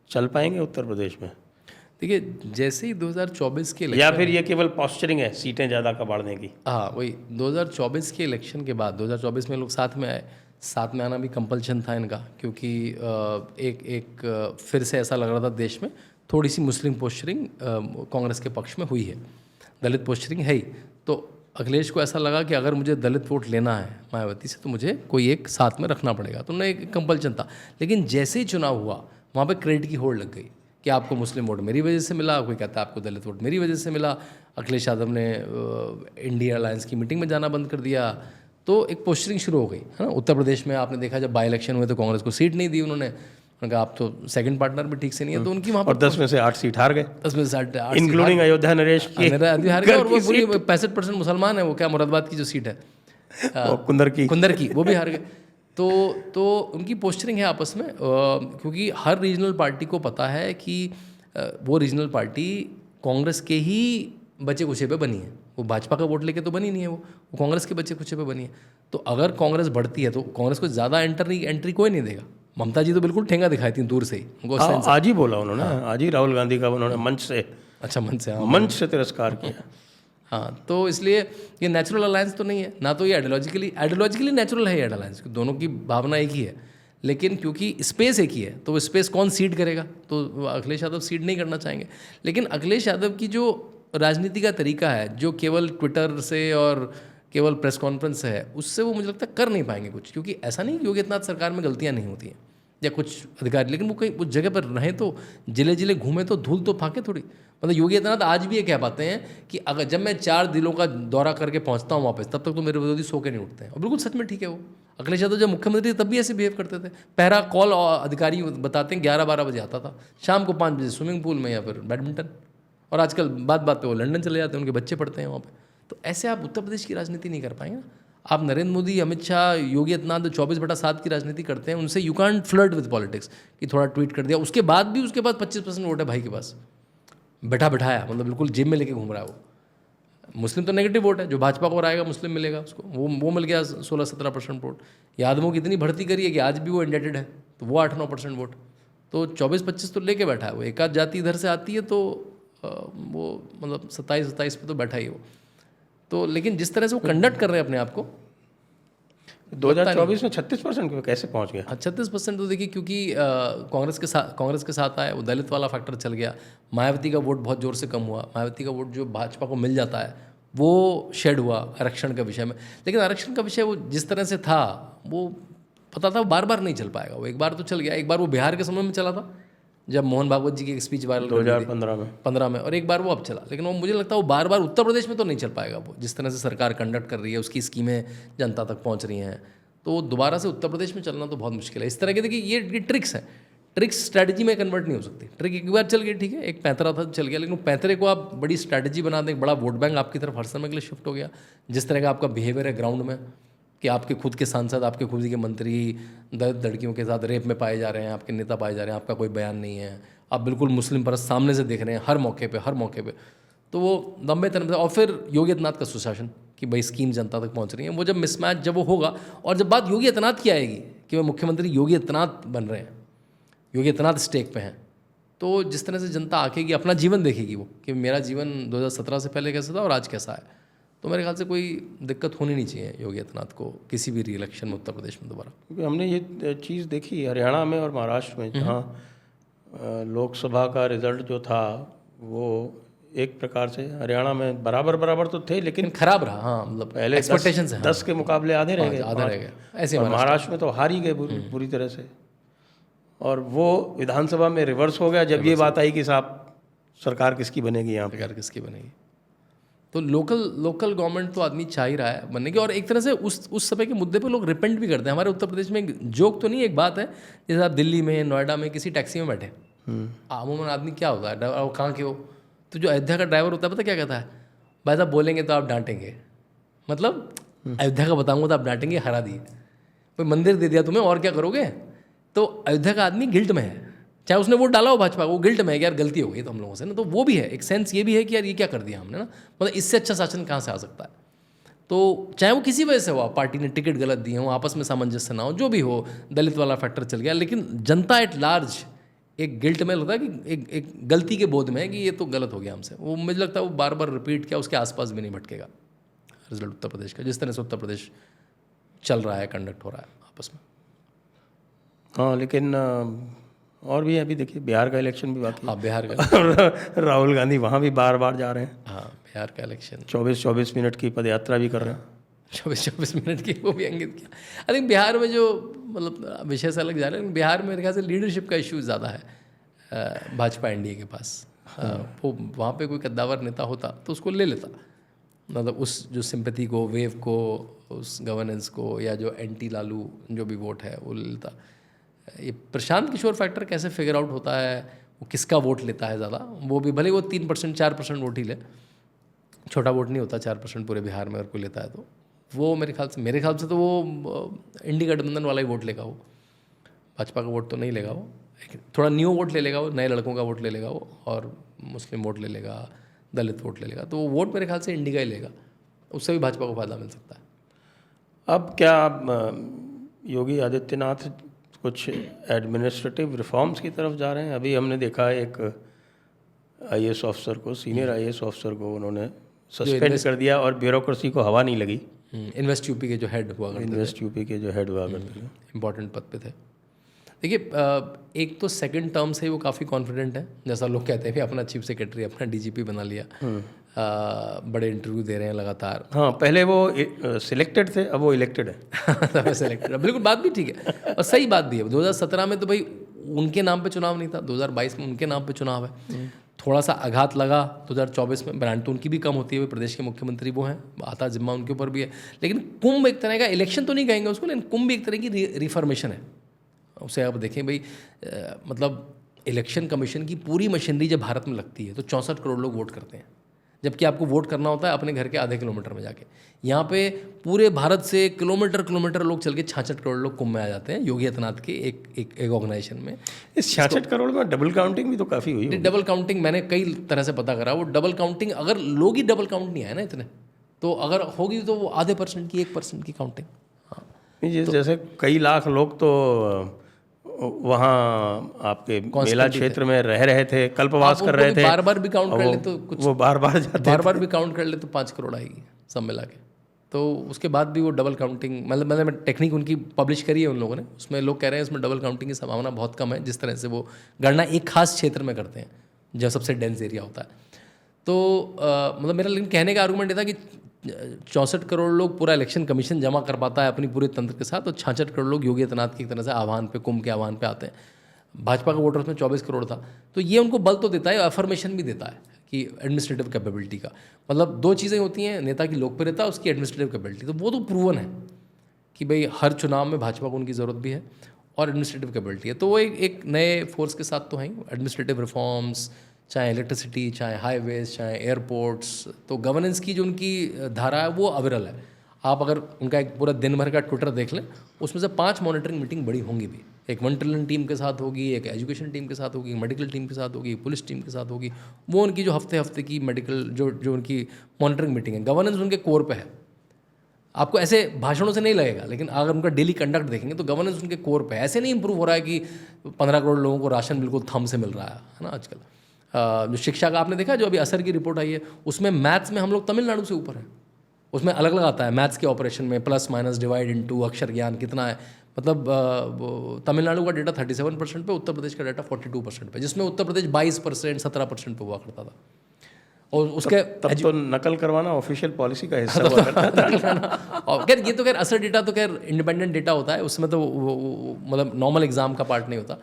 चल पाएंगे उत्तर प्रदेश में? देखिए, जैसे ही 2024 के या फिर ये केवल पॉस्चरिंग है सीटें ज़्यादा कबाड़ने की? हाँ, वही 2024 के इलेक्शन के बाद 2024 में लोग साथ में आए। साथ में आना भी कंपल्शन था इनका, क्योंकि एक फिर से ऐसा लग रहा था देश में थोड़ी सी मुस्लिम पोस्चरिंग कांग्रेस के पक्ष में हुई है, दलित पोस्चरिंग है ही। तो अखिलेश को ऐसा लगा कि अगर मुझे दलित वोट लेना है मायावती से तो मुझे कोई एक साथ में रखना पड़ेगा। तो उन्हें एक कंपल्शन था। लेकिन जैसे ही चुनाव हुआ वहाँ पे क्रेडिट की होड़ लग गई कि आपको मुस्लिम वोट मेरी वजह से मिला, कोई कहता है आपको दलित वोट मेरी वजह से मिला। अखिलेश यादव ने इंडिया अलायंस की मीटिंग में जाना बंद कर दिया। तो एक पोस्चरिंग शुरू हो गई, है ना। उत्तर प्रदेश में आपने देखा जब बाई इलेक्शन हुए तो कांग्रेस को सीट नहीं दी उन्होंने कहा आप तो सेकंड पार्टनर भी ठीक से नहीं है। तो उनकी वहाँ पर 10 में से 8 सीट हार गए, 10 में से 8 इंक्लूडिंग अयोध्या नरेश की हार गए। और वो पूरी 65% मुसलमान है, वो क्या मुरादाबाद की जो सीट है कुंदर की वो भी हार गए। तो उनकी पोस्चरिंग है आपस में, क्योंकि हर रीजनल पार्टी को पता है कि वो रीजनल पार्टी कांग्रेस के ही बचे कुचे पे बनी है। वो भाजपा का वोट लेके तो बनी नहीं है, वो कांग्रेस के बचे कुचे पे बनी है। तो अगर कांग्रेस बढ़ती है तो कांग्रेस को ज़्यादा एंट्री कोई नहीं देगा। ममता जी तो बिल्कुल ठेंगा दिखाई थी दूर से ही, उनको उस sense- आज ही बोला उन्होंने, आज ही राहुल गांधी का उन्होंने अच्छा मन से, हाँ। मंच से तिरस्कार किया। हाँ, तो इसलिए ये नेचुरल अलायंस तो नहीं है ना, तो ये आइडियोलॉजिकली नेचुरल है ये अलायंस, दोनों की भावना एक ही है, लेकिन क्योंकि स्पेस एक ही है तो वो स्पेस कौन सीड करेगा, तो अखिलेश यादव सीड नहीं करना चाहेंगे। लेकिन अखिलेश यादव की जो राजनीति का तरीका है, जो केवल ट्विटर से और केवल प्रेस कॉन्फ्रेंस से है, उससे वो मुझे लगता है कर नहीं पाएंगे कुछ, क्योंकि ऐसा नहीं कि योगी आदित्यनाथ सरकार में गलतियाँ नहीं होती हैं या कुछ अधिकारी, लेकिन वो कहीं उस जगह पर रहें तो जिले जिले घूमे तो धूल तो फाके थोड़ी। मतलब योगी आदित्यनाथ आज भी ये कह पाते हैं कि अगर जब मैं 4 जिलों का दौरा करके पहुंचता हूँ वापस, तब तक तो मेरे विरोधी सो के नहीं उठते हैं, और बिल्कुल सच में ठीक है वो। अखिलेश यादव जब मुख्यमंत्री थे तब भी ऐसे बिहेव करते थे। पहला कॉल अधिकारी बताते हैं 11-12 बजे आता था, शाम को 5 बजे स्विमिंग पूल में या फिर बैडमिंटन, और आजकल बात बात पे वो लंदन चले जाते हैं, उनके बच्चे पढ़ते हैं वहाँ पे। तो ऐसे आप उत्तर प्रदेश की राजनीति नहीं कर पाएंगे ना। आप नरेंद्र मोदी, अमित शाह, योगी आदित्यनाथ 24/7 की राजनीति करते हैं, उनसे you can't flirt with politics कि थोड़ा ट्वीट कर दिया, उसके बाद भी उसके पास 25% वोट है भाई के पास, बैठाया, मतलब बिल्कुल जेब में लेके घूम रहा है वो। मुस्लिम तो नेगेटिव वोट है, जो भाजपा को आएगा मुस्लिम मिलेगा उसको, वो मिल गया 16-17% वोट। यादवों की इतनी भर्ती करी है कि आज भी वो इंडेटेड है, तो वो 8-9% वोट, तो 24-25 तो लेके बैठा है वो। एक आध जाति इधर से आती है तो वो मतलब 27-27 पे तो बैठा ही वो। तो लेकिन जिस तरह से वो कंडक्ट कर रहे हैं अपने आप को, 2024 में 36% कैसे पहुंच गया? 36% तो देखिए, क्योंकि कांग्रेस के साथ आए, वो दलित वाला फैक्टर चल गया। मायावती का वोट बहुत ज़ोर से कम हुआ, मायावती का वोट जो भाजपा को मिल जाता है वो शेड हुआ आरक्षण के विषय में। लेकिन आरक्षण का विषय वो जिस तरह से था, वो पता था वो बार बार नहीं चल पाएगा। वो एक बार तो चल गया, एक बार वो बिहार के समय में चला था जब मोहन भागवत जी की एक स्पीच वायरल 2015 में, और एक बार वो अब चला। लेकिन वो मुझे लगता है वो बार बार उत्तर प्रदेश में तो नहीं चल पाएगा। वो जिस तरह से सरकार कंडक्ट कर रही है, उसकी स्कीमें जनता तक पहुंच रही हैं, तो दोबारा से उत्तर प्रदेश में चलना तो बहुत मुश्किल है। इस तरह के देखिए ये ट्रिक्स हैं, ट्रिक्स स्ट्रैटेजी में कन्वर्ट नहीं हो सकती। ट्रिक एक बार चल गई ठीक है, एक पैंतरा था चल गया, लेकिन वो पैंतरे को आप बड़ी स्ट्रैटेजी बना दें, बड़ा वोट बैंक आपकी तरफ हर समय के लिए शिफ्ट हो गया। जिस तरह का आपका बिहेवियर है ग्राउंड में, कि आपके खुद के सांसद, आपके खुद के मंत्री दलित लड़कियों के साथ रेप में पाए जा रहे हैं, आपके नेता पाए जा रहे हैं, आपका कोई बयान नहीं है, आप बिल्कुल मुस्लिम परस्त सामने से देख रहे हैं हर मौके पे, तो वो लंबे तरह से। और फिर योगी आदित्यनाथ का सुशासन कि भाई स्कीम जनता तक पहुंच रही है, वो जब मिसमैच जब वो होगा, और जब बात योगी आदित्यनाथ की आएगी कि वह मुख्यमंत्री योगी आदित्यनाथ बन रहे हैं, योगी आदित्यनाथ स्टेक पे हैं, तो जिस तरह से जनता आकेगी, अपना जीवन देखेगी वो कि मेरा जीवन 2017 से पहले कैसा था और आज कैसा है, तो मेरे ख्याल से कोई दिक्कत होनी नहीं चाहिए योगी आदित्यनाथ को किसी भी री-इलेक्शन में उत्तर प्रदेश में दोबारा। क्योंकि हमने ये चीज़ देखी हरियाणा में और महाराष्ट्र में, जहाँ लोकसभा का रिजल्ट जो था वो एक प्रकार से हरियाणा में बराबर तो थे, लेकिन खराब रहा। हाँ, मतलब पहले एक्सपेक्टेशंस 10 के मुकाबले आधे रह गए, आधा रह गया ऐसे। और महाराष्ट्र में तो हार ही गए पूरी तरह से, और वो विधानसभा में रिवर्स हो गया जब ये बात आई कि साहब सरकार किसकी बनेगी, यहाँ सरकार किसकी बनेगी। तो लोकल गवर्नमेंट तो आदमी चाह ही रहा है बनने की, और एक तरह से उस समय के मुद्दे पे लोग रिपेंट भी करते हैं। हमारे उत्तर प्रदेश में जोक तो नहीं, एक बात है, जैसे आप दिल्ली में, नोएडा में किसी टैक्सी में बैठे, अमूमन आदमी क्या होता है, ड्राइवर कहाँ के हो, तो जो अयोध्या का ड्राइवर होता है पता क्या कहता है, भाई साहब बोलेंगे तो आप डांटेंगे, मतलब अयोध्या का बताऊंगा तो आप डांटेंगे, हरा दिए, कोई मंदिर दे दिया तुम्हें और क्या करोगे। तो अयोध्या का आदमी गिल्ट में है, चाहे उसने वोट डाला हो भाजपा, वो गिल्ट में है कि यार गलती हो गई तो हम लोगों से ना, तो वो भी है एक सेंस, ये भी है कि यार ये क्या कर दिया हमने ना, मतलब इससे अच्छा शासन कहाँ से आ सकता है। तो चाहे वो किसी वजह से हो, पार्टी ने टिकट गलत दिए हो, आपस में सामंजस्य ना हो, जो भी हो, दलित वाला फैक्टर चल गया, लेकिन जनता एट लार्ज एक गिल्ट में लगता है कि एक गलती के बोध में है कि ये तो गलत हो गया हमसे। वो मुझे लगता है वो बार बार रिपीट किया, उसके आसपास भी नहीं भटकेगा रिजल्ट उत्तर प्रदेश का, जिस तरह से उत्तर प्रदेश चल रहा है, कंडक्ट हो रहा है आपस में। हाँ, लेकिन और भी अभी देखिए बिहार का इलेक्शन भी बाकी। हाँ, बिहार का राहुल गांधी वहाँ भी बार जा रहे हैं। हाँ, बिहार का इलेक्शन 24 मिनट की पदयात्रा भी कर रहे हैं, 24 मिनट की वो भी अंकित किया। आई थिंक बिहार में जो मतलब विषय से अलग जा रहे हैं, बिहार में मेरे ख्याल से लीडरशिप का इश्यू ज़्यादा है भाजपा एनडीए के पास। वो वहाँ पे कोई कद्दावर नेता होता तो उसको ले लेता, मतलब उस जो सिंपैथी को, वेव को, उस गवर्नेंस को, या जो एंटी लालू जो भी वोट है वो ले लेता। ये प्रशांत किशोर फैक्टर कैसे फिगर आउट होता है, वो किसका वोट लेता है ज़्यादा, वो भी भले वो 3% 4% वोट ही ले, छोटा वोट नहीं होता 4% पूरे बिहार में अगर कोई लेता है तो वो मेरे ख्याल से तो वो इंडी गठबंधन वाला ही वोट लेगा, वो भाजपा का वोट तो नहीं लेगा, वो थोड़ा न्यू वोट ले लेगा, वो नए लड़कों का वोट ले लेगा वो, और मुस्लिम वोट ले लेगा, दलित वोट ले लेगा, तो वो वोट मेरे ख्याल से इंडी का ही लेगा, उससे भी भाजपा को फायदा मिल सकता है। अब क्या योगी आदित्यनाथ कुछ एडमिनिस्ट्रेटिव रिफॉर्म्स की तरफ जा रहे हैं। अभी हमने देखा है एक आईएएस ऑफिसर को, सीनियर आईएएस ऑफिसर को उन्होंने सस्पेंड कर दिया और ब्यूरोक्रेसी को हवा नहीं लगी। इन्वेस्ट यूपी के जो हेड हुआ करते इन्वेस्ट यूपी के जो हेड हुआ करते थे, इम्पॉर्टेंट पद पे थे। देखिए एक तो सेकंड टर्म से वो काफ़ी कॉन्फिडेंट है, जैसा लोग कहते हैं कि अपना चीफ सेक्रेटरी अपना डीजीपी बना लिया, बड़े इंटरव्यू दे रहे हैं लगातार। हाँ, पहले वो सिलेक्टेड थे, अब वो इलेक्टेड है। सिलेक्टेड, बिल्कुल बात भी ठीक है और सही बात भी है। 2017 में तो भाई उनके नाम पे चुनाव नहीं था, 2022 में उनके नाम पे चुनाव है। थोड़ा सा आघात लगा 2024 में, ब्रांड तो उनकी भी कम होती है, प्रदेश के मुख्यमंत्री वो हैं, आता जिम्मा उनके ऊपर भी है। लेकिन कुंभ एक तरह का इलेक्शन तो नहीं कहेंगे उसको, लेकिन कुंभ भी एक तरह की रिफॉर्मेशन है। उसे आप देखें भाई, मतलब इलेक्शन कमीशन की पूरी मशीनरी जब भारत में लगती है तो 64 करोड़ लोग वोट करते हैं, जबकि आपको वोट करना होता है अपने घर के आधे किलोमीटर में जाके। यहाँ पे पूरे भारत से किलोमीटर किलोमीटर लोग चल के 66 करोड़ लोग कुंभ में आ जाते हैं योगी आदित्यनाथ के एक ऑर्गेनाइजेशन में। इस 66 करोड़ में डबल काउंटिंग भी तो काफ़ी हुई। डबल काउंटिंग मैंने कई तरह से पता करा, वो डबल काउंटिंग अगर लोग ही डबल काउंट नहीं आए ना इतने, तो अगर होगी तो वो आधे % की 1% की काउंटिंग। हाँ, जैसे कई लाख लोग तो वहाँ आपके मेला क्षेत्र में रह रहे थे, कल्पवास कर रहे थे। बार बार भी काउंट कर ले तो कुछ, वो बार बार जाते, बार बार भी काउंट कर ले तो 5 करोड़ आएगी सब मिला के। तो उसके बाद भी वो डबल काउंटिंग, मतलब टेक्निक उनकी पब्लिश करी है उन लोगों ने, उसमें लोग कह रहे हैं इसमें डबल काउंटिंग की संभावना बहुत कम है, जिस तरह से वो गणना एक खास क्षेत्र में करते हैं जब सबसे डेंस एरिया होता है। तो मतलब मेरा लेकिन कहने का आर्गूमेंट ये था कि 64 करोड़ लोग पूरा इलेक्शन कमीशन जमा कर पाता है अपनी पूरे तंत्र के साथ, और 66 करोड़ लोग योगी आदित्यनाथ की एक तरह से आह्वान पे, कुंभ के आह्वान पे आते हैं। भाजपा का वोटर्स में 24 करोड़ था, तो ये उनको बल तो देता है, अफर्मेशन भी देता है कि एडमिनिस्ट्रेटिव कैपेबिलिटी का, मतलब दो चीज़ें होती हैं, नेता की लोकप्रियता, उसकी एडमिनिस्ट्रेटिव कैपेबिलिटी। तो वो तो प्रूवन है कि भाई हर चुनाव में भाजपा को उनकी ज़रूरत भी है और एडमिनिस्ट्रेटिव कैपेबिलिटी है। तो वो एक नए फोर्स के साथ तो हैं एडमिनिस्ट्रेटिव रिफॉर्म्स, चाहे इलेक्ट्रिसिटी, चाहे हाईवेज, चाहे एयरपोर्ट्स। तो गवर्नेंस की जो उनकी धारा है वो अविरल है। आप अगर उनका एक पूरा दिन भर का ट्विटर देख लें, उसमें से 5 मॉनिटरिंग मीटिंग बड़ी होंगी भी। एक 1 ट्रिलियन टीम के साथ होगी, एक एजुकेशन टीम के साथ होगी, मेडिकल टीम के साथ होगी, पुलिस टीम के साथ होगी। वो उनकी जो हफ्ते की मेडिकल जो उनकी मॉनिटरिंग मीटिंग है, गवर्नेंस उनके कोर पे है। आपको ऐसे भाषणों से नहीं लगेगा, लेकिन अगर उनका डेली कंडक्ट देखेंगे तो गवर्नेंस उनके कोर पे है। ऐसे नहीं इंप्रूव हो रहा है कि 15 करोड़ लोगों को राशन बिल्कुल थम से मिल रहा है ना आजकल। जो शिक्षा का आपने देखा, जो अभी असर की रिपोर्ट आई है, उसमें मैथ्स में हम लोग तमिलनाडु से ऊपर हैं। उसमें अलग अलग आता है मैथ्स के ऑपरेशन में, प्लस माइनस डिवाइड इनटू, अक्षर ज्ञान कितना है। मतलब तमिलनाडु का डेटा 37% पे, उत्तर प्रदेश का डेटा 42% पे, जिसमें उत्तर प्रदेश 22%, 17% पे हुआ करता था। और उसके तब तो नकल करवाना ऑफिशियल पॉलिसी का हिस्सा हुआ करता था। और खैर ये तो खैर असर डेटा तो खैर इंडिपेंडेंट डेटा होता है, उसमें तो मतलब नॉर्मल एग्जाम का पार्ट नहीं होता।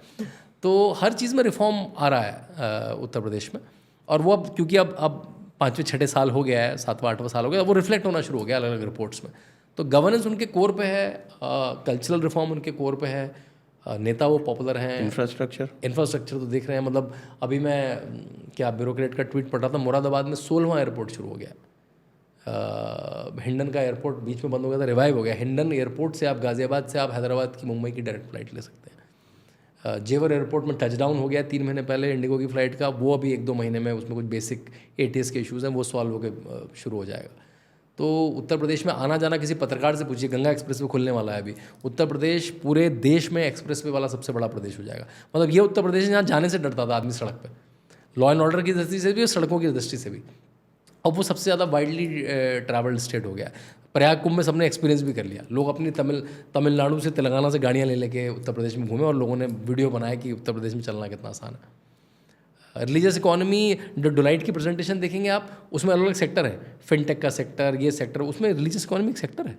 तो हर चीज़ में रिफॉर्म आ रहा है उत्तर प्रदेश में, और वो अब क्योंकि अब 5वें 6ठे साल हो गया है, 7वां 8वां साल हो गया, वो रिफ्लेक्ट होना शुरू हो गया अलग अलग रिपोर्ट्स में। तो गवर्नेंस उनके कोर पे है, कल्चरल रिफॉर्म उनके कोर पे है, नेता वो पॉपुलर हैं। इंफ्रास्ट्रक्चर तो देख रहे हैं, मतलब अभी मैं क्या ब्यूरोक्रेट का ट्वीट पढ़ रहा था, मुरादाबाद में 16वां एयरपोर्ट शुरू हो गया। हिंडन का एयरपोर्ट बीच में बंद हो गया था, रिवाइव हो गया। हिंडन एयरपोर्ट से आप गाज़ियाबाद से आप हैदराबाद की, मुंबई की डायरेक्ट फ्लाइट ले सकते हैं। जेवर एयरपोर्ट में टचडाउन हो गया 3 महीने पहले इंडिगो की फ़्लाइट का, वो अभी 1-2 महीने में उसमें कुछ बेसिक ATS के इश्यूज़ हैं, वो सॉल्व होकर शुरू हो जाएगा। तो उत्तर प्रदेश में आना जाना, किसी पत्रकार से पूछिए, गंगा एक्सप्रेस वे खुलने वाला है अभी। उत्तर प्रदेश पूरे देश में एक्सप्रेस वे वाला सबसे बड़ा प्रदेश हो जाएगा। मतलब ये उत्तर प्रदेश जहाँ जाने से डरता था आदमी सड़क पे, लॉ एंड ऑर्डर की दृष्टि से भी और सड़कों की दृष्टि से भी, अब वो सबसे ज़्यादा वाइडली ट्रैवल्ड स्टेट हो गया। प्रयाग कुंभ में सबने एक्सपीरियंस भी कर लिया। लोग अपनी तमिलनाडु से, तेलंगाना से गाड़ियाँ ले लेके उत्तर प्रदेश में घूमे, और लोगों ने वीडियो बनाया कि उत्तर प्रदेश में चलना कितना आसान है। रिलीजियस इकोनॉमी, डेलोइट की प्रेजेंटेशन देखेंगे आप, उसमें अलग अलग सेक्टर है, फिनटेक का सेक्टर, ये सेक्टर, उसमें रिलीजियस इकोनॉमी एक सेक्टर है,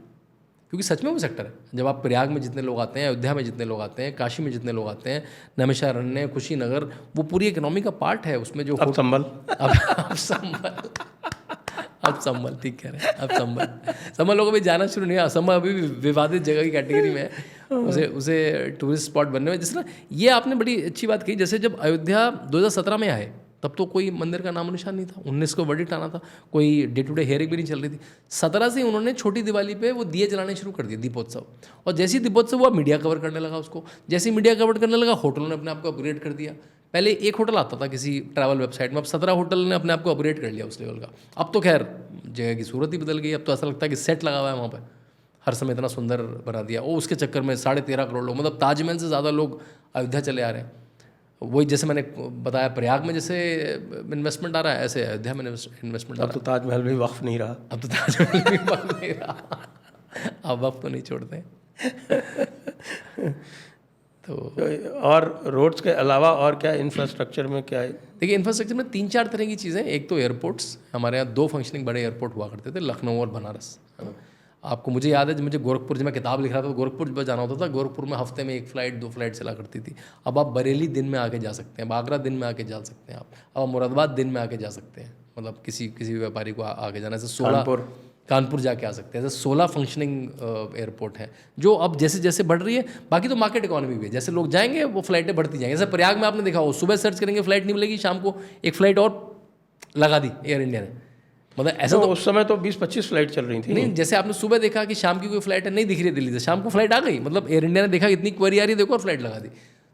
क्योंकि सच में वो सेक्टर है। जब आप प्रयाग में जितने लोग आते हैं, अयोध्या में जितने लोग आते हैं, काशी में जितने लोग आते हैं, नैमिषारण्य, कुशीनगर, वो पूरी इकोनॉमी का पार्ट है। उसमें जो अब संभल ठीक कह रहे हैं, अब संभल लोगों में जाना शुरू नहीं हुआ। संभल अभी भी विवादित जगह की कैटेगरी में है, उसे टूरिस्ट स्पॉट बनने में। जिस तरह ये आपने बड़ी अच्छी बात कही, जैसे जब अयोध्या 2017 में आए, तब तो कोई मंदिर का नामो निशान नहीं था। 19 को वर्डिक्ट आना था, कोई डे टू डे हेयरिंग भी नहीं चल रही थी। 17 से उन्होंने छोटी दिवाली पे वो दिए जलाने शुरू कर दिए, दीपोत्सव। और जैसे ही दीपोत्सव हुआ, मीडिया कवर करने लगा उसको। जैसे ही मीडिया कवर करने लगा, होटलों ने अपने आप को अपग्रेड कर दिया। पहले 1 होटल आता था किसी ट्रैवल वेबसाइट में, अब 17 होटल ने अपने आप को अपग्रेड कर लिया उस लेवल का। अब तो खैर जगह की सूरत ही बदल गई, अब तो ऐसा लगता है कि सेट लगा हुआ है वहाँ पर। हर समय इतना सुंदर बना दिया, वो उसके चक्कर में 13.5 करोड़ लोग, मतलब ताजमहल से ज़्यादा लोग अयोध्या चले आ रहे हैं। वही जैसे मैंने बताया प्रयाग में जैसे इन्वेस्टमेंट आ रहा है, ऐसे अयोध्या में इन्वेस्टमेंट आ अब तो ताजमहल भी वक्फ नहीं रहा। अब तो ताजमहल भी वक्त नहीं रहा, अब वक्त तो नहीं छोड़ते। तो और रोड्स के अलावा और क्या इंफ्रास्ट्रक्चर में क्या है? देखिए, इंफ्रास्ट्रक्चर में 3-4 तरह की चीज़ें। एक तो एयरपोर्ट्स, हमारे यहाँ 2 फंक्शनिंग बड़े एयरपोर्ट हुआ करते थे, लखनऊ और बनारस, है ना। आपको मुझे याद है जब मुझे गोरखपुर, जब मैं किताब लिख रहा था तो गोरखपुर जब जाना होता था, गोरखपुर में हफ्ते में 1 फ्लाइट 2 फ्लाइट चला करती थी। अब आप बरेली दिन में आके जा सकते हैं, अब आगरा दिन में आके जा सकते हैं, अब मुरादाबाद दिन में आके जा सकते हैं, मतलब किसी भी व्यापारी को आगे जाना है। जैसे 16 कानपुर जाके आ सकते हैं। ऐसे 16 फंक्शनिंग एयरपोर्ट हैं जो अब जैसे जैसे बढ़ रही है। बाकी तो मार्केट इकोनॉमी भी है, जैसे लोग जाएंगे वो फ्लाइटें बढ़ती जाएंगी। जैसे प्रयाग में आपने देखा हो, सुबह सर्च करेंगे फ्लाइट नहीं मिलेगी, शाम को एक फ़्लाइट और लगा दी एयर इंडिया ने। मतलब ऐसा तो उस समय तो 20-25 फ्लाइट चल रही थी। नहीं, जैसे आपने सुबह देखा कि शाम की कोई फ्लाइट नहीं दिख रही दिल्ली से, शाम को फ्लाइट आ गई, मतलब एयर इंडिया ने देखा इतनी क्वेरी आ रही है, देखो और फ्लाइट लगा दी।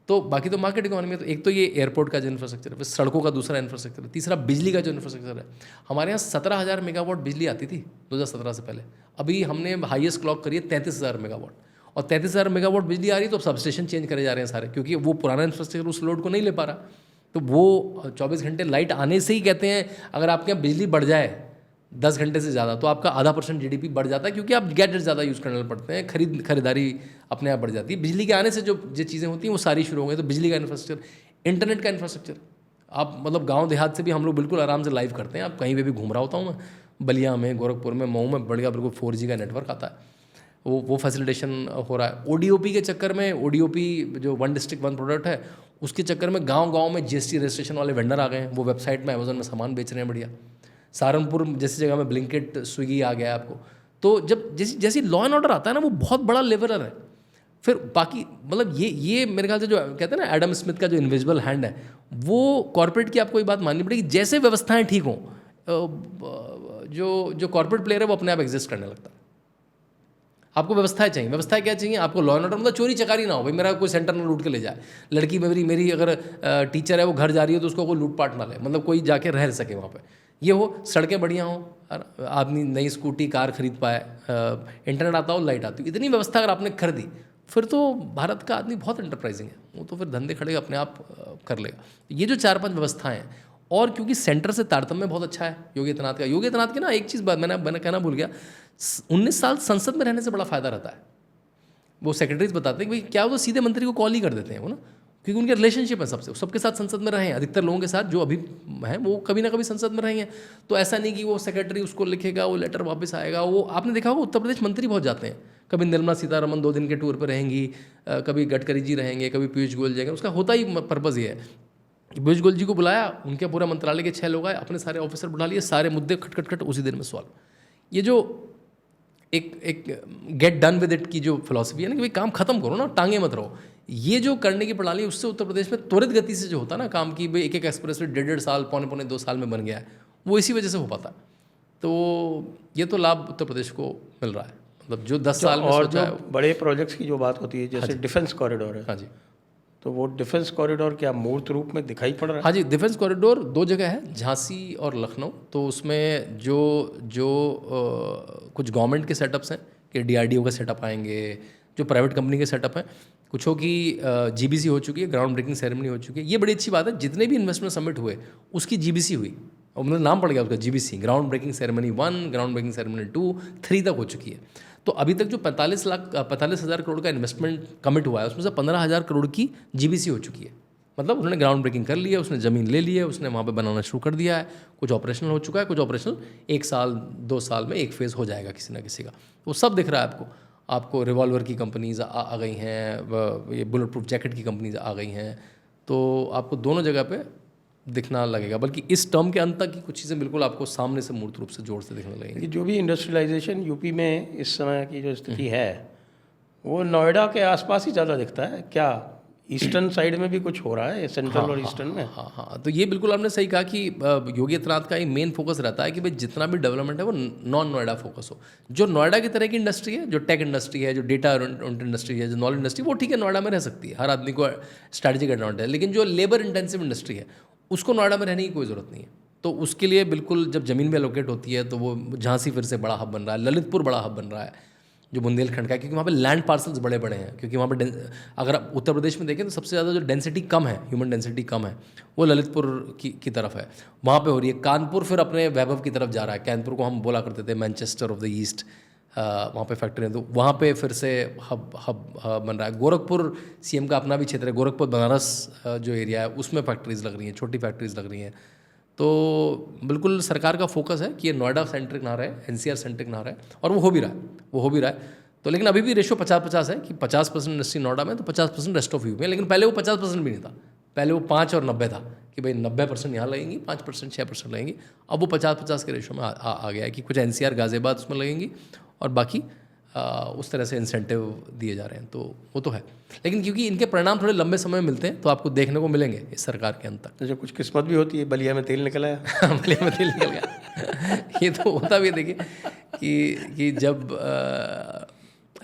तो बाकी तो मार्केट इकोनॉमी है। तो एक तो ये एयरपोर्ट का जो इंफ्रास्ट्रक्चर है, फिर सड़कों का दूसरा इंफ्रास्ट्रक्चर है, तीसरा बिजली का जो इंफ्रास्ट्रक्चर है। हमारे यहाँ 17,000 मेगावाट बिजली आती थी 2017 से पहले, अभी हमने हाईएस्ट क्लॉक करी है 33,000 मेगावाट। और 33,000 मेगावाट बिजली आ रही है तो अब सब स्टेशन चेंज करे जा रहे हैं सारे, क्योंकि वो पुराना इंफ्रास्ट्रक्चर उस लोड को नहीं ले पा रहा। तो वो 24 घंटे लाइट आने से ही कहते हैं अगर आपके यहाँ बिजली बढ़ जाए 10 घंटे से ज़्यादा तो आपका ½ GDP बढ़ जाता है, क्योंकि आप गैजेट ज़्यादा यूज़ करने पड़ते हैं, खरीदारी अपने आप बढ़ जाती है। बिजली के आने से जो चीज़ें होती हैं वो सारी शुरू हो गई। तो बिजली का इंफ्रास्ट्रक्चर, इंटरनेट का इंफ्रास्ट्रक्चर, आप मतलब गांव देहात से भी हम लोग बिल्कुल आराम से लाइव करते हैं। आप कहीं पे भी घूम रहा होता हूँ मैं, बलिया में, गोरखपुर में, मऊ में, बढ़िया बिल्कुल 4G का नेटवर्क आता है, वो फैसिलिटेशन हो रहा है। ODOP के चक्कर में, ODOP जो 1 डिस्ट्रिक्ट 1 प्रोडक्ट है, उसके चक्कर में गाँव में GST रजिस्ट्रेशन वाले वेंडर आ गए हैं, वो वेबसाइट में अमेजोन में सामान बेच रहे हैं बढ़िया। सहारनपुर जैसी जगह में ब्लिंकिट, स्विगी आ गया है आपको। तो जब जैसी लॉ एंड ऑर्डर आता है ना, वो बहुत बड़ा लेवलर है। फिर बाकी मतलब ये मेरे ख्याल से जो कहते हैं ना एडम स्मिथ का जो इनविजिबल हैंड है, वो कॉर्पोरेट की आपको ये बात माननी पड़ेगी। जैसे व्यवस्थाएं ठीक हों, जो कॉर्पोरेट प्लेयर है वो अपने आप एग्जिस्ट करने लगता है। आपको व्यवस्थाएं चाहिए। व्यवस्थाएं क्या चाहिए आपको? लॉ एंड ऑर्डर, मतलब चोरी चकारी ना हो भाई, मेरा कोई सेंटर ना लूट के ले जाए। लड़की मेरी अगर टीचर है वो घर जा रही है तो उसको कोई लूटपाट ना ले, मतलब कोई जाके रह सके वहाँ पे। ये हो, सड़कें बढ़िया हो, आदमी नई स्कूटी कार खरीद पाए, इंटरनेट आता हो, लाइट आती हो, इतनी व्यवस्था अगर आपने कर दी, फिर तो भारत का आदमी बहुत एंटरप्राइजिंग है, वो तो फिर धंधे खड़े अपने आप कर लेगा। ये जो 4-5 व्यवस्थाएं हैं, और क्योंकि सेंटर से तारतम्य बहुत अच्छा है योगी आदित्यनाथ का। योगी आदित्यनाथ की ना एक चीज़ मैंने कहना भूल गया, 19 साल संसद में रहने से बड़ा फ़ायदा रहता है। वो सेक्रेटरीज बताते हैं कि भाई क्या वो तो सीधे मंत्री को कॉल ही कर देते हैं वो ना, क्योंकि उनके रिलेशनशिप है सबके साथ संसद में रहे हैं। अधिकतर लोगों के साथ जो अभी हैं वो कभी ना कभी संसद में रहे हैं। तो ऐसा नहीं कि वो सेक्रेटरी उसको लिखेगा, वो लेटर वापस आएगा। वो आपने देखा होगा उत्तर प्रदेश मंत्री बहुत जाते हैं, कभी निर्मला सीतारमन 2 दिन के टूर पर रहेंगी, कभी गडकरी जी रहेंगे, कभी पीयूष गोयल जाएंगे। उसका होता ही पर्पज़ ये है कि पीयूष गोयल जी को बुलाया, उनके पूरा मंत्रालय के 6 लोग आए, अपने सारे ऑफिसर बुला लिए, सारे मुद्दे खट उसी दिन में सॉल्व। ये जो एक गेट डन विद इट की जो फिलॉसफी है ना कि भाई काम खत्म करो ना, टांगे मत रहो, ये जो करने की प्रणाली, उससे उत्तर प्रदेश में त्वरित गति से जो होता है ना काम की, भाई एक एक्सप्रेस वे 1.5 साल, पौने 2 साल में बन गया है, वो इसी वजह से हो पाता है। तो ये तो लाभ उत्तर प्रदेश को मिल रहा है, मतलब जो 10 साल में और जो बड़े प्रोजेक्ट्स की जो बात होती है, जैसे डिफेंस कॉरिडोर है, हाँ जी, तो वो डिफेंस कॉरिडोर क्या मूर्त रूप में दिखाई पड़ रहा है? हाँ जी, डिफेंस कॉरिडोर 2 जगह है, झांसी और लखनऊ। तो उसमें जो कुछ गवर्नमेंट के सेटअप्स हैं कि DRDO का सेटअप आएंगे, जो प्राइवेट कंपनी के सेटअप हैं, कुछों की GBC हो चुकी है, ग्राउंड ब्रेकिंग सेरेमनी हो चुकी है। ये बड़ी अच्छी बात है, जितने भी इन्वेस्टमेंट समिट हुए उसकी GBC हुई, और मतलब नाम पड़ गया उसका GBC, ground breaking ceremony 1, ground breaking ceremony 2, 3 तक हो चुकी है। तो अभी तक जो 45,000 करोड़ का इन्वेस्टमेंट कमिट हुआ है, उसमें से 15,000 करोड़ की GBC हो चुकी है। मतलब उन्होंने ग्राउंड ब्रेकिंग कर लिया, उसने ज़मीन ले ली है, उसने वहाँ पे बनाना शुरू कर दिया है, कुछ ऑपरेशनल हो चुका है, कुछ ऑपरेशनल 1 साल 2 साल में एक फेज़ हो जाएगा किसी ना किसी का। वो सब दिख रहा है आपको रिवॉल्वर की कंपनीज आ गई हैं, ये बुलेट प्रूफ जैकेट की कंपनीज आ गई हैं। तो आपको दोनों जगह पे दिखना लगेगा, बल्कि इस टर्म के अंत तक की कुछ चीज़ें बिल्कुल आपको सामने से मूर्त रूप से जोर से दिखने लगेंगी। जो भी इंडस्ट्रियलाइजेशन यूपी में इस समय की जो स्थिति है, वो नोएडा के आसपास ही ज़्यादा दिखता है क्या? ईस्टर्न साइड में भी कुछ हो रहा है, सेंट्रल और ईस्टर्न में? हाँ, तो ये बिल्कुल आपने सही कहा कि योगी आदित्यनाथ का एक मेन फोकस रहता है कि भाई जितना भी डेवलपमेंट है वो नॉन नोएडा फोकस हो। जो नोएडा की तरह की इंडस्ट्री है, जो टेक इंडस्ट्री है, जो डेटा इंडस्ट्री है, जो नॉलेज इंडस्ट्री, वो ठीक है नोएडा में रह सकती है, हर आदमी को स्ट्रैटेजिक एडवांटेज है। लेकिन जो लेबर इंटेंसिव इंडस्ट्री है उसको नोएडा में रहने की कोई ज़रूरत नहीं है। तो उसके लिए बिल्कुल जब ज़मीन में एलोकेट होती है तो वो झांसी फिर से बड़ा हब बन रहा है, ललितपुर बड़ा हब बन रहा है, जो बुंदेलखंड का है, क्योंकि वहाँ पे लैंड पार्सल्स बड़े बड़े हैं, क्योंकि वहाँ पे अगर आप उत्तर प्रदेश में देखें तो सबसे ज़्यादा जो डेंसिटी कम है, ह्यूमन डेंसिटी कम है, वो ललितपुर की तरफ है, वहाँ पे हो रही है। कानपुर फिर अपने वैभव की तरफ जा रहा है। कानपुर को हम बोला करते थे मैनचेस्टर ऑफ द ईस्ट, वहाँ पे फैक्ट्री है, तो वहाँ पे फिर से हब बन रहा है। गोरखपुर सीएम का अपना भी क्षेत्र है, गोरखपुर बनारस जो एरिया है उसमें फैक्ट्रीज़ लग रही हैं, छोटी फैक्ट्रीज़ लग रही हैं। तो बिल्कुल सरकार का फोकस है कि ये नोएडा सेंट्रिक ना रहे, एनसीआर सेंट्रिक ना रहे, और वो हो भी रहा है, तो लेकिन अभी भी रेशो 50-50 है कि 50% इंडस्ट्री नोएडा में तो 50% रेस्ट ऑफ यूपी में। लेकिन पहले वो 50% भी नहीं था, पहले वो 5 और 90 था कि भाई 90% यहाँ लगेंगी, 5% 6% लगेंगी। अब वो 50-50 के रेशो में आ गया है कि कुछ एनसीआर गाजियाबाद उसमें लगेंगी और बाकी उस तरह से इंसेंटिव दिए जा रहे हैं, तो वो तो है। लेकिन क्योंकि इनके परिणाम थोड़े लंबे समय में मिलते हैं, तो आपको देखने को मिलेंगे इस सरकार के अंत तक। अच्छा, कुछ किस्मत भी होती है, बलिया में तेल निकल आया। बलिया में तेल निकल गया। ये तो होता भी है, देखिए कि जब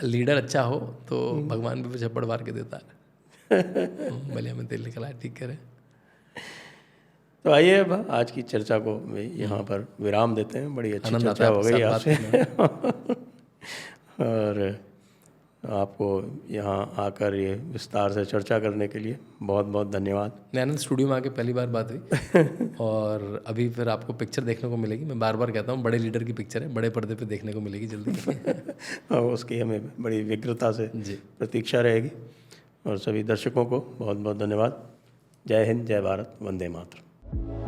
लीडर अच्छा हो तो भगवान भी झप्पड़ मार के देता है। बलिया में तेल निकला है, ठीक कह रहे। तो आइए अब आज की चर्चा को यहाँ पर विराम देते हैं। बड़ी अच्छी चर्चा हो गई आपसे और आपको यहाँ आकर ये विस्तार से चर्चा करने के लिए बहुत बहुत धन्यवाद। आनंद स्टूडियो में आके पहली बार बात हुई और अभी फिर आपको पिक्चर देखने को मिलेगी। मैं बार बार कहता हूँ, बड़े लीडर की पिक्चर है, बड़े पर्दे पे देखने को मिलेगी जल्दी। और उसकी हमें बड़ी व्यग्रता से प्रतीक्षा रहेगी। और सभी दर्शकों को बहुत बहुत धन्यवाद। जय हिंद, जय भारत, वंदे मातरम।